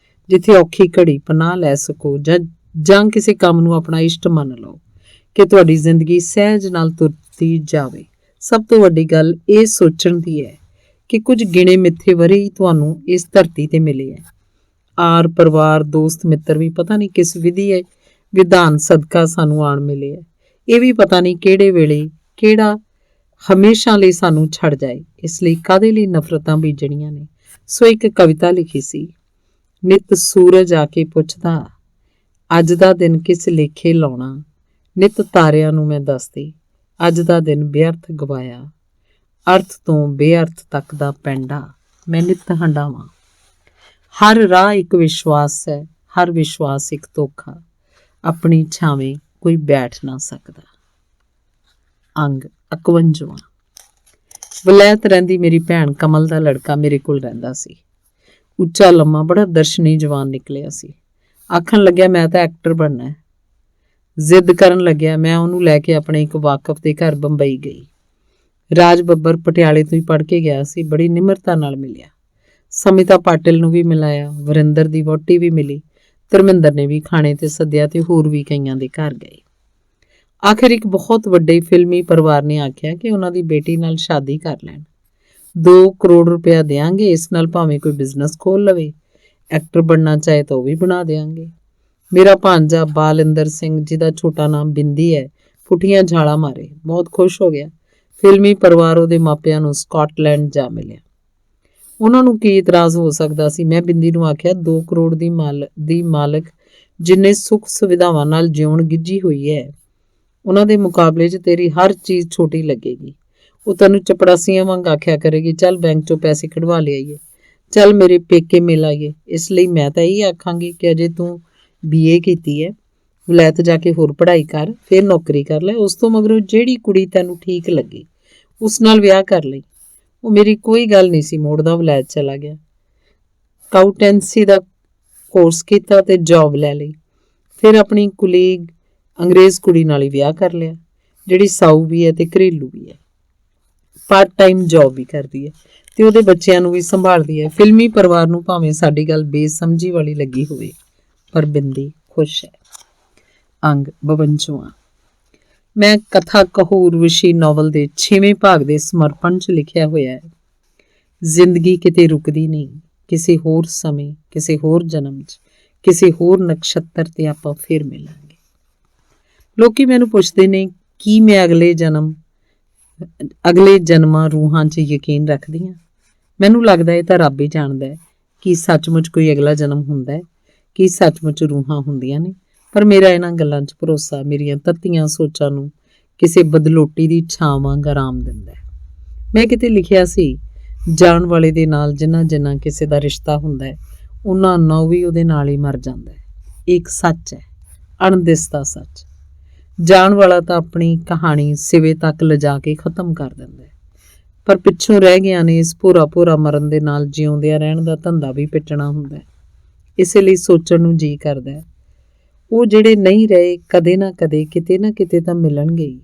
ਜਿੱਥੇ ਔਖੀ ਘੜੀ ਪਨਾਹ ਲੈ ਸਕੋ, ਜਾਂ ਕਿਸੇ ਕੰਮ ਨੂੰ ਆਪਣਾ ਇਸ਼ਟ ਮੰਨ ਲਓ ਕਿ ਤੁਹਾਡੀ ਜ਼ਿੰਦਗੀ ਸਹਿਜ ਨਾਲ ਤੁਰਦੀ ਜਾਵੇ। ਸਭ ਤੋਂ ਵੱਡੀ ਗੱਲ ਇਹ ਸੋਚਣ ਦੀ ਹੈ ਕਿ ਕੁਝ ਗਿਣੇ ਮਿੱਥੇ ਵਰੇ ਹੀ ਤੁਹਾਨੂੰ ਇਸ ਧਰਤੀ ਤੇ ਮਿਲੇ ਹੈ। ਆਰ ਪਰਿਵਾਰ, ਦੋਸਤ ਮਿੱਤਰ ਵੀ ਪਤਾ ਨਹੀਂ ਕਿਸ ਵਿਧਾਨ ਸਦਕਾ ਸਾਨੂੰ ਆਣ ਮਿਲੇ ਹੈ। ਇਹ ਵੀ ਪਤਾ ਨਹੀਂ ਕਿਹੜੇ ਵੇਲੇ ਕਿਹੜਾ ਹਮੇਸ਼ਾ ਲਈ ਸਾਨੂੰ ਛੱਡ ਜਾਏ। ਇਸ ਲਈ ਕਾਹਦੇ ਲਈ ਨਫ਼ਰਤਾਂ ਬੀਜਣੀਆਂ ਨੇ। ਸੋ ਇੱਕ ਕਵਿਤਾ ਲਿਖੀ ਸੀ, ਨਿਤ ਸੂਰਜ ਆ ਕੇ ਪੁੱਛਦਾ, ਅੱਜ ਦਾ ਦਿਨ ਕਿਸ ਲੇਖੇ ਲਾਉਣਾ। ਨਿਤ ਤਾਰਿਆਂ ਨੂੰ ਮੈਂ ਦੱਸਦੀ, ਅੱਜ ਦਾ ਦਿਨ ਬੇਅਰਥ ਗਵਾਇਆ। ਅਰਥ ਤੋਂ ਬੇਅਰਥ ਤੱਕ ਦਾ ਪੈਂਡਾ ਮੈਂ ਨਿਤ ਹੰਡਾਵਾਂ। ਹਰ ਰਾਹ ਇੱਕ ਵਿਸ਼ਵਾਸ ਹੈ, ਹਰ ਵਿਸ਼ਵਾਸ ਇੱਕ ਧੋਖਾ। ਆਪਣੀ ਛਾਵੇਂ ਕੋਈ ਬੈਠ ਨਾ ਸਕਦਾ। ਅੰਗ 51। ਵਲੈਤ ਰਹਿੰਦੀ ਮੇਰੀ ਭੈਣ ਕਮਲ ਦਾ ਲੜਕਾ ਮੇਰੇ ਕੋਲ ਰਹਿੰਦਾ ਸੀ। ਉੱਚਾ ਲੰਮਾ ਬੜਾ ਦਰਸ਼ਨੀ ਜਵਾਨ ਨਿਕਲਿਆ ਸੀ। ਆਖਣ ਲੱਗਿਆ ਮੈਂ ਤਾਂ ਐਕਟਰ ਬਣਨਾ ਹੈ। ਜ਼ਿੱਦ ਕਰਨ ਲੱਗਿਆ। ਮੈਂ ਉਹਨੂੰ ਲੈ ਕੇ ਆਪਣੇ ਇੱਕ ਵਾਕਫ ਦੇ ਘਰ ਬੰਬਈ ਗਈ। ਰਾਜ ਬੱਬਰ ਪਟਿਆਲੇ ਤੋਂ ਹੀ ਪੜ੍ਹ ਕੇ ਗਿਆ ਸੀ। ਬੜੀ ਨਿਮਰਤਾ ਨਾਲ ਮਿਲਿਆ। ਸਮਿਤਾ ਪਾਟਿਲ ਨੂੰ ਵੀ ਮਿਲਾਇਆ। ਵਰਿੰਦਰ ਦੀ ਵਹੁਟੀ ਵੀ ਮਿਲੀ। ਧਰਮਿੰਦਰ ਨੇ ਵੀ ਖਾਣੇ ਤੇ ਸੱਦਿਆ ਤੇ ਹੋਰ ਵੀ ਕਈਆਂ ਦੇ ਘਰ ਗਏ। ਆਖਿਰ ਇੱਕ ਬਹੁਤ ਵੱਡੇ ਫਿਲਮੀ ਪਰਿਵਾਰ ਨੇ ਆਖਿਆ ਕਿ ਉਹਨਾਂ ਦੀ ਬੇਟੀ ਨਾਲ ਸ਼ਾਦੀ ਕਰ ਲੈਣ। 2 ਕਰੋੜ ਰੁਪਇਆ ਦਿਆਂਗੇ, ਇਸ ਨਾਲ ਭਾਵੇਂ ਕੋਈ ਬਿਜ਼ਨਸ ਖੋਲ ਲਵੇ। ਐਕਟਰ ਬਣਨਾ ਚਾਹੇ ਤਾਂ ਉਹ ਵੀ ਬਣਾ ਦਿਆਂਗੇ। ਮੇਰਾ ਭਾਂਜਾ ਬਾਲਿੰਦਰ ਸਿੰਘ, ਜਿਹਦਾ ਛੋਟਾ ਨਾਮ ਬਿੰਦੀ ਹੈ, ਪੁੱਠੀਆਂ ਝਾਲਾਂ ਮਾਰੇ, ਬਹੁਤ ਖੁਸ਼ ਹੋ ਗਿਆ। ਫਿਲਮੀ ਪਰਿਵਾਰ ਉਹਦੇ ਮਾਪਿਆਂ ਨੂੰ ਸਕਾਟਲੈਂਡ ਜਾ ਮਿਲਿਆ। ਉਹਨਾਂ ਨੂੰ ਕੀ ਇਤਰਾਜ਼ ਹੋ ਸਕਦਾ ਸੀ। ਮੈਂ ਬਿੰਦੀ ਨੂੰ ਆਖਿਆ, 2 ਕਰੋੜ ਦੀ ਮਾਲਕ ਜਿੰਨੇ ਸੁੱਖ ਸੁਵਿਧਾਵਾਂ ਨਾਲ ਜਿਉਣ ਗਿੱਜੀ ਹੋਈ ਹੈ, ਉਹਨਾਂ ਦੇ ਮੁਕਾਬਲੇ 'ਚ ਤੇਰੀ ਹਰ ਚੀਜ਼ ਛੋਟੀ ਲੱਗੇਗੀ। ਉਹ ਤੈਨੂੰ ਚਪੜਾਸੀਆਂ ਵਾਂਗ ਆਖਿਆ ਕਰੇਗੀ, ਚੱਲ ਬੈਂਕ 'ਚੋਂ ਪੈਸੇ ਕਢਵਾ ਲਿਆਈਏ, ਚੱਲ ਮੇਰੇ ਪੇਕੇ ਮਿਲ ਆਈਏ। ਇਸ ਲਈ ਮੈਂ ਤਾਂ ਇਹੀ ਆਖਾਂਗੀ ਕਿ ਅਜੇ ਤੂੰ BA ਕੀਤੀ ਹੈ, ਵਲੈਤ ਜਾ ਕੇ ਹੋਰ ਪੜ੍ਹਾਈ ਕਰ, ਫਿਰ ਨੌਕਰੀ ਕਰ ਲੈ। ਉਸ ਤੋਂ ਮਗਰੋਂ ਜਿਹੜੀ ਕੁੜੀ ਤੈਨੂੰ ਠੀਕ ਲੱਗੇ ਉਸ ਨਾਲ ਵਿਆਹ ਕਰ ਲਈ। ਉਹ ਮੇਰੀ ਕੋਈ ਗੱਲ ਨਹੀਂ ਸੀ ਮੋੜਦਾ। ਵਲੈਤ ਚਲਾ ਗਿਆ। ਕਾਊਟੈਂਸੀ ਦਾ ਕੋਰਸ ਕੀਤਾ ਤੇ ਜੌਬ ਲੈ ਲਈ। ਫਿਰ ਆਪਣੀ ਕੁਲੀਗ ਅੰਗਰੇਜ਼ ਕੁੜੀ ਨਾਲ ਹੀ ਵਿਆਹ ਕਰ ਲਿਆ, ਜਿਹੜੀ ਸਾਊ ਵੀ ਹੈ ਤੇ ਘਰੇਲੂ ਵੀ ਹੈ, ਪਾਰਟ ਟਾਈਮ ਜੌਬ ਵੀ ਕਰਦੀ ਹੈ ਤੇ ਉਹਦੇ ਬੱਚਿਆਂ ਨੂੰ ਵੀ ਸੰਭਾਲਦੀ ਹੈ। ਫਿਲਮੀ ਪਰਿਵਾਰ ਨੂੰ ਭਾਵੇਂ ਸਾਡੀ ਗੱਲ ਬੇਸਮਝੀ ਵਾਲੀ ਲੱਗੀ ਹੋਵੇ, ਪਰ ਬਿੰਦੀ ਖੁਸ਼ ਹੈ। ਅੰਗ 52। ਮੈਂ ਕਥਾ ਕਹੂਰ ਵਿਸ਼ੀ ਨਾਵਲ ਦੇ 6ਵੇਂ ਭਾਗ ਦੇ ਸਮਰਪਣ 'ਚ ਲਿਖਿਆ ਹੋਇਆ ਹੈ, ਜ਼ਿੰਦਗੀ ਕਿਤੇ ਰੁਕਦੀ ਨਹੀਂ। ਕਿਸੇ ਹੋਰ ਸਮੇਂ, ਕਿਸੇ ਹੋਰ ਜਨਮ 'ਚ, ਕਿਸੇ ਹੋਰ ਨਕਸ਼ਤਰ ਤੇ ਆਪਾਂ ਫਿਰ ਮਿਲਾਂਗੇ। ਲੋਕੀ ਮੈਨੂੰ ਪੁੱਛਦੇ ਨੇ ਕੀ ਮੈਂ ਅਗਲੇ ਜਨਮਾਂ ਰੂਹਾਂ 'ਚ ਯਕੀਨ ਰੱਖਦੀ ਹਾਂ। ਮੈਨੂੰ ਲੱਗਦਾ ਇਹ ਤਾਂ ਰੱਬ ਹੀ ਜਾਣਦਾ ਹੈ ਕਿ ਸੱਚਮੁੱਚ ਕੋਈ ਅਗਲਾ ਜਨਮ ਹੁੰਦਾ ਹੈ, ਕਿ ਸੱਚਮੁੱਚ ਰੂਹਾਂ ਹੁੰਦੀਆਂ ਨੇ। ਪਰ ਮੇਰਾ ਇਹਨਾਂ ਗੱਲਾਂ 'ਚ ਭਰੋਸਾ ਮੇਰੀਆਂ ਤੱਤੀਆਂ ਸੋਚਾਂ ਨੂੰ ਕਿਸੇ ਬਦਲੋਟੀ ਦੀ ਛਾਂ ਵਾਂਗ ਆਰਾਮ ਦਿੰਦਾ ਹੈ। ਮੈਂ ਕਿਤੇ ਲਿਖਿਆ ਸੀ, ਜਾਣ ਵਾਲੇ ਦੇ ਨਾਲ ਜਿੰਨਾ ਕਿਸੇ ਦਾ ਰਿਸ਼ਤਾ ਹੁੰਦਾ ਹੈ, ਉਹਨਾਂ ਵੀ ਉਹਦੇ ਨਾਲ ਹੀ ਮਰ ਜਾਂਦਾ ਹੈ। ਇੱਕ ਸੱਚ ਹੈ, ਅਣਦਿਸਦਾ ਸੱਚ। ਜਾਣ ਵਾਲਾ ਤਾਂ ਆਪਣੀ ਕਹਾਣੀ ਸਿਵੇ ਤੱਕ ਲਿਜਾ ਕੇ ਖਤਮ ਕਰ ਦਿੰਦਾ ਹੈ, ਪਰ ਪਿੱਛੋਂ ਰਹਿ ਗਿਆ ਨੇ ਇਸ ਭੋਰਾ ਮਰਨ ਦੇ ਨਾਲ ਜਿਉਂਦਿਆਂ ਰਹਿਣ ਦਾ ਧੰਦਾ ਵੀ ਪਿੱਟਣਾ ਹੁੰਦਾ ਹੈ। ਇਸੇ ਲਈ ਸੋਚਣ ਨੂੰ ਜੀ ਕਰਦਾ ਹੈ, ਉਹ ਜਿਹੜੇ ਨਹੀਂ ਰਹੇ ਕਦੇ ਨਾ ਕਦੇ ਕਿਤੇ ਨਾ ਕਿਤੇ ਤਾਂ ਮਿਲਣਗੇ ਹੀ।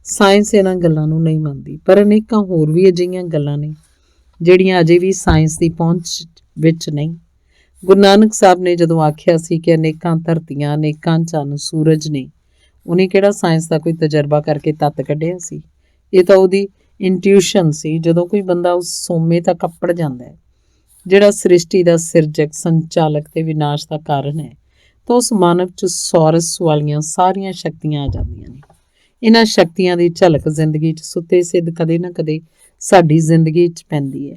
ਸਾਇੰਸ ਇਹਨਾਂ ਗੱਲਾਂ ਨੂੰ ਨਹੀਂ ਮੰਨਦੀ, ਪਰ ਅਨੇਕਾਂ ਹੋਰ ਵੀ ਅਜਿਹੀਆਂ ਗੱਲਾਂ ਨੇ ਜਿਹੜੀਆਂ ਅਜੇ ਵੀ ਸਾਇੰਸ ਦੀ ਪਹੁੰਚ ਵਿੱਚ ਨਹੀਂ। ਗੁਰੂ ਨਾਨਕ ਸਾਹਿਬ ਨੇ ਜਦੋਂ ਆਖਿਆ ਸੀ ਕਿ ਅਨੇਕਾਂ ਧਰਤੀਆਂ, ਅਨੇਕਾਂ ਚੰਨ ਸੂਰਜ ਨੇ, ਉਹਨੇ ਕਿਹੜਾ ਸਾਇੰਸ ਦਾ ਕੋਈ ਤਜਰਬਾ ਕਰਕੇ ਤੱਤ ਕੱਢਿਆ ਸੀ। ਇਹ ਤਾਂ ਉਹਦੀ ਇੰਟਿਊਸ਼ਨ ਸੀ। ਜਦੋਂ ਕੋਈ ਬੰਦਾ ਉਸ ਸੋਮੇ ਤੱਕ ਅੱਪੜ ਜਾਂਦਾ ਹੈ ਜਿਹੜਾ ਸ੍ਰਿਸ਼ਟੀ ਦਾ ਸਿਰਜਕ, ਸੰਚਾਲਕ ਤੇ ਵਿਨਾਸ਼ ਦਾ ਕਾਰਨ ਹੈ, ਤਾਂ ਉਸ ਮਾਨਵ 'ਚ ਸੌਰਸ ਵਾਲੀਆਂ ਸਾਰੀਆਂ ਸ਼ਕਤੀਆਂ ਆ ਜਾਂਦੀਆਂ ਨੇ। ਇਹਨਾਂ ਸ਼ਕਤੀਆਂ ਦੀ ਝਲਕ ਜ਼ਿੰਦਗੀ 'ਚ ਸੁੱਤੇ ਸਿੱਧ ਕਦੇ ਨਾ ਕਦੇ ਸਾਡੀ ਜ਼ਿੰਦਗੀ 'ਚ ਪੈਂਦੀ ਹੈ।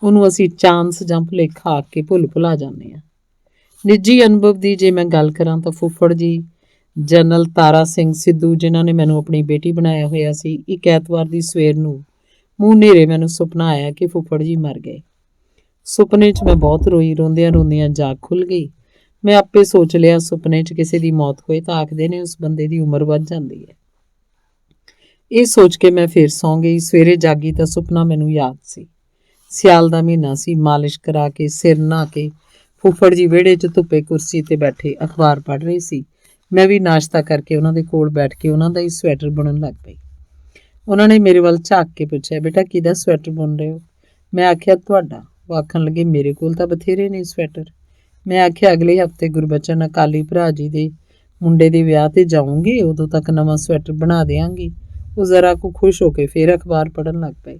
ਉਹਨੂੰ ਅਸੀਂ ਚਾਂਸ ਜਾਂ ਭੁਲੇਖਾ ਆ ਕੇ ਭੁਲਾ ਜਾਂਦੇ ਹਾਂ। ਨਿੱਜੀ ਅਨੁਭਵ ਦੀ ਜੇ ਮੈਂ ਗੱਲ ਕਰਾਂ ਤਾਂ ਫੁੱਫੜ ਜੀ ਜਨਰਲ ਤਾਰਾ ਸਿੰਘ ਸਿੱਧੂ, ਜਿਨ੍ਹਾਂ ਨੇ ਮੈਨੂੰ ਆਪਣੀ ਬੇਟੀ ਬਣਾਇਆ ਹੋਇਆ ਸੀ, ਇੱਕ ਐਤਵਾਰ ਦੀ ਸਵੇਰ ਨੂੰ ਮੂੰਹ ਹਨੇਰੇ ਮੈਨੂੰ ਸੁਪਨਾ ਆਇਆ ਕਿ ਫੁੱਫੜ ਜੀ ਮਰ ਗਏ। ਸੁਪਨੇ 'ਚ ਮੈਂ ਬਹੁਤ ਰੋਈ। ਰੋਂਦਿਆਂ ਜਾਗ ਖੁੱਲ੍ਹ ਗਈ। ਮੈਂ ਆਪੇ ਸੋਚ ਲਿਆ, ਸੁਪਨੇ 'ਚ ਕਿਸੇ ਦੀ ਮੌਤ ਹੋਏ ਤਾਂ ਆਖਦੇ ਨੇ ਉਸ ਬੰਦੇ ਦੀ ਉਮਰ ਵੱਧ ਜਾਂਦੀ ਹੈ। ਇਹ ਸੋਚ ਕੇ ਮੈਂ ਫਿਰ ਸੌਂ ਗਈ। ਸਵੇਰੇ ਜਾਗੀ ਤਾਂ ਸੁਪਨਾ ਮੈਨੂੰ ਯਾਦ ਸੀ। ਸਿਆਲ ਦਾ ਮਹੀਨਾ ਸੀ। ਮਾਲਿਸ਼ ਕਰਾ ਕੇ, ਸਿਰ ਨਹਾ ਕੇ ਫੁੱਫੜ ਜੀ ਵਿਹੜੇ 'ਚ ਧੁੱਪੇ ਕੁਰਸੀ 'ਤੇ ਬੈਠੇ ਅਖਬਾਰ ਪੜ੍ਹ ਰਹੇ ਸੀ। ਮੈਂ ਵੀ ਨਾਸ਼ਤਾ ਕਰਕੇ ਉਹਨਾਂ ਦੇ ਕੋਲ ਬੈਠ ਕੇ ਉਹਨਾਂ ਦਾ ਹੀ ਸਵੈਟਰ ਬੁਣਨ ਲੱਗ ਪਈ। ਉਹਨਾਂ ਨੇ ਮੇਰੇ ਵੱਲ ਝਾਕ ਕੇ ਪੁੱਛਿਆ, ਬੇਟਾ ਕਿਹਦਾ ਸਵੈਟਰ ਬੁਣ ਰਹੇ ਹੋ? ਮੈਂ ਆਖਿਆ ਤੁਹਾਡਾ। ਉਹ ਆਖਣ ਲੱਗੇ, ਮੇਰੇ ਕੋਲ ਤਾਂ ਬਥੇਰੇ ਨੇ ਸਵੈਟਰ। ਮੈਂ ਆਖਿਆ ਅਗਲੇ ਹਫ਼ਤੇ ਗੁਰਬਚਨ ਅਕਾਲੀ ਭਰਾ ਜੀ ਦੇ ਮੁੰਡੇ ਦੇ ਵਿਆਹ 'ਤੇ ਜਾਊਂਗੇ, ਉਦੋਂ ਤੱਕ ਨਵਾਂ ਸਵੈਟਰ ਬਣਾ ਦਿਆਂਗੀ। ਉਹ ਜ਼ਰਾ ਕੁ ਖੁਸ਼ ਹੋ ਕੇ ਫਿਰ ਅਖਬਾਰ ਪੜ੍ਹਨ ਲੱਗ ਪਏ।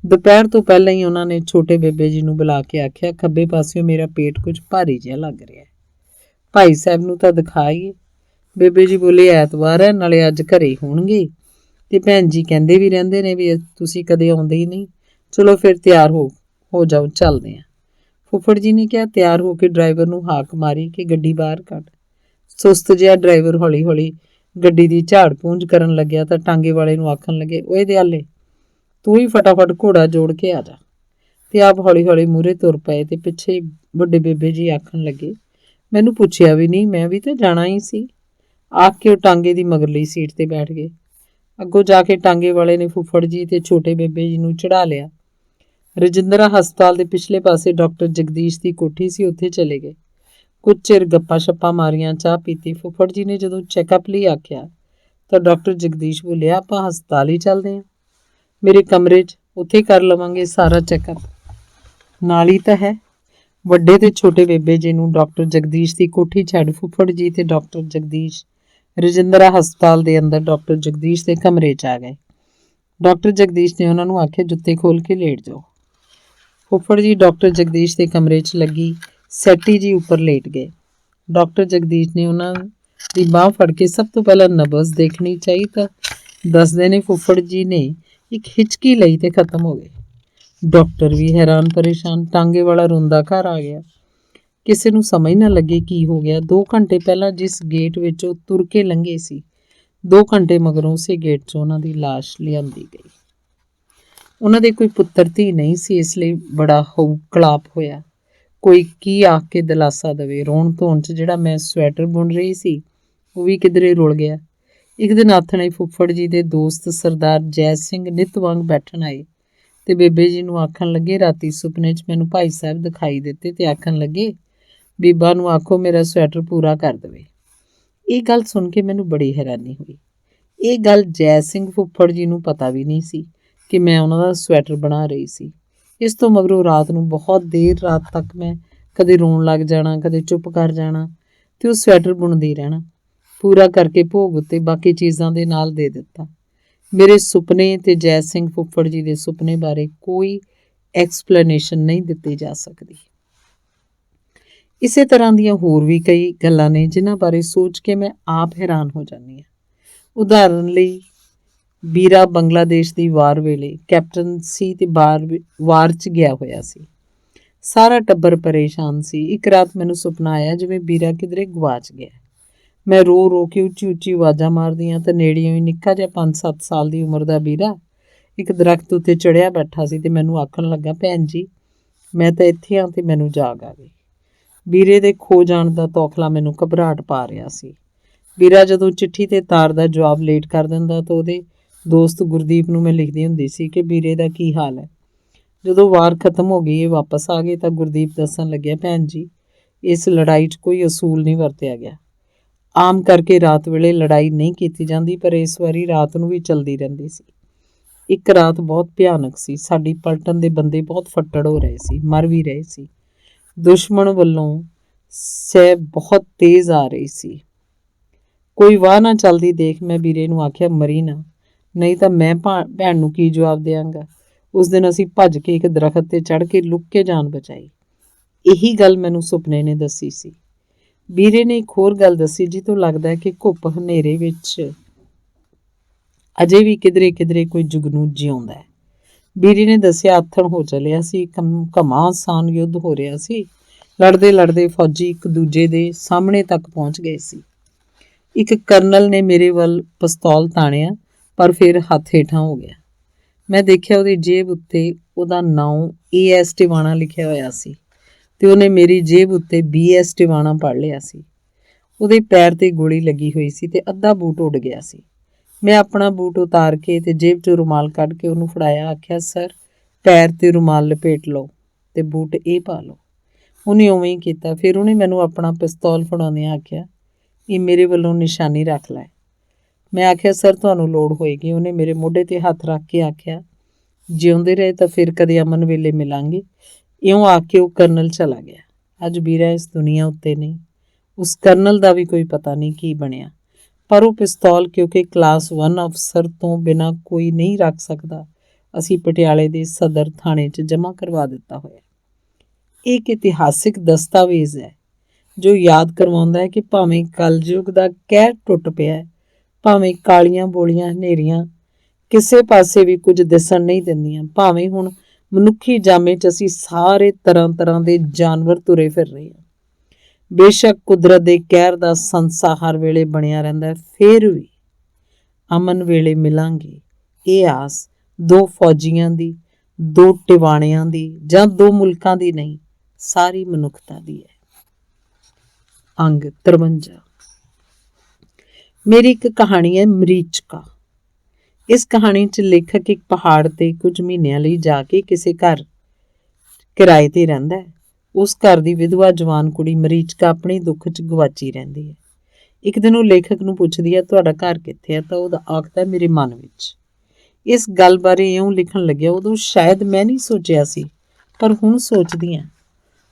ਦੁਪਹਿਰ ਤੋਂ ਪਹਿਲਾਂ ਹੀ ਉਹਨਾਂ ਨੇ ਛੋਟੇ ਬੇਬੇ ਜੀ ਨੂੰ ਬੁਲਾ ਕੇ ਆਖਿਆ, ਖੱਬੇ ਪਾਸਿਓਂ ਮੇਰਾ ਪੇਟ ਕੁਝ ਭਾਰੀ ਜਿਹਾ ਲੱਗ ਰਿਹਾ, ਭਾਈ ਸਾਹਿਬ ਨੂੰ ਤਾਂ ਦਿਖਾਈਏ। ਬੇਬੇ ਜੀ ਬੋਲੇ, ਐਤਵਾਰ ਹੈ, ਨਾਲੇ ਅੱਜ ਘਰੇ ਹੋਣਗੇ ਤੇ ਭੈਣ ਜੀ ਕਹਿੰਦੇ ਵੀ ਰਹਿੰਦੇ ਨੇ ਵੀ ਤੁਸੀਂ ਕਦੇ ਆਉਂਦੇ ਹੀ ਨਹੀਂ। ਚਲੋ ਫਿਰ ਤਿਆਰ ਹੋ ਜਾਓ, ਚੱਲਦੇ ਹਾਂ। ਫੁੱਫੜ ਜੀ ਨੇ ਕਿਹਾ। ਤਿਆਰ ਹੋ ਕੇ ਡਰਾਈਵਰ ਨੂੰ ਹਾਕ ਮਾਰੀ ਕਿ ਗੱਡੀ ਬਾਹਰ ਕੱਢ। ਸੁਸਤ ਜਿਹਾ ਡਰਾਈਵਰ ਹੌਲੀ ਹੌਲੀ ਗੱਡੀ ਦੀ ਝਾੜ ਪੂੰਝ ਕਰਨ ਲੱਗਿਆ ਤਾਂ ਟਾਂਗੇ ਵਾਲੇ ਨੂੰ ਆਖਣ ਲੱਗੇ, ਓਏ ਦਿਆਲੇ, ਤੂੰ ਹੀ ਫਟਾਫਟ ਘੋੜਾ ਜੋੜ ਕੇ ਆ ਜਾ। ਤੇ ਆਪ ਹੌਲੀ ਹੌਲੀ ਮੂਹਰੇ ਤੁਰ ਪਏ ਤੇ ਪਿੱਛੇ ਵੱਡੇ ਬੇਬੇ ਜੀ ਆਖਣ ਲੱਗੇ, ਮੈਨੂੰ ਪੁੱਛਿਆ ਵੀ ਨਹੀਂ, ਮੈਂ ਵੀ ਤਾਂ ਜਾਣਾ ਹੀ ਸੀ। ਆਖ ਕੇ ਉਹ ਟਾਂਗੇ ਦੀ ਮਗਰਲੀ ਸੀਟ ਤੇ ਬੈਠ ਗਏ। ਅੱਗੋਂ ਜਾ ਕੇ ਟਾਂਗੇ ਵਾਲੇ ਨੇ ਫੁੱਫੜ ਜੀ ਤੇ ਛੋਟੇ ਬੇਬੇ ਜੀ ਨੂੰ ਚੜ੍ਹਾ ਲਿਆ। ਰਜਿੰਦਰਾ ਹਸਪਤਾਲ ਦੇ ਪਿਛਲੇ ਪਾਸੇ ਡਾਕਟਰ ਜਗਦੀਸ਼ ਦੀ ਕੋਠੀ ਸੀ, ਉੱਥੇ ਚਲੇ ਗਏ। ਕੁਝ ਚਿਰ ਗੱਪਾਂ ਛੱਪਾਂ ਮਾਰੀਆਂ, ਚਾਹ ਪੀਤੀ। ਫੁੱਫੜ ਜੀ ਨੇ ਜਦੋਂ ਚੈੱਕਅਪ ਲਈ ਆਖਿਆ ਤਾਂ ਡਾਕਟਰ ਜਗਦੀਸ਼ ਬੋਲਿਆ, ਆਪਾਂ ਹਸਪਤਾਲ ਹੀ ਚੱਲਦੇ ਹਾਂ, ਮੇਰੇ ਕਮਰੇ 'ਚ, ਉੱਥੇ ਕਰ ਲਵਾਂਗੇ ਸਾਰਾ ਚੈੱਕਅਪ, ਨਾਲ ਹੀ ਤਾਂ ਹੈ। ਵੱਡੇ ਤੇ ਛੋਟੇ ਬੇਬੇ ਜੀ ਨੂੰ ਡਾਕਟਰ ਜਗਦੀਸ਼ ਦੀ ਕੋਠੀ ਛੱਡ ਫੁੱਫੜ ਜੀ ਤੇ ਡਾਕਟਰ ਜਗਦੀਸ਼ ਰਜਿੰਦਰਾ ਹਸਪਤਾਲ ਦੇ ਅੰਦਰ ਡਾਕਟਰ ਜਗਦੀਸ਼ ਦੇ ਕਮਰੇ 'ਚ ਆ ਗਏ। ਡਾਕਟਰ ਜਗਦੀਸ਼ ਨੇ ਉਹਨਾਂ ਨੂੰ ਆਖਿਆ, ਜੁੱਤੇ ਖੋਲ ਕੇ ਲੇਟ ਜਾਓ। ਫੁੱਫੜ ਜੀ ਡਾਕਟਰ ਜਗਦੀਸ਼ ਦੇ ਕਮਰੇ 'ਚ ਲੱਗੀ ਸੈਟੀ ਜੀ ਉੱਪਰ ਲੇਟ ਗਏ। ਡਾਕਟਰ ਜਗਦੀਸ਼ ਨੇ ਉਹਨਾਂ ਦੀ ਬਾਂਹ ਫੜ ਕੇ ਸਭ ਤੋਂ ਪਹਿਲਾਂ ਨਬਜ਼ ਦੇਖਣੀ ਚਾਹੀ ਤਾਂ ਦੱਸਦੇ ਨੇ ਫੁੱਫੜ ਜੀ ਨੇ ਇੱਕ ਹਿਚਕੀ ਲਈ ਤੇ ਖਤਮ ਹੋ ਗਏ। ਡਾਕਟਰ ਵੀ ਹੈਰਾਨ ਪਰੇਸ਼ਾਨ। ਟਾਂਗੇ ਵਾਲਾ ਰੋਂਦਾ ਘਰ ਆ ਗਿਆ। ਕਿਸੇ ਨੂੰ ਸਮਝ ਨਾ ਲੱਗੇ ਕੀ ਹੋ ਗਿਆ। 2 ਘੰਟੇ ਪਹਿਲਾਂ ਜਿਸ ਗੇਟ ਵਿੱਚੋਂ ਤੁਰ ਕੇ ਲੰਘੇ ਸੀ, 2 ਘੰਟੇ ਮਗਰੋਂ ਉਸੇ ਗੇਟ 'ਚੋਂ ਉਹਨਾਂ ਦੀ ਲਾਸ਼ ਲਿਆਂਦੀ ਗਈ। ਉਹਨਾਂ ਦੇ ਕੋਈ ਪੁੱਤਰ ਧੀ ਨਹੀਂ ਸੀ, ਇਸ ਲਈ ਬੜਾ ਹਉਕਲਾਪ ਹੋਇਆ। ਕੋਈ ਕੀ ਆਖ ਕੇ ਦਿਲਾਸਾ ਦੇਵੇ। ਰੋਣ ਧੋਣ 'ਚ ਜਿਹੜਾ ਮੈਂ ਸਵੈਟਰ ਬੁਣ ਰਹੀ ਸੀ ਉਹ ਵੀ ਕਿਧਰੇ ਰੁਲ ਗਿਆ। ਇੱਕ ਦਿਨ ਆਥਣੇ ਫੁੱਫੜ ਜੀ ਦੇ ਦੋਸਤ ਸਰਦਾਰ ਜੈ ਸਿੰਘ ਨਿੱਤ ਵਾਂਗ ਬੈਠਣ ਆਏ ਤੇ ਬੇਬੇ ਜੀ ਨੂੰ ਆਖਣ ਲੱਗੇ, ਰਾਤੀ ਸੁਪਨੇ 'ਚ ਮੈਨੂੰ ਭਾਈ ਸਾਹਿਬ ਦਿਖਾਈ ਦਿੱਤੇ ਤੇ ਆਖਣ ਲੱਗੇ, ਬੀਬਾ ਨੂੰ ਆਖੋ ਮੇਰਾ ਸਵੈਟਰ ਪੂਰਾ ਕਰ ਦੇਵੇ। ਇਹ ਗੱਲ ਸੁਣ ਕੇ ਮੈਨੂੰ ਬੜੀ ਹੈਰਾਨੀ ਹੋਈ। ਇਹ ਗੱਲ ਜੈ ਸਿੰਘ ਫੁੱਫੜ ਜੀ ਨੂੰ ਪਤਾ ਵੀ ਨਹੀਂ ਸੀ ਕਿ ਮੈਂ ਉਹਨਾਂ ਦਾ ਸਵੈਟਰ ਬਣਾ ਰਹੀ ਸੀ। ਇਸ ਤੋਂ ਮਗਰੋਂ ਰਾਤ ਨੂੰ ਬਹੁਤ ਦੇਰ ਰਾਤ ਤੱਕ ਮੈਂ ਕਦੇ ਰੋਣ ਲੱਗ ਜਾਣਾ, ਕਦੇ ਚੁੱਪ ਕਰ ਜਾਣਾ ਤੇ ਉਹ ਸਵੈਟਰ ਬੁਣਦੀ ਰਹਿਣਾ। ਪੂਰਾ ਕਰਕੇ ਭੋਗ ਉੱਤੇ ਬਾਕੀ ਚੀਜ਼ਾਂ ਦੇ ਨਾਲ ਦੇ ਦਿੱਤਾ। ਮੇਰੇ ਸੁਪਨੇ ਤੇ ਜੈ ਸਿੰਘ ਫੁੱਫੜ ਜੀ ਦੇ ਸੁਪਨੇ ਬਾਰੇ ਕੋਈ ਐਕਸਪਲੇਨੇਸ਼ਨ ਨਹੀਂ ਦਿੱਤੀ ਜਾ ਸਕਦੀ। ਇਸੇ ਤਰ੍ਹਾਂ ਦੀਆਂ ਹੋਰ ਵੀ ਕਈ ਗੱਲਾਂ ਨੇ ਜਿਨ੍ਹਾਂ ਬਾਰੇ ਸੋਚ ਕੇ ਮੈਂ ਆਪ ਹੈਰਾਨ ਹੋ ਜਾਂਦੀ ਹਾਂ। ਉਦਾਹਰਨ ਲਈ, ਬੀਰਾ ਬੰਗਲਾਦੇਸ਼ ਦੀ ਵਾਰ ਵੇਲੇ ਕੈਪਟਨ ਸੀ ਤੇ ਵਾਰ 'ਚ ਗਿਆ ਹੋਇਆ ਸੀ। ਸਾਰਾ ਟੱਬਰ ਪਰੇਸ਼ਾਨ ਸੀ। ਇੱਕ ਰਾਤ ਮੈਨੂੰ ਸੁਪਨਾ ਆਇਆ ਜਿਵੇਂ ਬੀਰਾ ਕਿਧਰੇ ਗਵਾਚ ਗਿਆ। ਮੈਂ ਰੋ ਰੋ ਕੇ ਉੱਚੀ ਉੱਚੀ ਆਵਾਜ਼ਾਂ ਮਾਰਦੀ ਹਾਂ ਤਾਂ ਨੇੜਿਓਂ ਹੀ ਨਿੱਕਾ ਜਿਹਾ 5-7 ਸਾਲ ਦੀ ਉਮਰ ਦਾ ਬੀਰਾ ਇੱਕ ਦਰਖਤ ਉੱਤੇ ਚੜ੍ਹਿਆ ਬੈਠਾ ਸੀ ਤੇ ਮੈਨੂੰ ਆਖਣ ਲੱਗਾ, ਭੈਣ ਜੀ, ਮੈਂ ਤਾਂ ਇੱਥੇ ਹਾਂ ਤੇ ਮੈਨੂੰ ਜਾਗ ਆ ਗਈ। ਬੀਰੇ ਦੇ ਖੋ ਜਾਣ ਦਾ ਤੌਖਲਾ ਮੈਨੂੰ ਘਬਰਾਹਟ ਪਾ ਰਿਹਾ ਸੀ। ਬੀਰਾ ਜਦੋਂ ਚਿੱਠੀ ਤੇ ਤਾਰ ਦਾ ਜਵਾਬ ਲੇਟ ਕਰ ਦਿੰਦਾ ਤਾਂ ਉਹਦੇ ਦੋਸਤ ਗੁਰਦੀਪ ਨੂੰ ਮੈਂ ਲਿਖਦੀ ਹੁੰਦੀ ਸੀ ਕਿ ਬੀਰੇ ਦਾ ਕੀ ਹਾਲ ਹੈ। ਜਦੋਂ ਵਾਰ ਖਤਮ ਹੋ ਗਈ, ਇਹ ਵਾਪਸ ਆ ਗਏ ਤਾਂ ਗੁਰਦੀਪ ਦੱਸਣ ਲੱਗਿਆ, ਭੈਣ ਜੀ, ਇਸ ਲੜਾਈ 'ਚ ਕੋਈ ਅਸੂਲ ਨਹੀਂ ਵਰਤਿਆ ਗਿਆ। ਆਮ ਕਰਕੇ ਰਾਤ ਵੇਲੇ ਲੜਾਈ ਨਹੀਂ ਕੀਤੀ ਜਾਂਦੀ, ਪਰ ਇਸ ਵਾਰੀ ਰਾਤ ਨੂੰ ਵੀ ਚੱਲਦੀ ਰਹਿੰਦੀ ਸੀ। ਇੱਕ ਰਾਤ ਬਹੁਤ ਭਿਆਨਕ ਸੀ। ਸਾਡੀ ਪਲਟਨ ਦੇ ਬੰਦੇ ਬਹੁਤ ਫੱਟੜ ਹੋ ਰਹੇ ਸੀ, ਮਰ ਵੀ ਰਹੇ ਸੀ। ਦੁਸ਼ਮਣ ਵੱਲੋਂ ਸੈਬ ਬਹੁਤ ਤੇਜ਼ ਆ ਰਹੀ ਸੀ। ਕੋਈ ਵਾਹ ਨਾ ਚੱਲਦੀ ਦੇਖ ਮੈਂ ਬੀਰੇ ਨੂੰ ਆਖਿਆ, ਮਰੀ ਨਾ, ਨਹੀਂ ਤਾਂ ਮੈਂ ਭੈਣ ਨੂੰ ਕੀ ਜਵਾਬ ਦਿਆਂਗਾ। ਉਸ ਦਿਨ ਅਸੀਂ ਭੱਜ ਕੇ ਇੱਕ ਦਰਖਤ ਤੇ ਚੜ੍ਹ ਕੇ ਲੁੱਕ ਕੇ ਜਾਨ ਬਚਾਈ। ਇਹੀ ਗੱਲ ਮੈਨੂੰ ਸੁਪਨੇ ਨੇ ਦੱਸੀ ਸੀ। ਬੀਰੇ ਨੇ ਇੱਕ ਹੋਰ ਗੱਲ ਦੱਸੀ ਜਿੱਥੋਂ ਲੱਗਦਾ ਕਿ ਘੁੱਪ ਹਨੇਰੇ ਵਿੱਚ ਅਜੇ ਵੀ ਕਿਧਰੇ ਕਿਧਰੇ ਕੋਈ ਜੁਗਨੂ ਜਿਉਂਦਾ ਹੈ। ਬੀਰੇ ਨੇ ਦੱਸਿਆ, ਆਥਣ ਹੋ ਚੱਲਿਆ ਸੀ, ਘਮਾਸਾਨ ਯੁੱਧ ਹੋ ਰਿਹਾ ਸੀ। ਲੜਦੇ ਲੜਦੇ ਫੌਜੀ ਇੱਕ ਦੂਜੇ ਦੇ ਸਾਹਮਣੇ ਤੱਕ ਪਹੁੰਚ ਗਏ ਸੀ। ਇੱਕ ਕਰਨਲ ਨੇ ਮੇਰੇ ਵੱਲ ਪਿਸਤੌਲ ਤਾਣਿਆ ਪਰ ਫਿਰ ਹੱਥ ਹੇਠਾਂ ਹੋ ਗਿਆ। ਮੈਂ ਦੇਖਿਆ ਉਹਦੀ ਜੇਬ ਉੱਤੇ ਉਹਦਾ ਨਾਮ A.S. ਟਿਵਾਣਾ ਲਿਖਿਆ ਹੋਇਆ ਸੀ ਤੇ ਉਹਨੇ ਮੇਰੀ ਜੇਬ ਉੱਤੇ B.S. ਟਿਵਾਣਾ ਪੜ੍ਹ ਲਿਆ ਸੀ। ਉਹਦੇ ਪੈਰ ਤੇ ਗੋਲੀ ਲੱਗੀ ਹੋਈ ਸੀ ਤੇ ਅੱਧਾ ਬੂਟ ਉੱਡ ਗਿਆ ਸੀ। ਮੈਂ ਆਪਣਾ ਬੂਟ ਉਤਾਰ ਕੇ ਤੇ ਜੇਬ 'ਚੋਂ ਰੁਮਾਲ ਕੱਢ ਕੇ ਉਹਨੂੰ ਫੜਾਇਆ। ਆਖਿਆ, ਸਰ, ਪੈਰ ਤੇ ਰੁਮਾਲ ਲਪੇਟ ਲਓ ਤੇ ਬੂਟ ਇਹ ਪਾ ਲਓ। ਉਹਨੇ ਉਵੇਂ ਹੀ ਕੀਤਾ। ਫਿਰ ਉਹਨੇ ਮੈਨੂੰ ਆਪਣਾ ਪਿਸਤੌਲ ਫੜਾਉਂਦਿਆਂ ਆਖਿਆ, ਇਹ ਮੇਰੇ ਵੱਲੋਂ ਨਿਸ਼ਾਨੀ ਰੱਖ ਲੈ। ਮੈਂ ਆਖਿਆ, ਸਰ, ਤੁਹਾਨੂੰ ਲੋੜ ਹੋਏਗੀ। ਉਹਨੇ ਮੇਰੇ ਮੋਢੇ ਤੇ ਹੱਥ ਰੱਖ ਕੇ ਆਖਿਆ, ਜਿਉਂਦੇ ਰਹੇ ਤਾਂ ਫਿਰ ਕਦੇ ਅਮਨ ਵੇਲੇ ਮਿਲਾਂਗੇ। ਇਉਂ ਆਖ ਕੇ ਉਹ ਕਰਨਲ ਚਲਾ ਗਿਆ। ਅੱਜ ਬੀਰਾ ਇਸ ਦੁਨੀਆ ਉੱਤੇ ਨਹੀਂ। ਉਸ ਕਰਨਲ ਦਾ ਵੀ ਕੋਈ ਪਤਾ ਨਹੀਂ ਕੀ ਬਣਿਆ, ਪਰ ਉਹ ਪਿਸਤੌਲ ਕਿਉਂਕਿ ਕਲਾਸ 1 ਅਫਸਰ ਤੋਂ ਬਿਨਾਂ ਕੋਈ ਨਹੀਂ ਰੱਖ ਸਕਦਾ, ਅਸੀਂ ਪਟਿਆਲੇ ਦੇ ਸਦਰ ਥਾਣੇ 'ਚ ਜਮ੍ਹਾਂ ਕਰਵਾ ਦਿੱਤਾ ਹੋਇਆ। ਇਹ ਇੱਕ ਇਤਿਹਾਸਿਕ ਦਸਤਾਵੇਜ਼ ਹੈ ਜੋ ਯਾਦ ਕਰਵਾਉਂਦਾ ਹੈ ਕਿ ਭਾਵੇਂ ਕਲਯੁਗ ਦਾ ਕਹਿਰ ਟੁੱਟ ਪਿਆ ਹੈ, ਭਾਵੇਂ ਕਾਲੀਆਂ ਬੋਲੀਆਂ ਹਨੇਰੀਆਂ ਕਿਸੇ ਪਾਸੇ ਵੀ ਕੁਝ ਦਿਸਣ ਨਹੀਂ ਦਿੰਦੀਆਂ, ਭਾਵੇਂ ਹੁਣ ਮਨੁੱਖੀ ਜਾਮੇ 'ਚ ਅਸੀਂ ਸਾਰੇ ਤਰ੍ਹਾਂ ਦੇ ਜਾਨਵਰ ਤੁਰੇ ਫਿਰ ਰਹੇ ਹਾਂ। ਬੇਸ਼ੱਕ ਕੁਦਰਤ ਦੇ ਕਹਿਰ ਦਾ ਸੰਸਾ ਹਰ ਵੇਲੇ ਬਣਿਆ ਰਹਿੰਦਾ, ਫਿਰ ਵੀ ਅਮਨ ਵੇਲੇ ਮਿਲਾਂਗੇ, ਇਹ ਆਸ ਦੋ ਫੌਜੀਆਂ ਦੀ, ਦੋ ਟਿਵਾਣਿਆਂ ਦੀ ਜਾਂ ਦੋ ਮੁਲਕਾਂ ਦੀ ਨਹੀਂ, ਸਾਰੀ ਮਨੁੱਖਤਾ ਦੀ ਹੈ। ਅੰਗ 53। ਮੇਰੀ ਇੱਕ ਕਹਾਣੀ ਹੈ ਮਰੀਚਕਾ। ਇਸ ਕਹਾਣੀ 'ਚ ਲੇਖਕ ਇੱਕ ਪਹਾੜ ਤੇ ਕੁਝ ਮਹੀਨਿਆਂ ਲਈ ਜਾ ਕੇ ਕਿਸੇ ਘਰ ਕਿਰਾਏ ਤੇ ਰਹਿੰਦਾ ਹੈ। ਉਸ ਘਰ ਦੀ ਵਿਧਵਾ ਜਵਾਨ ਕੁੜੀ ਮਰੀਚਕਾ ਆਪਣੇ ਦੁੱਖ 'ਚ ਗਵਾਚੀ ਰਹਿੰਦੀ ਹੈ। ਇੱਕ ਦਿਨ ਉਹ ਲੇਖਕ ਨੂੰ ਪੁੱਛਦੀ ਹੈ, ਤੁਹਾਡਾ ਘਰ ਕਿੱਥੇ ਹੈ? ਤਾਂ ਉਹਦਾ ਆਖਦਾ, ਮੇਰੇ ਮਨ ਵਿੱਚ। ਇਸ ਗੱਲ ਬਾਰੇ ਇਉਂ ਲਿਖਣ ਲੱਗਿਆ, ਉਦੋਂ ਸ਼ਾਇਦ ਮੈਂ ਨਹੀਂ ਸੋਚਿਆ ਸੀ, ਪਰ ਹੁਣ ਸੋਚਦੀ ਹਾਂ।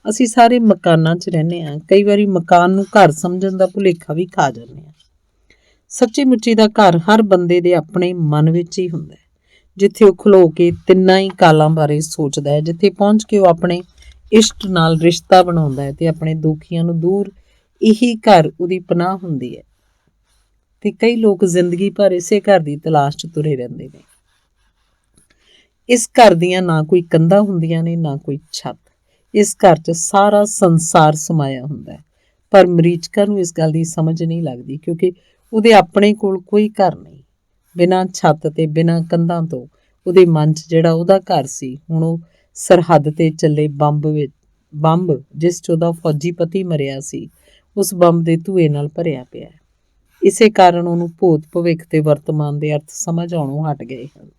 ਅਸੀਂ ਸਾਰੇ ਮਕਾਨਾਂ 'ਚ ਰਹਿੰਦੇ ਹਾਂ। ਕਈ ਵਾਰੀ ਮਕਾਨ ਨੂੰ ਘਰ ਸਮਝਣ ਦਾ ਭੁਲੇਖਾ ਵੀ ਖਾ ਜਾਂਦੇ ਹਾਂ। ਸੱਚੀ ਮੁੱਚੀ ਦਾ ਘਰ ਹਰ ਬੰਦੇ ਦੇ ਆਪਣੇ ਮਨ ਵਿੱਚ ਹੀ ਹੁੰਦਾ ਹੈ, ਜਿੱਥੇ ਉਹ ਖਲੋ ਕੇ ਤਿੰਨਾਂ ਹੀ ਕਾਲਾਂ ਬਾਰੇ ਸੋਚਦਾ ਹੈ, ਜਿੱਥੇ ਪਹੁੰਚ ਕੇ ਉਹ ਆਪਣੇ ਇਸ਼ਟ ਨਾਲ ਰਿਸ਼ਤਾ ਬਣਾਉਂਦਾ ਹੈ ਤੇ ਆਪਣੇ ਦੁਖੀਆਂ ਨੂੰ ਦੂਰ ਇਹੀ ਘਰ ਉਹਦੀ ਪਨਾਹ ਹੁੰਦੀ ਹੈ। ਤੇ ਕਈ ਲੋਕ ਜ਼ਿੰਦਗੀ ਭਰ ਇਸੇ ਘਰ ਦੀ ਤਲਾਸ਼ 'ਚ ਤੁਰੇ ਰਹਿੰਦੇ ਨੇ। ਇਸ ਘਰ ਦੀਆਂ ਨਾ ਕੋਈ ਕੰਧਾਂ ਹੁੰਦੀਆਂ ਨੇ, ਨਾ ਕੋਈ ਛੱਤ। ਇਸ ਘਰ 'ਚ ਸਾਰਾ ਸੰਸਾਰ ਸਮਾਇਆ ਹੁੰਦਾ ਹੈ। ਪਰ ਮਰੀਚਕਾ ਨੂੰ ਇਸ ਗੱਲ ਦੀ ਸਮਝ ਨਹੀਂ ਲੱਗਦੀ, ਕਿਉਂਕਿ ਉਹਦੇ ਆਪਣੇ ਕੋਲ ਕੋਈ ਘਰ ਨਹੀਂ। ਬਿਨਾਂ ਛੱਤ ਤੇ ਬਿਨਾਂ ਕੰਧਾਂ ਤੋਂ ਉਹਦੇ ਮਨ 'ਚ ਜਿਹੜਾ ਉਹਦਾ ਘਰ ਸੀ, ਹੁਣ ਉਹ ਸਰਹੱਦ ਤੇ ਚੱਲੇ ਬੰਬ ਜਿਸ 'ਚ ਉਹਦਾ ਫੌਜੀ ਪਤੀ ਮਰਿਆ ਸੀ, ਉਸ ਬੰਬ ਦੇ ਧੂਏ ਨਾਲ ਭਰਿਆ ਪਿਆ। ਇਸੇ ਕਾਰਨ ਉਹਨੂੰ ਭੂਤ ਭਵਿੱਖ ਤੇ ਵਰਤਮਾਨ ਦੇ ਅਰਥ ਸਮਝ ਆਉਣੋਂ ਹਟ ਗਏ ਹਨ।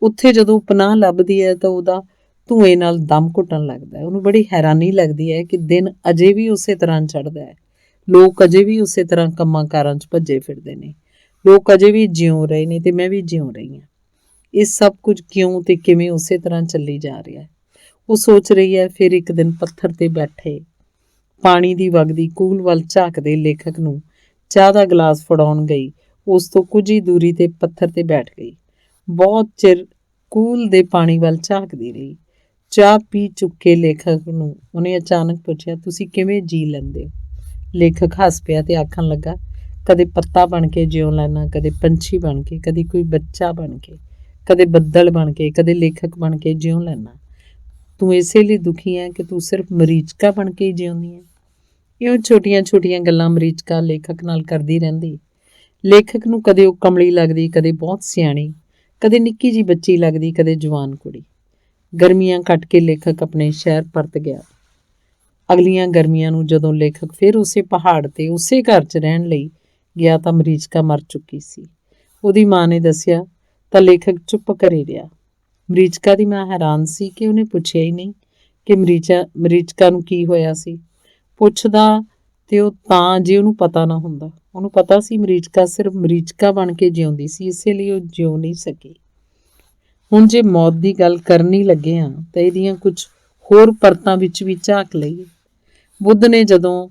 ਉੱਥੇ ਜਦੋਂ ਪਨਾਹ ਲੱਭਦੀ ਹੈ ਤਾਂ ਉਹਦਾ ਧੂਏ ਨਾਲ ਦਮ ਘੁੱਟਣ ਲੱਗਦਾ ਹੈ। ਉਹਨੂੰ ਬੜੀ ਹੈਰਾਨੀ ਲੱਗਦੀ ਹੈ ਕਿ ਦਿਨ ਅਜੇ ਵੀ ਉਸੇ ਤਰ੍ਹਾਂ ਚੜ੍ਹਦਾ ਹੈ। ਲੋਕ ਅਜੇ ਵੀ ਉਸੇ ਤਰ੍ਹਾਂ ਕੰਮਾਂ ਕਾਰਾਂ 'ਚ ਭੱਜੇ ਫਿਰਦੇ ਨੇ। ਲੋਕ ਅਜੇ ਵੀ ਜਿਉਂ ਰਹੇ ਨੇ ਤੇ ਮੈਂ ਵੀ ਜਿਉਂ ਰਹੀ ਹਾਂ। ਇਹ ਸਭ ਕੁਝ ਕਿਉਂ ਤੇ ਕਿਵੇਂ ਉਸੇ ਤਰ੍ਹਾਂ ਚੱਲੀ ਜਾ ਰਿਹਾ ਹੈ, ਉਹ ਸੋਚ ਰਹੀ ਹੈ। ਫਿਰ ਇੱਕ ਦਿਨ ਪੱਥਰ ਤੇ ਬੈਠੇ ਪਾਣੀ ਦੀ ਵਗਦੀ ਕੂਲ ਵੱਲ ਝਾਕਦੇ ਲੇਖਕ ਨੂੰ ਚਾਹ ਦਾ ਗਲਾਸ ਫੜਾਉਣ ਗਈ। ਉਸ ਤੋਂ ਕੁਝ ਹੀ ਦੂਰੀ ਤੇ ਪੱਥਰ ਤੇ ਬੈਠ ਗਈ। ਬਹੁਤ ਚਿਰ ਕੂਲ ਦੇ ਪਾਣੀ ਵੱਲ ਝਾਕਦੀ ਰਹੀ। ਚਾਹ ਪੀ ਚੁੱਕੇ ਲੇਖਕ ਨੂੰ ਉਹਨੇ ਅਚਾਨਕ ਪੁੱਛਿਆ, ਤੁਸੀਂ ਕਿਵੇਂ ਜੀ ਲੈਂਦੇ ਹੋ? ਲੇਖਕ ਹੱਸ ਪਿਆ ਤੇ ਆਖਣ ਲੱਗਾ, ਕਦੇ ਪੱਤਾ ਬਣ ਕੇ ਜਿਉਂ ਲੈਣਾ, ਕਦੇ ਪੰਛੀ ਬਣ ਕੇ, ਕਦੇ ਕੋਈ ਬੱਚਾ ਬਣ ਕੇ, ਕਦੇ ਬੱਦਲ ਬਣ ਕੇ, ਕਦੇ ਲੇਖਕ ਬਣ ਕੇ ਜਿਉਂ ਲੈਣਾ। ਤੂੰ ਇਸੇ ਲਈ ਦੁਖੀ ਹੈ ਕਿ ਤੂੰ ਸਿਰਫ ਮਰੀਚਕਾ ਬਣ ਕੇ ਹੀ ਜਿਉਂਦੀ ਹੈ। ਇਉਂ ਛੋਟੀਆਂ ਗੱਲਾਂ ਮਰੀਚਕਾ ਲੇਖਕ ਨਾਲ ਕਰਦੀ ਰਹਿੰਦੀ। ਲੇਖਕ ਨੂੰ ਕਦੇ ਉਹ ਕਮਲੀ ਲੱਗਦੀ, ਕਦੇ ਬਹੁਤ ਸਿਆਣੀ, ਕਦੇ ਨਿੱਕੀ ਜਿਹੀ ਬੱਚੀ ਲੱਗਦੀ, ਕਦੇ ਜਵਾਨ ਕੁੜੀ। ਗਰਮੀਆਂ ਕੱਟ ਕੇ ਲੇਖਕ ਆਪਣੇ ਸ਼ਹਿਰ ਪਰਤ ਗਿਆ। ਅਗਲੀਆਂ ਗਰਮੀਆਂ ਨੂੰ ਜਦੋਂ ਲੇਖਕ ਫਿਰ ਉਸੇ ਪਹਾੜ ਤੇ ਉਸੇ ਘਰ 'ਚ ਰਹਿਣ ਲਈ ਗਿਆ ਤਾਂ ਮਰੀਚਕਾ ਮਰ ਚੁੱਕੀ ਸੀ। ਉਹਦੀ ਮਾਂ ਨੇ ਦੱਸਿਆ ਤਾਂ ਲੇਖਕ ਚੁੱਪ ਘਰੇ ਰਿਹਾ। ਮਰੀਚਕਾ ਦੀ ਮਾਂ ਹੈਰਾਨ ਸੀ ਕਿ ਉਹਨੇ ਪੁੱਛਿਆ ਹੀ ਨਹੀਂ ਕਿ ਮਰੀਚਕਾ ਨੂੰ ਕੀ ਹੋਇਆ ਸੀ। ਪੁੱਛਦਾ ਤੇ ਉਹ ਤਾਂ ਜੇ ਉਹਨੂੰ ਪਤਾ ਨਾ ਹੁੰਦਾ। ਉਹਨੂੰ ਪਤਾ ਸੀ ਮਰੀਚਕਾ ਸਿਰਫ ਮਰੀਚਕਾ ਬਣ ਕੇ ਜਿਉਂਦੀ ਸੀ, ਇਸੇ ਲਈ ਉਹ ਜਿਉਂ ਨਹੀਂ ਸਕੀ। ਹੁਣ ਜੇ ਮੌਤ ਦੀ ਗੱਲ ਕਰਨੀ ਲੱਗੇ ਹਾਂ ਤਾਂ ਇਹਦੀਆਂ ਕੁਝ ਹੋਰ ਪਰਤਾਂ ਵਿੱਚ ਵੀ ਝਾਕ ਲਈਏ। ਬੁੱਧ ਨੇ ਜਦੋਂ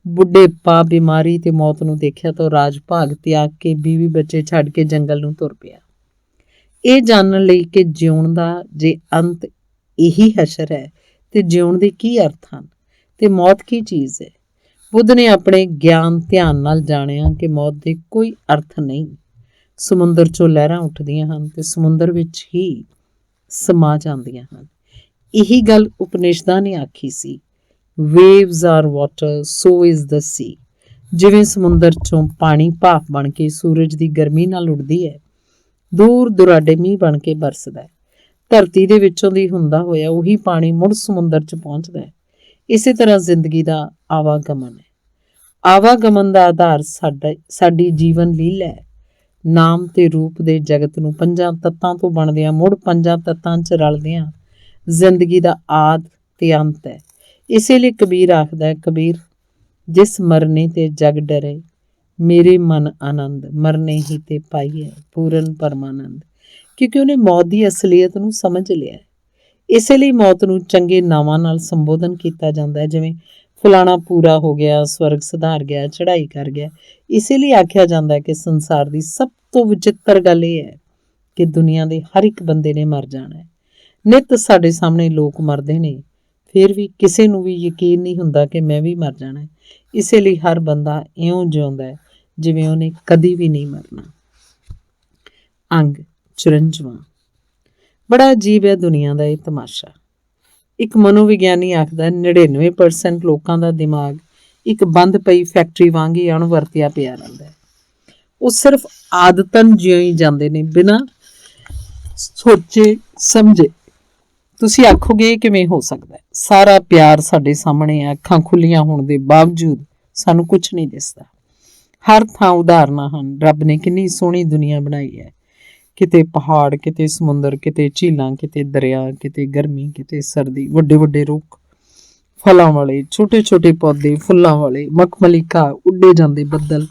ਬੁਢੇਪਾ, ਬਿਮਾਰੀ ਤੇ ਮੌਤ ਨੂੰ ਦੇਖਿਆ ਤਾਂ ਉਹ ਰਾਜ ਭਾਗ ਤਿਆਗ ਕੇ ਬੀਵੀ ਬੱਚੇ ਛੱਡ ਕੇ ਜੰਗਲ ਨੂੰ ਤੁਰ ਪਿਆ, ਇਹ ਜਾਣਨ ਲਈ ਕਿ ਜਿਉਣ ਦਾ ਜੇ ਅੰਤ ਇਹੀ ਹਸ਼ਰ ਹੈ ਤੇ ਜਿਉਣ ਦੇ ਕੀ ਅਰਥ ਹਨ ਤੇ ਮੌਤ ਕੀ ਚੀਜ਼ ਹੈ। ਬੁੱਧ ਨੇ ਆਪਣੇ ਗਿਆਨ ਧਿਆਨ ਨਾਲ ਜਾਣਿਆ ਕਿ ਮੌਤ ਦੇ ਕੋਈ ਅਰਥ ਨਹੀਂ। ਸਮੁੰਦਰ 'ਚੋਂ ਲਹਿਰਾਂ ਉੱਠਦੀਆਂ ਹਨ ਤੇ ਸਮੁੰਦਰ ਵਿੱਚ ਹੀ ਸਮਾ ਜਾਂਦੀਆਂ ਹਨ। ਇਹੀ ਗੱਲ ਉਪਨਿਸ਼ਦਾਂ ਨੇ ਆਖੀ ਸੀ, waves are water, so is the sea. ਜਿਵੇਂ ਸਮੁੰਦਰ 'ਚੋਂ ਪਾਣੀ ਭਾਫ ਬਣ ਕੇ ਸੂਰਜ ਦੀ ਗਰਮੀ ਨਾਲ ਉੱਡਦੀ ਹੈ, ਦੂਰ ਦੁਰਾਡੇ ਮੀਂਹ ਬਣ ਕੇ ਬਰਸਦਾ ਹੈ। ਧਰਤੀ ਦੇ ਵਿੱਚੋਂ ਦੀ ਹੁੰਦਾ ਹੋਇਆ ਉਹੀ ਪਾਣੀ ਮੁੜ ਸਮੁੰਦਰ 'ਚ ਪਹੁੰਚਦਾ ਹੈ। ਇਸੇ ਤਰ੍ਹਾਂ ਜ਼ਿੰਦਗੀ ਦਾ ਆਵਾਗਮਨ ਹੈ। ਆਵਾਗਮਨ ਦਾ ਆਧਾਰ ਸਾਡੀ ਜੀਵਨ ਲੀਲਾ ਹੈ। ਨਾਮ ਤੇ ਰੂਪ ਦੇ ਜਗਤ ਨੂੰ ਪੰਜਾਂ ਤੱਤਾਂ ਤੋਂ ਬਣਦਿਆਂ ਮੁੜ ਪੰਜਾਂ ਤੱਤਾਂ 'ਚ ਰਲਦਿਆਂ ਜ਼ਿੰਦਗੀ ਦਾ ਆਦ ਤੇ ਅੰਤ ਹੈ। ਇਸੇ ਲਈ ਕਬੀਰ ਆਖਦਾ ਹੈ, ਕਬੀਰ ਜਿਸ ਮਰਨੇ ਤੇ ਜਗ ਡਰੇ, ਮੇਰੇ ਮਨ ਆਨੰਦ ਮਰਨੇ ਹੀ ਤੇ ਪਾਈਏ ਪੂਰਨ ਪਰਮਾਨੰਦ। ਕਿਉਂਕਿ ਉਹਨੇ ਮੌਤ ਦੀ ਅਸਲੀਅਤ ਨੂੰ ਸਮਝ ਲਿਆ। ਇਸੇ ਲਈ ਮੌਤ ਨੂੰ ਚੰਗੇ ਨਾਵਾਂ ਨਾਲ ਸੰਬੋਧਨ ਕੀਤਾ ਜਾਂਦਾ ਹੈ, ਜਿਵੇਂ ਫਲਾਣਾ ਪੂਰਾ ਹੋ ਗਿਆ, ਸਵਰਗ ਸੁਧਾਰ ਗਿਆ, ਚੜ੍ਹਾਈ ਕਰ ਗਿਆ। ਇਸੇ ਲਈ ਆਖਿਆ ਜਾਂਦਾ ਹੈ ਕਿ ਸੰਸਾਰ ਦੀ ਸਭ ਤੋਂ ਵਿਚਿੱਤਰ ਗੱਲ ਇਹ ਹੈ ਕਿ ਦੁਨੀਆ ਦੇ ਹਰ ਇੱਕ ਬੰਦੇ ਨੇ ਮਰ ਜਾਣਾ ਹੈ। ਨਿੱਤ ਸਾਡੇ ਸਾਹਮਣੇ ਲੋਕ ਮਰਦੇ ਨੇ, ਫਿਰ ਵੀ ਕਿਸੇ ਨੂੰ ਵੀ ਯਕੀਨ ਨਹੀਂ ਹੁੰਦਾ ਕਿ ਮੈਂ ਵੀ ਮਰ ਜਾਣਾ ਹੈ। ਇਸੇ ਲਈ ਹਰ ਬੰਦਾ ਇਉਂ ਜਿਉਂਦਾ ਹੈ ਜਿਵੇਂ ਉਹਨੇ ਕਦੀ ਵੀ ਨਹੀਂ ਮਰਨਾ। ਅੰਗ 54। ਬੜਾ ਅਜੀਬ ਹੈ ਦੁਨੀਆ ਦਾ ਇਹ ਤਮਾਸ਼ਾ। ਇੱਕ ਮਨੋਵਿਗਿਆਨੀ ਆਖਦਾ 99% ਲੋਕਾਂ ਦਾ ਦਿਮਾਗ ਇੱਕ ਬੰਦ ਪਈ ਫੈਕਟਰੀ ਵਾਂਗ ਹੀ ਅਣਵਰਤਿਆ ਪਿਆ ਰਹਿੰਦਾ ਹੈ। ਉਹ ਸਿਰਫ ਆਦਤਨ ਜਿਉਂ ਜਾਂਦੇ ਨੇ, ਬਿਨਾਂ ਸੋਚੇ ਸਮਝੇ। ਤੁਸੀਂ ਆਖੋਗੇ ਇਹ ਕਿਵੇਂ ਹੋ ਸਕਦਾ ਹੈ? ਸਾਰਾ ਪਿਆਰ ਸਾਡੇ ਸਾਹਮਣੇ ਹੈ, ਅੱਖਾਂ ਖੁੱਲੀਆਂ ਹੋਣ ਦੇ ਬਾਵਜੂਦ ਸਾਨੂੰ ਕੁਛ ਨਹੀਂ ਦਿਸਦਾ। ਹਰ ਥਾਂ ਉਦਾਹਰਨਾਂ ਹਨ। ਰੱਬ ਨੇ ਕਿੰਨੀ ਸੋਹਣੀ ਦੁਨੀਆ ਬਣਾਈ ਹੈ। ਕਿਤੇ ਪਹਾੜ, ਕਿਤੇ ਸਮੁੰਦਰ, ਕਿਤੇ ਝੀਲਾਂ, ਕਿਤੇ ਦਰਿਆ, ਕਿਤੇ ਗਰਮੀ, ਕਿਤੇ ਸਰਦੀ, ਵੱਡੇ ਵੱਡੇ ਰੁੱਖ, ਫਲਾਂ ਵਾਲੇ, ਛੋਟੇ ਛੋਟੇ ਪੌਦੇ, ਫੁੱਲਾਂ ਵਾਲੇ, ਮਖਮਲੀ ਘਾਹ, ਉੱਡੇ ਜਾਂਦੇ ਬੱਦਲ,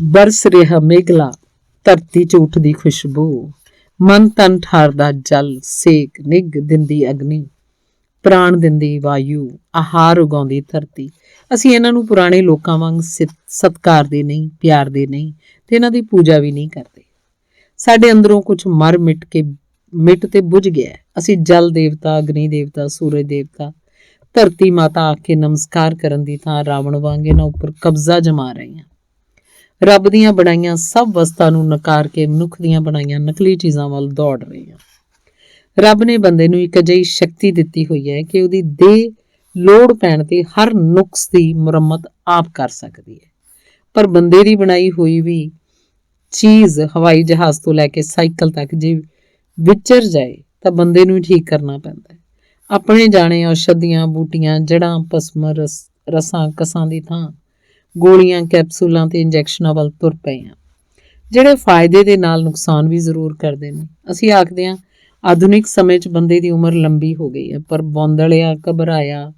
ਬਰਸ ਰਿਹਾ ਮੇਘਲਾ, ਧਰਤੀ 'ਚ ਉੱਠਦੀ ਖੁਸ਼ਬੂ, ਮਨ ਤਨ ਠਾਰਦਾ ਜਲ, ਸੇਕ, ਨਿੱਘ ਦਿੰਦੀ ਅਗਨੀ, ਪ੍ਰਾਣ ਦਿੰਦੀ ਵਾਯੂ, ਆਹਾਰ ਉਗਾਉਂਦੀ ਧਰਤੀ। ਅਸੀਂ ਇਹਨਾਂ ਨੂੰ ਪੁਰਾਣੇ ਲੋਕਾਂ ਵਾਂਗ ਸਤਿਕਾਰਦੇ ਨਹੀਂ, ਪਿਆਰਦੇ ਨਹੀਂ, ਤੇ ਇਹਨਾਂ ਦੀ ਪੂਜਾ ਵੀ ਨਹੀਂ ਕਰਦੇ। ਸਾਡੇ ਅੰਦਰੋਂ ਕੁਝ ਮਰ ਮਿਟ ਤੇ ਬੁਝ ਗਿਆ। ਅਸੀਂ ਜਲ ਦੇਵਤਾ, ਅਗਨੀ ਦੇਵਤਾ, ਸੂਰਜ ਦੇਵਤਾ, ਧਰਤੀ ਮਾਤਾ ਆ ਕੇ ਨਮਸਕਾਰ ਕਰਨ ਦੀ ਥਾਂ ਰਾਵਣ ਵਾਂਗ ਇਹਨਾਂ ਉੱਪਰ ਕਬਜ਼ਾ ਜਮਾ ਰਹੇ ਹਾਂ। ਰੱਬ ਦੀਆਂ ਬਣਾਈਆਂ ਸਭ ਵਸਤਾਂ ਨੂੰ ਨਕਾਰ ਕੇ ਮਨੁੱਖ ਦੀਆਂ ਬਣਾਈਆਂ ਨਕਲੀ ਚੀਜ਼ਾਂ ਵੱਲ ਦੌੜ ਰਹੇ ਹਾਂ। ਰੱਬ ਨੇ ਬੰਦੇ ਨੂੰ ਇੱਕ ਅਜਿਹੀ ਸ਼ਕਤੀ ਦਿੱਤੀ ਹੋਈ ਹੈ ਕਿ ਉਹਦੀ ਦੇਹ ਲੋੜ ਪੈਣ ਤੇ ਹਰ ਨੁਕਸ ਦੀ ਮੁਰੰਮਤ ਆਪ ਕਰ ਸਕਦੀ ਹੈ। ਪਰ ਬੰਦੇ ਦੀ ਬਣਾਈ ਹੋਈ ਵੀ ਚੀਜ਼ ਹਵਾਈ ਜਹਾਜ਼ ਤੋਂ ਲੈ ਕੇ ਸਾਈਕਲ ਤੱਕ ਜੇ ਵਿਚਰ ਜਾਏ ਤਾਂ ਬੰਦੇ ਨੂੰ ਹੀ ਠੀਕ ਕਰਨਾ ਪੈਂਦਾ ਹੈ। ਆਪਣੇ ਜਾਣੇ ਔਸ਼ਧੀਆਂ, ਬੂਟੀਆਂ, ਜੜ੍ਹਾਂ, ਭਸਮ, ਰਸਾਂ, ਕਸਾਂ ਦੀ ਥਾਂ ਗੋਲੀਆਂ, ਕੈਪਸੂਲਾਂ ਤੇ ਇੰਜੈਕਸ਼ਨਾਂ ਵੱਲ ਤੁਰ ਪਏ ਹਾਂ, ਜਿਹੜੇ ਫਾਇਦੇ ਦੇ ਨਾਲ ਨੁਕਸਾਨ ਵੀ ਜ਼ਰੂਰ ਕਰਦੇ ਨੇ। ਅਸੀਂ ਆਖਦੇ ਹਾਂ ਆਧੁਨਿਕ ਸਮੇਂ 'ਚ ਬੰਦੇ ਦੀ ਉਮਰ ਲੰਬੀ ਹੋ ਗਈ ਹੈ, ਪਰ ਬੌਂਦਲਿਆ, ਘਬਰਾਇਆ,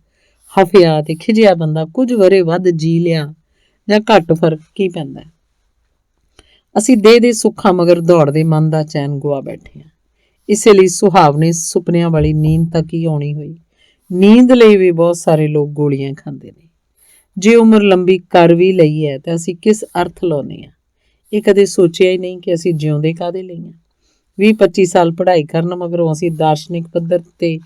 ਹਫਿਆ ਤੇ ਖਿਝਿਆ ਬੰਦਾ ਕੁਝ ਵਰੇ ਵੱਧ ਜੀ ਲਿਆ ਜਾਂ ਘੱਟ ਫਰਕ ਕੀ ਪੈਂਦਾ। ਅਸੀਂ ਦੇਹ ਦੇ ਸੁੱਖਾਂ ਮਗਰ ਦੌੜਦੇ ਮਨ ਦਾ ਚੈਨ ਗੁਆ ਬੈਠੇ ਹਾਂ। ਇਸੇ ਲਈ ਸੁਹਾਵਣੇ ਸੁਪਨਿਆਂ ਵਾਲੀ ਨੀਂਦ ਤੱਕ ਹੀ ਆਉਣੀ ਹੋਈ। ਨੀਂਦ ਲਈ ਵੀ ਬਹੁਤ ਸਾਰੇ ਲੋਕ ਗੋਲੀਆਂ ਖਾਂਦੇ ਨੇ। ਜੇ ਉਮਰ ਲੰਬੀ ਕਰ ਵੀ ਲਈ ਹੈ ਤਾਂ ਅਸੀਂ ਕਿਸ ਅਰਥ ਲਾਉਂਦੇ ਹਾਂ? ਇਹ ਕਦੇ ਸੋਚਿਆ ਹੀ ਨਹੀਂ ਕਿ ਅਸੀਂ ਜਿਉਂਦੇ ਕਾਹਦੇ ਲਈ ਹਾਂ। 20-25 ਸਾਲ ਪੜ੍ਹਾਈ ਕਰਨ ਮਗਰੋਂ ਅਸੀਂ ਦਾਰਸ਼ਨਿਕ ਪੱਧਰ ਤੇ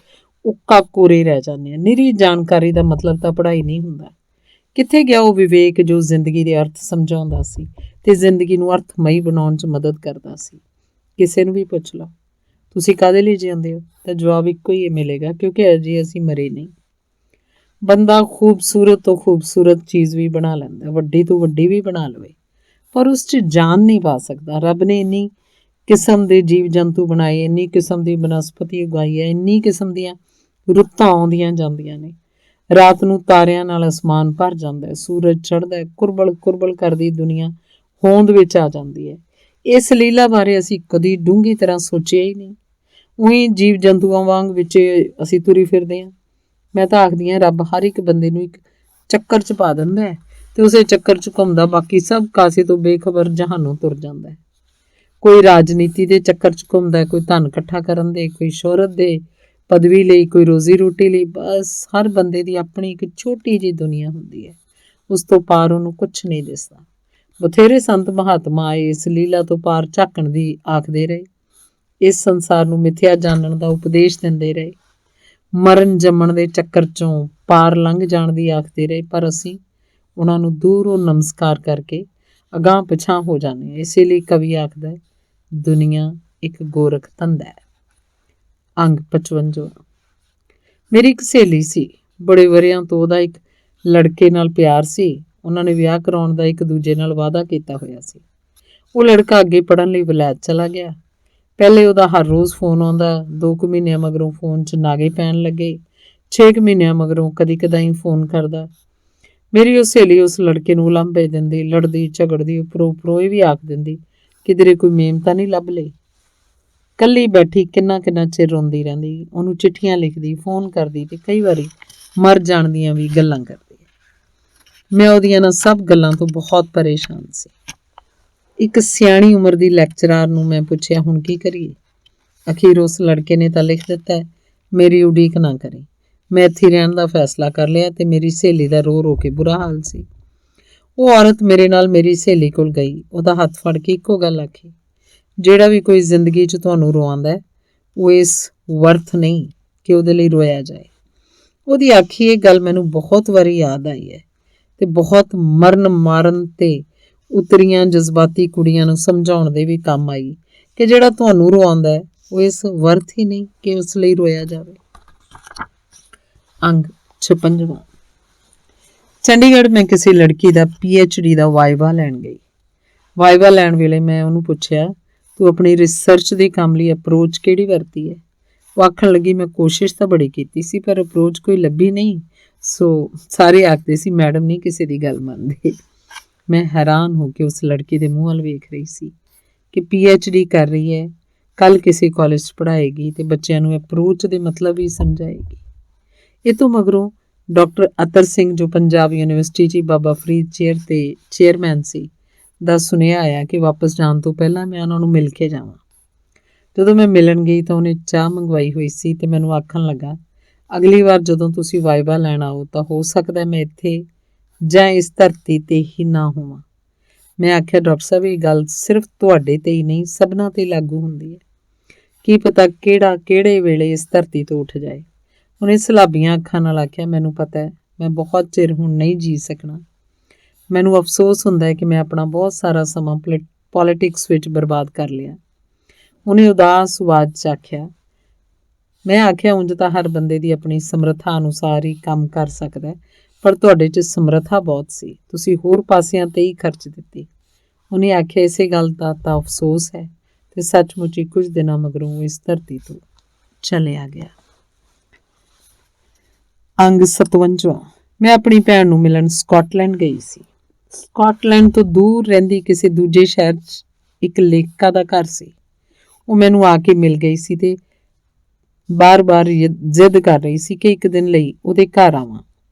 ਉੱਕਾ ਕੋਰੇ ਰਹਿ ਜਾਂਦੇ ਹਾਂ। ਨਿਰੀ ਜਾਣਕਾਰੀ ਦਾ ਮਤਲਬ ਤਾਂ ਪੜ੍ਹਾਈ ਨਹੀਂ ਹੁੰਦਾ। ਕਿੱਥੇ ਗਿਆ ਉਹ ਵਿਵੇਕ ਜੋ ਜ਼ਿੰਦਗੀ ਦੇ ਅਰਥ ਸਮਝਾਉਂਦਾ ਸੀ ਤੇ ਜ਼ਿੰਦਗੀ ਨੂੰ ਅਰਥਮਈ ਬਣਾਉਣ 'ਚ ਮਦਦ ਕਰਦਾ ਸੀ? ਕਿਸੇ ਨੂੰ ਵੀ ਪੁੱਛ ਲਓ ਤੁਸੀਂ ਕਾਹਦੇ ਲਈ ਜਿਉਂਦੇ ਹੋ ਤਾਂ ਜਵਾਬ ਇੱਕੋ ਹੀ ਮਿਲੇਗਾ, ਕਿਉਂਕਿ ਅਜੇ ਅਸੀਂ ਮਰੇ ਨਹੀਂ। ਬੰਦਾ ਖੂਬਸੂਰਤ ਤੋਂ ਖੂਬਸੂਰਤ ਚੀਜ਼ ਵੀ ਬਣਾ ਲੈਂਦਾ, ਵੱਡੀ ਤੋਂ ਵੱਡੀ ਵੀ ਬਣਾ ਲਵੇ, ਪਰ ਉਸ 'ਚ ਜਾਨ ਨਹੀਂ ਪਾ ਸਕਦਾ। ਰੱਬ ਨੇ ਇੰਨੀ ਕਿਸਮ ਦੇ ਜੀਵ ਜੰਤੂ ਬਣਾਏ, ਇੰਨੀ ਕਿਸਮ ਦੀ ਬਨਸਪਤੀ ਉਗਾਈ ਹੈ, ਇੰਨੀ ਕਿਸਮ ਦੀਆਂ ਰੁੱਤਾਂ ਆਉਂਦੀਆਂ ਜਾਂਦੀਆਂ ਨੇ। ਰਾਤ ਨੂੰ ਤਾਰਿਆਂ ਨਾਲ ਅਸਮਾਨ ਭਰ ਜਾਂਦਾ ਹੈ, ਸੂਰਜ ਚੜ੍ਹਦਾ ਹੈ, ਕੁਰਬਲ ਕੁਰਬਲ ਕਰਦੀ ਦੁਨੀਆ ਹੋਂਦ ਵਿੱਚ ਆ ਜਾਂਦੀ ਹੈ। ਇਸ ਲੀਲਾ ਬਾਰੇ ਅਸੀਂ ਕਦੀ ਡੂੰਘੀ ਤਰ੍ਹਾਂ ਸੋਚਿਆ ਹੀ ਨਹੀਂ। ਉਹੀ ਜੀਵ ਜੰਤੂਆਂ ਵਾਂਗ ਵਿੱਚ ਅਸੀਂ ਤੁਰੀ ਫਿਰਦੇ ਹਾਂ। ਮੈਂ ਤਾਂ ਆਖਦੀ ਹਾਂ ਰੱਬ ਹਰ ਇੱਕ ਬੰਦੇ ਨੂੰ ਇੱਕ ਚੱਕਰ 'ਚ ਪਾ ਦਿੰਦਾ ਹੈ ਤੇ ਉਸੇ ਚੱਕਰ 'ਚ ਘੁੰਮਦਾ ਬਾਕੀ ਸਭ ਕਾਸੇ ਤੋਂ ਬੇਖਬਰ ਜਹਾਨੋਂ ਤੁਰ ਜਾਂਦਾ ਹੈ। ਕੋਈ ਰਾਜਨੀਤੀ ਦੇ ਚੱਕਰ 'ਚ ਘੁੰਮਦਾ, ਕੋਈ ਧਨ ਇਕੱਠਾ ਕਰਨ ਦੇ, ਕੋਈ ਸ਼ੋਹਰਤ ਦੇ, ਪਦਵੀ ਲਈ, ਕੋਈ ਰੋਜ਼ੀ ਰੋਟੀ ਲਈ। ਬਸ ਹਰ ਬੰਦੇ ਦੀ ਆਪਣੀ ਇੱਕ ਛੋਟੀ ਜਿਹੀ ਦੁਨੀਆ ਹੁੰਦੀ ਹੈ, ਉਸ ਤੋਂ ਪਾਰ ਉਹਨੂੰ ਕੁਛ ਨਹੀਂ ਦਿਸਦਾ। ਬਥੇਰੇ ਸੰਤ ਮਹਾਤਮਾ ਆਏ, ਇਸ ਲੀਲਾ ਤੋਂ ਪਾਰ ਝਾਕਣ ਦੀ ਆਖਦੇ ਰਹੇ, ਇਸ ਸੰਸਾਰ ਨੂੰ ਮਿਥਿਆ ਜਾਣਨ ਦਾ ਉਪਦੇਸ਼ ਦਿੰਦੇ ਰਹੇ, ਮਰਨ ਜੰਮਣ ਦੇ ਚੱਕਰ 'ਚੋਂ ਪਾਰ ਲੰਘ ਜਾਣ ਦੀ ਆਖਦੇ ਰਹੇ, ਪਰ ਅਸੀਂ ਉਹਨਾਂ ਨੂੰ ਦੂਰੋਂ ਨਮਸਕਾਰ ਕਰਕੇ ਅਗਾਂਹ ਪਿਛਾਂਹ ਹੋ ਜਾਂਦੇ ਹਾਂ। ਇਸੇ ਲਈ ਕਵੀ ਆਖਦਾ ਦੁਨੀਆ ਇੱਕ ਗੋਰਖ ਧੰਦਾ ਹੈ। ਅੰਗ 55। ਮੇਰੀ ਇੱਕ ਸਹੇਲੀ ਸੀ, ਬੜੇ ਵਰ੍ਹਿਆਂ ਤੋਂ ਉਹਦਾ ਇੱਕ ਲੜਕੇ ਨਾਲ ਪਿਆਰ ਸੀ। ਉਹਨਾਂ ਨੇ ਵਿਆਹ ਕਰਾਉਣ ਦਾ ਇੱਕ ਦੂਜੇ ਨਾਲ ਵਾਅਦਾ ਕੀਤਾ ਹੋਇਆ ਸੀ। ਉਹ ਲੜਕਾ ਅੱਗੇ ਪੜ੍ਹਨ ਲਈ ਵਲਾਇਤ ਚਲਾ ਗਿਆ। ਪਹਿਲੇ ਉਹਦਾ ਹਰ ਰੋਜ਼ ਫੋਨ ਆਉਂਦਾ, 2 ਕੁ ਮਹੀਨਿਆਂ ਮਗਰੋਂ ਫੋਨ 'ਚ ਨਾਗੇ ਪੈਣ ਲੱਗੇ, 6 ਕੁ ਮਹੀਨਿਆਂ ਮਗਰੋਂ ਕਦੀ ਕਦਾਈ ਫੋਨ ਕਰਦਾ। ਮੇਰੀ ਉਹ ਸਹੇਲੀ ਉਸ ਲੜਕੇ ਨੂੰ ਉਲਾਂਭੇ ਦਿੰਦੀ, ਲੜਦੀ ਝਗੜਦੀ, ਉੱਪਰੋਂ ਇਹ ਵੀ ਆਖ ਦਿੰਦੀ ਕਿਧਰੇ ਕੋਈ ਮੇਮ ਤਾਂ ਨਹੀਂ ਲੱਭ ਲਈ। ਕੱਲੀ ਬੈਠੀ ਕਿੰਨਾ ਚਿਰ ਰੋਂਦੀ ਰਹਿੰਦੀ, ਉਹਨੂੰ ਚਿੱਠੀਆਂ ਲਿਖਦੀ, ਫੋਨ ਕਰਦੀ ਤੇ ਕਈ ਵਾਰੀ ਮਰ ਜਾਣ ਦੀਆਂ ਵੀ ਗੱਲਾਂ ਕਰਦੀ। ਮੈਂ ਉਹਦੀਆਂ ਨਾ ਸਭ ਗੱਲਾਂ ਤੋਂ ਬਹੁਤ ਪਰੇਸ਼ਾਨ ਸੀ। ਇੱਕ ਸਿਆਣੀ ਉਮਰ ਦੀ ਲੈਕਚਰਾਰ ਨੂੰ ਮੈਂ ਪੁੱਛਿਆ ਹੁਣ ਕੀ ਕਰੀਏ? ਅਖੀਰ ਉਸ ਲੜਕੇ ਨੇ ਤਾਂ ਲਿਖ ਦਿੱਤਾ ਮੇਰੀ ਉਡੀਕ ਨਾ ਕਰੀ। ਮੈਂ ਇੱਥੇ ਰਹਿਣ ਦਾ ਫੈਸਲਾ ਕਰ ਲਿਆ ਤੇ ਮੇਰੀ ਸਹੇਲੀ ਦਾ ਰੋ ਰੋ ਕੇ ਬੁਰਾ ਹਾਲ ਸੀ। ਉਹ ਔਰਤ ਮੇਰੇ ਨਾਲ ਮੇਰੀ ਸਹੇਲੀ ਕੋਲ ਗਈ, ਉਹਦਾ ਹੱਥ ਫੜ ਕੇ ਇੱਕੋ ਗੱਲ ਆਖੀ, ਜਿਹੜਾ ਵੀ ਕੋਈ ਜ਼ਿੰਦਗੀ 'ਚ ਤੁਹਾਨੂੰ ਰਵਾਉਂਦਾ ਹੈ ਉਹ ਇਸ ਵਰਥ ਨਹੀਂ ਕਿ ਉਹਦੇ ਲਈ ਰੋਇਆ ਜਾਏ। ਉਹਦੀ ਆਖੀ ਇਹ ਗੱਲ ਮੈਨੂੰ ਬਹੁਤ ਵਾਰੀ ਯਾਦ ਆਈ ਹੈ ਤੇ ਬਹੁਤ ਮਰਨ ਮਾਰਨ ਤੇ ਉਤਰੀਆਂ ਜਜ਼ਬਾਤੀ ਕੁੜੀਆਂ ਨੂੰ ਸਮਝਾਉਣ ਦੇ ਵੀ ਕੰਮ ਆਈ ਕਿ ਜਿਹੜਾ ਤੁਹਾਨੂੰ ਰਵਾਉਂਦਾ ਹੈ ਉਹ ਇਸ ਵਰਥ ਹੀ ਨਹੀਂ ਕਿ ਉਸ ਲਈ ਰੋਇਆ ਜਾਵੇ। ਅੰਗ 56। ਚੰਡੀਗੜ੍ਹ ਮੈਂ ਕਿਸੇ ਲੜਕੀ ਦਾ PhD ਦਾ ਵਾਈਵਾ ਲੈਣ ਗਈ। ਵਾਈਵਾ ਲੈਣ ਵੇਲੇ ਮੈਂ ਉਹਨੂੰ ਪੁੱਛਿਆ, ਤੂੰ ਆਪਣੀ ਰਿਸਰਚ ਦੇ ਕੰਮ ਲਈ ਅਪਰੋਚ ਕਿਹੜੀ ਵਰਤੀ ਹੈ? ਉਹ ਆਖਣ ਲੱਗੀ, ਮੈਂ ਕੋਸ਼ਿਸ਼ ਤਾਂ ਬੜੀ ਕੀਤੀ ਸੀ ਪਰ ਅਪਰੋਚ ਕੋਈ ਲੱਭੀ ਨਹੀਂ। ਸੋ ਸਾਰੇ ਆਖਦੇ ਸੀ ਮੈਡਮ ਨਹੀਂ ਕਿਸੇ ਦੀ ਗੱਲ ਮੰਨਦੇ। ਮੈਂ ਹੈਰਾਨ ਹੋ ਕੇ ਉਸ ਲੜਕੀ ਦੇ ਮੂੰਹ ਵੱਲ ਵੇਖ ਰਹੀ ਸੀ ਕਿ PhD ਕਰ ਰਹੀ ਹੈ, ਕੱਲ੍ਹ ਕਿਸੇ ਕਾਲਜ 'ਚ ਪੜ੍ਹਾਏਗੀ ਤੇ ਬੱਚਿਆਂ ਨੂੰ ਅਪਰੋਚ ਦੇ ਮਤਲਬ ਵੀ ਸਮਝਾਏਗੀ। ਇਹ ਤੋਂ ਮਗਰੋਂ ਡਾਕਟਰ ਅਤਰ ਸਿੰਘ, ਜੋ ਪੰਜਾਬ ਯੂਨੀਵਰਸਿਟੀ 'ਚ ਬਾਬਾ ਫਰੀਦ ਚੇਅਰਮੈਨ ਸੀ, ਦਾ ਸੁਨੇਹਾ ਆਇਆ ਕਿ ਵਾਪਸ ਜਾਣ ਤੋਂ ਪਹਿਲਾਂ ਮੈਂ ਉਹਨਾਂ ਨੂੰ ਮਿਲ ਕੇ ਜਾਵਾਂ। ਜਦੋਂ ਮੈਂ ਮਿਲਣ ਗਈ ਤਾਂ ਉਹਨੇ ਚਾਹ ਮੰਗਵਾਈ ਹੋਈ ਸੀ ਤੇ ਮੈਨੂੰ ਆਖਣ ਲੱਗਾ, ਅਗਲੀ ਵਾਰ ਜਦੋਂ ਤੁਸੀਂ ਵਾਈਵਾ ਲੈਣ ਆਓ ਤਾਂ ਹੋ ਸਕਦਾ ਮੈਂ ਇੱਥੇ ਜਾਂ ਇਸ ਧਰਤੀ 'ਤੇ ਹੀ ਨਾ ਹੋਵਾਂ। ਮੈਂ ਆਖਿਆ, ਡਾਕਟਰ ਸਾਹਿਬ ਇਹ ਗੱਲ ਸਿਰਫ ਤੁਹਾਡੇ 'ਤੇ ਹੀ ਨਹੀਂ ਸਭਨਾਂ 'ਤੇ ਲਾਗੂ ਹੁੰਦੀ ਹੈ। ਕੀ ਪਤਾ ਕਿਹੜਾ ਕਿਹੜੇ ਵੇਲੇ ਇਸ ਧਰਤੀ ਤੋਂ ਉੱਠ ਜਾਏ। ਉਹਨੇ ਸਲਾਬੀਆਂ ਅੱਖਾਂ ਨਾਲ ਆਖਿਆ, ਮੈਨੂੰ ਪਤਾ ਹੈ ਮੈਂ ਬਹੁਤ ਚਿਰ ਹੁਣ ਨਹੀਂ ਜੀ ਸਕਣਾ। ਮੈਨੂੰ ਅਫਸੋਸ ਹੁੰਦਾ ਹੈ ਕਿ ਮੈਂ ਆਪਣਾ ਬਹੁਤ ਸਾਰਾ ਸਮਾਂ ਪੋਲੀਟਿਕਸ ਵਿੱਚ ਬਰਬਾਦ ਕਰ ਲਿਆ। ਉਹਨੇ ਉਦਾਸ ਆਵਾਜ਼ 'ਚ ਆਖਿਆ। ਮੈਂ ਆਖਿਆ, ਉਂਝ ਤਾਂ ਹਰ ਬੰਦੇ ਦੀ ਆਪਣੀ ਸਮਰੱਥਾ ਅਨੁਸਾਰ ਹੀ ਕੰਮ ਕਰ ਸਕਦਾ, ਪਰ ਤੁਹਾਡੇ 'ਚ ਸਮਰੱਥਾ ਬਹੁਤ ਸੀ, ਤੁਸੀਂ ਹੋਰ ਪਾਸਿਆਂ 'ਤੇ ਹੀ ਖਰਚ ਦਿੱਤੀ। ਉਹਨੇ ਆਖਿਆ, ਇਸੇ ਗੱਲ ਦਾ ਤਾਂ ਅਫਸੋਸ ਹੈ ਤੇ ਸੱਚਮੁੱਚ ਹੀ ਕੁਝ ਦਿਨਾਂ ਮਗਰੋਂ ਇਸ ਧਰਤੀ ਤੋਂ ਚਲਿਆ ਗਿਆ। ਅੰਗ 57। ਮੈਂ ਆਪਣੀ ਭੈਣ ਨੂੰ ਮਿਲਣ ਸਕਾਟਲੈਂਡ ਗਈ ਸੀ। ਸਕਾਟਲੈਂਡ ਤੋਂ ਦੂਰ ਰਹਿੰਦੀ ਕਿਸੇ ਦੂਜੇ ਸ਼ਹਿਰ 'ਚ ਇੱਕ ਲੇਖਿਕਾ ਦਾ ਘਰ ਸੀ। ਉਹ ਮੈਨੂੰ ਆ ਕੇ ਮਿਲ ਗਈ ਸੀ ਤੇ ਬਾਰ-ਬਾਰ ਜ਼ਿੱਦ ਕਰ ਰਹੀ ਸੀ ਕਿ ਇੱਕ ਦਿਨ ਲਈ ਉਹਦੇ ਘਰ ਆਵਾਂ।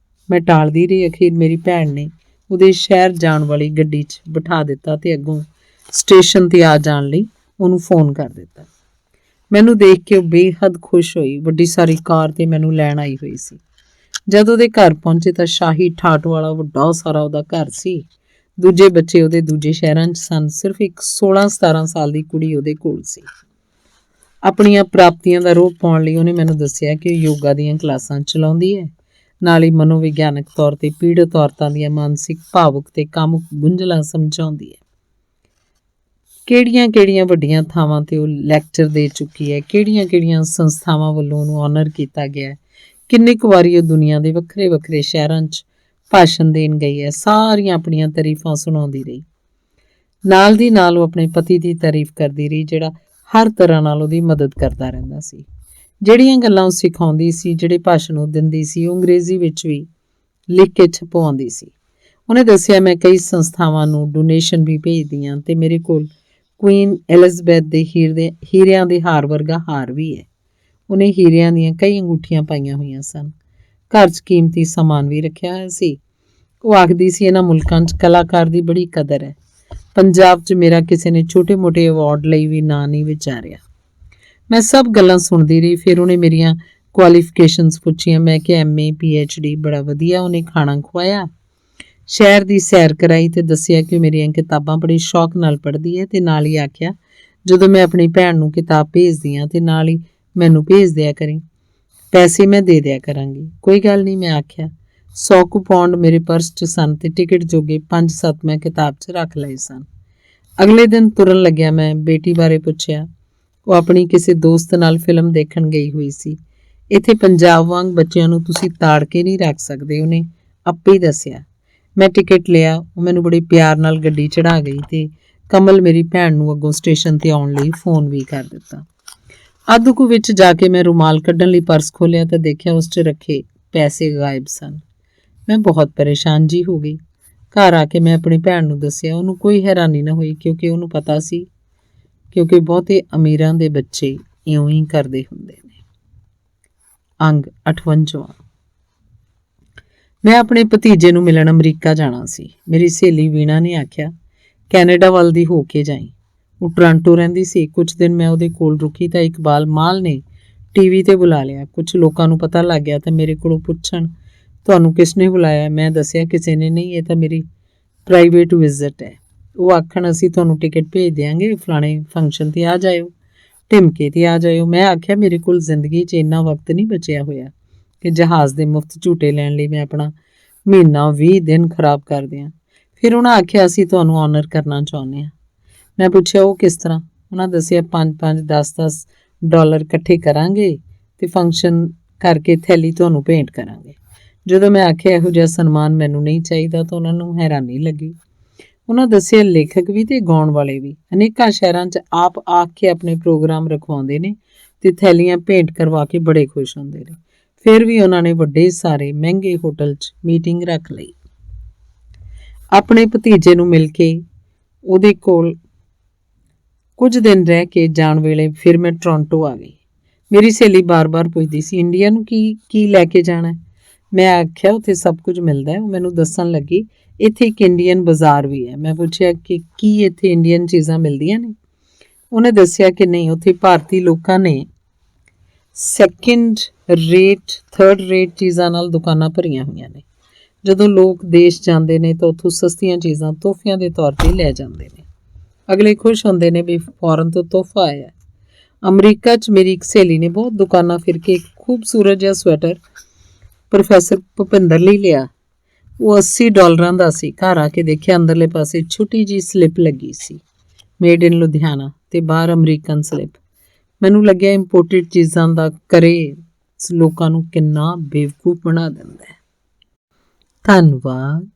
ਮੈਂ ਟਾਲਦੀ ਰਹੀ। ਅਖੀਰ ਮੇਰੀ ਭੈਣ ਨੇ ਉਹਦੇ ਸ਼ਹਿਰ ਜਾਣ ਵਾਲੀ ਗੱਡੀ 'ਚ ਬਿਠਾ ਦਿੱਤਾ ਤੇ ਅੱਗੋਂ ਸਟੇਸ਼ਨ 'ਤੇ ਆ ਜਾਣ ਲਈ ਉਹਨੂੰ ਫੋਨ ਕਰ ਦਿੱਤਾ। ਮੈਨੂੰ ਦੇਖ ਕੇ ਉਹ ਬੇਹੱਦ ਖੁਸ਼ ਹੋਈ। ਵੱਡੀ ਸਾਰੀ ਕਾਰ 'ਤੇ ਮੈਨੂੰ ਲੈਣ ਆਈ ਹੋਈ ਸੀ। ਜਦ ਉਹਦੇ ਘਰ ਪਹੁੰਚੇ ਤਾਂ ਸ਼ਾਹੀ ਠਾਠ ਵਾਲਾ ਵੱਡਾ ਸਾਰਾ ਉਹਦਾ ਘਰ ਸੀ। ਦੂਜੇ ਬੱਚੇ ਉਹਦੇ ਦੂਜੇ ਸ਼ਹਿਰਾਂ 'ਚ ਸਨ। ਸਿਰਫ ਇੱਕ 16-17 ਸਾਲ ਦੀ ਕੁੜੀ ਉਹਦੇ ਕੋਲ ਸੀ। ਆਪਣੀਆਂ ਪ੍ਰਾਪਤੀਆਂ ਦਾ ਰੋਹ ਪਾਉਣ ਲਈ ਉਹਨੇ ਮੈਨੂੰ ਦੱਸਿਆ ਕਿ ਉਹ ਯੋਗਾ ਦੀਆਂ ਕਲਾਸਾਂ ਚਲਾਉਂਦੀ ਹੈ, ਨਾਲ ਹੀ ਮਨੋਵਿਗਿਆਨਕ ਤੌਰ 'ਤੇ ਪੀੜਤ ਔਰਤਾਂ ਦੀਆਂ ਮਾਨਸਿਕ, ਭਾਵੁਕ ਤੇ ਕਾਮੁਕ ਗੁੰਝਲਾਂ ਸਮਝਾਉਂਦੀ ਹੈ। ਕਿਹੜੀਆਂ-ਕਿਹੜੀਆਂ ਵੱਡੀਆਂ ਥਾਵਾਂ 'ਤੇ ਉਹ ਲੈਕਚਰ ਦੇ ਚੁੱਕੀ ਹੈ, ਕਿਹੜੀਆਂ-ਕਿਹੜੀਆਂ ਸੰਸਥਾਵਾਂ ਵੱਲੋਂ ਉਹਨੂੰ ਆਨਰ ਕੀਤਾ ਗਿਆ, ਕਿੰਨੀ ਕੁ ਵਾਰੀ ਉਹ ਦੁਨੀਆ ਦੇ ਵੱਖਰੇ-ਵੱਖਰੇ ਸ਼ਹਿਰਾਂ 'ਚ ਭਾਸ਼ਣ ਦੇਣ ਗਈ ਹੈ। ਸਾਰੀਆਂ ਆਪਣੀਆਂ ਤਾਰੀਫਾਂ ਸੁਣਾਉਂਦੀ ਰਹੀ। ਨਾਲ ਦੀ ਨਾਲ ਉਹ ਆਪਣੇ ਪਤੀ ਦੀ ਤਾਰੀਫ ਕਰਦੀ ਰਹੀ, ਜਿਹੜਾ ਹਰ ਤਰ੍ਹਾਂ ਨਾਲ ਉਹਦੀ ਮਦਦ ਕਰਦਾ ਰਹਿੰਦਾ ਸੀ। ਜਿਹੜੀਆਂ ਗੱਲਾਂ ਉਹ ਸਿਖਾਉਂਦੀ ਸੀ, ਜਿਹੜੇ ਭਾਸ਼ਣ ਉਹ ਦਿੰਦੀ ਸੀ, ਉਹ ਅੰਗਰੇਜ਼ੀ ਵਿੱਚ ਵੀ ਲਿਖ ਕੇ ਛਪਵਾਉਂਦੀ ਸੀ। ਉਹਨੇ ਦੱਸਿਆ, ਮੈਂ ਕਈ ਸੰਸਥਾਵਾਂ ਨੂੰ ਡੋਨੇਸ਼ਨ ਵੀ ਭੇਜਦੀ ਹਾਂ ਤੇ ਮੇਰੇ ਕੋਲ ਕੁਈਨ ਐਲਿਜ਼ਬੈਥ ਦੇ ਹੀਰਿਆਂ ਦੇ ਹਾਰ ਵਰਗਾ ਹਾਰ ਵੀ ਹੈ। ਉਹਨੇ ਹੀਰਿਆਂ ਦੀਆਂ ਕਈ ਅੰਗੂਠੀਆਂ ਪਾਈਆਂ ਹੋਈਆਂ ਸਨ। ਘਰ 'ਚ ਕੀਮਤੀ ਸਮਾਨ ਵੀ ਰੱਖਿਆ ਹੋਇਆ ਸੀ। ਉਹ ਆਖਦੀ ਸੀ, ਇਹਨਾਂ ਮੁਲਕਾਂ 'ਚ ਕਲਾਕਾਰ ਦੀ ਬੜੀ ਕਦਰ ਹੈ। ਪੰਜਾਬ 'ਚ ਮੇਰਾ ਕਿਸੇ ਨੇ ਛੋਟੇ-ਮੋਟੇ ਅਵਾਰਡ ਲਈ ਵੀ ਨਾਂ ਨਹੀਂ ਵਿਚਾਰਿਆ। ਮੈਂ ਸਭ ਗੱਲਾਂ ਸੁਣਦੀ ਰਹੀ। ਫਿਰ ਉਹਨੇ ਮੇਰੀਆਂ ਕੁਆਲੀਫਿਕੇਸ਼ਨਸ ਪੁੱਛੀਆਂ। ਮੈਂ ਕਿਹਾ MA PhD, ਬੜਾ ਵਧੀਆ। ਉਹਨੇ ਖਾਣਾ ਖਵਾਇਆ, ਸ਼ਹਿਰ ਦੀ ਸੈਰ ਕਰਾਈ ਤੇ ਦੱਸਿਆ ਕਿ ਮੇਰੀਆਂ ਕਿਤਾਬਾਂ ਬੜੇ ਸ਼ੌਕ ਨਾਲ ਪੜ੍ਹਦੀ ਹੈ ਤੇ ਨਾਲ ਹੀ ਆਖਿਆ, ਜਦੋਂ ਮੈਂ ਆਪਣੀ ਭੈਣ ਨੂੰ ਕਿਤਾਬ ਭੇਜਦੀ ਹਾਂ ਤੇ ਨਾਲ ਹੀ ਮੈਨੂੰ ਭੇਜ ਦਿਆ ਕਰੀ, ਪੈਸੇ ਮੈਂ ਦੇ ਦਿਆ ਕਰਾਂਗੀ। ਕੋਈ ਗੱਲ ਨਹੀਂ, ਮੈਂ ਆਖਿਆ। 100 ਕੁ ਪੌਂਡ ਮੇਰੇ ਪਰਸ 'ਚ ਸਨ ਤੇ ਟਿਕਟ ਜੋਗੇ 5-7 ਮੈਂ ਕਿਤਾਬ 'ਚ ਰੱਖ ਲਏ ਸਨ। ਅਗਲੇ ਦਿਨ ਤੁਰਨ ਲੱਗਿਆ ਮੈਂ ਬੇਟੀ ਬਾਰੇ ਪੁੱਛਿਆ। ਉਹ ਆਪਣੀ ਕਿਸੇ ਦੋਸਤ ਨਾਲ ਫਿਲਮ ਦੇਖਣ ਗਈ ਹੋਈ ਸੀ। ਇੱਥੇ ਪੰਜਾਬ ਵਾਂਗ ਬੱਚਿਆਂ ਨੂੰ ਤੁਸੀਂ ਤਾੜ ਕੇ ਨਹੀਂ ਰੱਖ ਸਕਦੇ, ਉਹਨੇ ਆਪੇ ਹੀ ਦੱਸਿਆ। ਮੈਂ ਟਿਕਟ ਲਿਆ। ਉਹ ਮੈਨੂੰ ਬੜੇ ਪਿਆਰ ਨਾਲ ਗੱਡੀ ਚੜ੍ਹਾ ਗਈ ਤੇ ਕਮਲ ਮੇਰੀ ਭੈਣ ਨੂੰ ਅੱਗੋਂ ਸਟੇਸ਼ਨ 'ਤੇ ਆਉਣ ਲਈ ਫੋਨ ਵੀ ਕਰ ਦਿੱਤਾ। ਅੱਧ ਕੁ ਵਿੱਚ ਜਾ ਕੇ ਮੈਂ ਰੁਮਾਲ ਕੱਢਣ ਲਈ ਪਰਸ ਖੋਲ੍ਹਿਆ ਤਾਂ ਦੇਖਿਆ ਉਸ 'ਚ ਰੱਖੇ ਪੈਸੇ ਗਾਇਬ ਸਨ। ਮੈਂ ਬਹੁਤ ਪਰੇਸ਼ਾਨ ਜੀ ਹੋ ਗਈ। ਘਰ ਆ ਕੇ ਮੈਂ ਆਪਣੀ ਭੈਣ ਨੂੰ ਦੱਸਿਆ। ਉਹਨੂੰ ਕੋਈ ਹੈਰਾਨੀ ਨਾ ਹੋਈ, ਕਿਉਂਕਿ ਉਹਨੂੰ ਪਤਾ ਸੀ, ਕਿਉਂਕਿ ਬਹੁਤੇ ਅਮੀਰਾਂ ਦੇ ਬੱਚੇ ਇਉਂ ਹੀ ਕਰਦੇ ਹੁੰਦੇ ਨੇ। ਅੰਗ 58। ਮੈਂ ਆਪਣੇ ਭਤੀਜੇ ਨੂੰ ਮਿਲਣ ਅਮਰੀਕਾ ਜਾਣਾ ਸੀ। ਮੇਰੀ ਸਹੇਲੀ ਵੀਣਾ ਨੇ ਆਖਿਆ, ਕੈਨੇਡਾ ਵੱਲ ਦੀ ਹੋ ਕੇ ਜਾਈਂ। ਉਹ ਟੋਰਾਂਟੋ ਰਹਿੰਦੀ ਸੀ। ਕੁਝ ਦਿਨ ਮੈਂ ਉਹਦੇ ਕੋਲ ਰੁਕੀ ਤਾਂ ਇਕਬਾਲ ਮਾਲ ਨੇ TV 'ਤੇ ਬੁਲਾ ਲਿਆ। ਕੁਝ ਲੋਕਾਂ ਨੂੰ ਪਤਾ ਲੱਗ ਗਿਆ ਤਾਂ ਮੇਰੇ ਕੋਲੋਂ ਪੁੱਛਣ, ਤੁਹਾਨੂੰ ਕਿਸ ਨੇ ਬੁਲਾਇਆ? ਮੈਂ ਦੱਸਿਆ, ਕਿਸੇ ਨੇ ਨਹੀਂ, ਇਹ ਤਾਂ ਮੇਰੀ ਪ੍ਰਾਈਵੇਟ ਵਿਜ਼ਿਟ ਹੈ। ਉਹ ਆਖਣ, ਅਸੀਂ ਤੁਹਾਨੂੰ ਟਿਕਟ ਭੇਜ ਦਿਆਂਗੇ, ਫਲਾਣੇ ਫੰਕਸ਼ਨ 'ਤੇ ਆ ਜਾਇਓ, ਢਿਮਕੇ 'ਤੇ ਆ ਜਾਇਓ। ਮੈਂ ਆਖਿਆ, ਮੇਰੇ ਕੋਲ ਜ਼ਿੰਦਗੀ 'ਚ ਇੰਨਾ ਵਕਤ ਨਹੀਂ ਬਚਿਆ ਹੋਇਆ ਕਿ ਜਹਾਜ਼ ਦੇ ਮੁਫਤ ਝੂਟੇ ਲੈਣ ਲਈ ਮੈਂ ਆਪਣਾ ਮਹੀਨਾ 20 ਦਿਨ ਖਰਾਬ ਕਰ ਦਿਆਂ। ਫਿਰ ਉਹਨਾਂ ਆਖਿਆ, ਅਸੀਂ ਤੁਹਾਨੂੰ ਆਨਰ ਕਰਨਾ ਚਾਹੁੰਦੇ ਹਾਂ। ਮੈਂ ਪੁੱਛਿਆ, ਉਹ ਕਿਸ ਤਰ੍ਹਾਂ? ਉਹਨਾਂ ਦੱਸਿਆ, 5-5, 10-10 ਡਾਲਰ ਇਕੱਠੇ ਕਰਾਂਗੇ ਤੇ ਫੰਕਸ਼ਨ ਕਰਕੇ ਥੈਲੀ ਤੁਹਾਨੂੰ ਭੇਂਟ ਕਰਾਂਗੇ। ਜਦੋਂ ਮੈਂ ਆਖਿਆ ਇਹੋ ਜਿਹਾ ਸਨਮਾਨ ਮੈਨੂੰ ਨਹੀਂ ਚਾਹੀਦਾ ਤਾਂ ਉਹਨਾਂ ਨੂੰ ਹੈਰਾਨੀ ਲੱਗੀ। ਉਹਨਾਂ ਦੱਸਿਆ ਲੇਖਕ ਵੀ ਤੇ ਗਾਉਣ ਵਾਲੇ ਵੀ ਅਨੇਕਾਂ ਸ਼ਹਿਰਾਂ 'ਚ ਆਪ ਆ ਕੇ ਆਪਣੇ ਪ੍ਰੋਗਰਾਮ ਰਖਵਾਉਂਦੇ ਨੇ ਤੇ ਥੈਲੀਆਂ ਭੇਂਟ ਕਰਵਾ ਕੇ ਬੜੇ ਖੁਸ਼ ਹੁੰਦੇ ਨੇ। ਫਿਰ ਵੀ ਉਹਨਾਂ ਨੇ ਵੱਡੇ ਸਾਰੇ ਮਹਿੰਗੇ ਹੋਟਲ 'ਚ ਮੀਟਿੰਗ ਰੱਖ ਲਈ। ਆਪਣੇ ਭਤੀਜੇ ਨੂੰ ਮਿਲ ਕੇ ਉਹਦੇ ਕੋਲ ਕੁਝ ਦਿਨ ਰਹਿ ਕੇ ਜਾਣ ਵੇਲੇ ਫਿਰ ਮੈਂ ਟੋਰਾਂਟੋ ਆ ਗਈ। ਮੇਰੀ ਸਹੇਲੀ ਬਾਰ-ਬਾਰ ਪੁੱਛਦੀ ਸੀ ਇੰਡੀਆ ਨੂੰ ਕੀ ਲੈ ਕੇ ਜਾਣਾ। ਮੈਂ ਆਖਿਆ ਉੱਥੇ ਸਭ ਕੁਝ ਮਿਲਦਾ ਹੈ। ਉਹ ਮੈਨੂੰ ਦੱਸਣ ਲੱਗੀ ਇੱਥੇ ਇੱਕ ਇੰਡੀਅਨ ਬਾਜ਼ਾਰ ਵੀ ਹੈ। ਮੈਂ ਪੁੱਛਿਆ ਕਿ ਕੀ ਇੱਥੇ ਇੰਡੀਅਨ ਚੀਜ਼ਾਂ ਮਿਲਦੀਆਂ ਨੇ। ਉਹਨੇ ਦੱਸਿਆ ਕਿ ਨਹੀਂ, ਉੱਥੇ ਭਾਰਤੀ ਲੋਕਾਂ ਨੇ ਸੈਕਿੰਡ ਰੇਟ ਥਰਡ ਰੇਟ ਚੀਜ਼ਾਂ ਨਾਲ ਦੁਕਾਨਾਂ ਭਰੀਆਂ ਹੋਈਆਂ ਨੇ। ਜਦੋਂ ਲੋਕ ਦੇਸ਼ ਜਾਂਦੇ ਨੇ ਤਾਂ ਉੱਥੋਂ ਸਸਤੀਆਂ ਚੀਜ਼ਾਂ ਤੋਹਫਿਆਂ ਦੇ ਤੌਰ 'ਤੇ ਲੈ ਜਾਂਦੇ ਨੇ। ਅਗਲੇ ਖੁਸ਼ ਹੁੰਦੇ ਨੇ ਵੀ ਫੌਰਨ ਤੋਂ ਤੋਹਫਾ ਆਇਆ। ਅਮਰੀਕਾ 'ਚ ਮੇਰੀ ਇੱਕ ਸਹੇਲੀ ਨੇ ਬਹੁਤ ਦੁਕਾਨਾਂ ਫਿਰ ਕੇ ਇੱਕ ਖੂਬਸੂਰਤ ਜਿਹਾ ਸਵੈਟਰ ਪ੍ਰੋਫੈਸਰ ਭੁਪਿੰਦਰ ਲਈ ਲਿਆ। ਉਹ $80 ਦਾ ਸੀ। ਘਰ ਆ ਕੇ ਦੇਖਿਆ ਅੰਦਰਲੇ ਪਾਸੇ ਛੋਟੀ ਜਿਹੀ ਸਲਿੱਪ ਲੱਗੀ ਸੀ, ਮੇਡ ਇਨ ਲੁਧਿਆਣਾ, ਤੇ ਬਾਹਰ ਅਮਰੀਕਨ ਸਲਿੱਪ। ਮੈਨੂੰ ਲੱਗਿਆ ਇੰਪੋਰਟਡ ਚੀਜ਼ਾਂ ਦਾ ਲੋਕਾਂ ਨੂੰ ਕਿੰਨਾ ਬੇਵਕੂਫ ਬਣਾ ਦਿੰਦਾ ਹੈ। ਧੰਨਵਾਦ।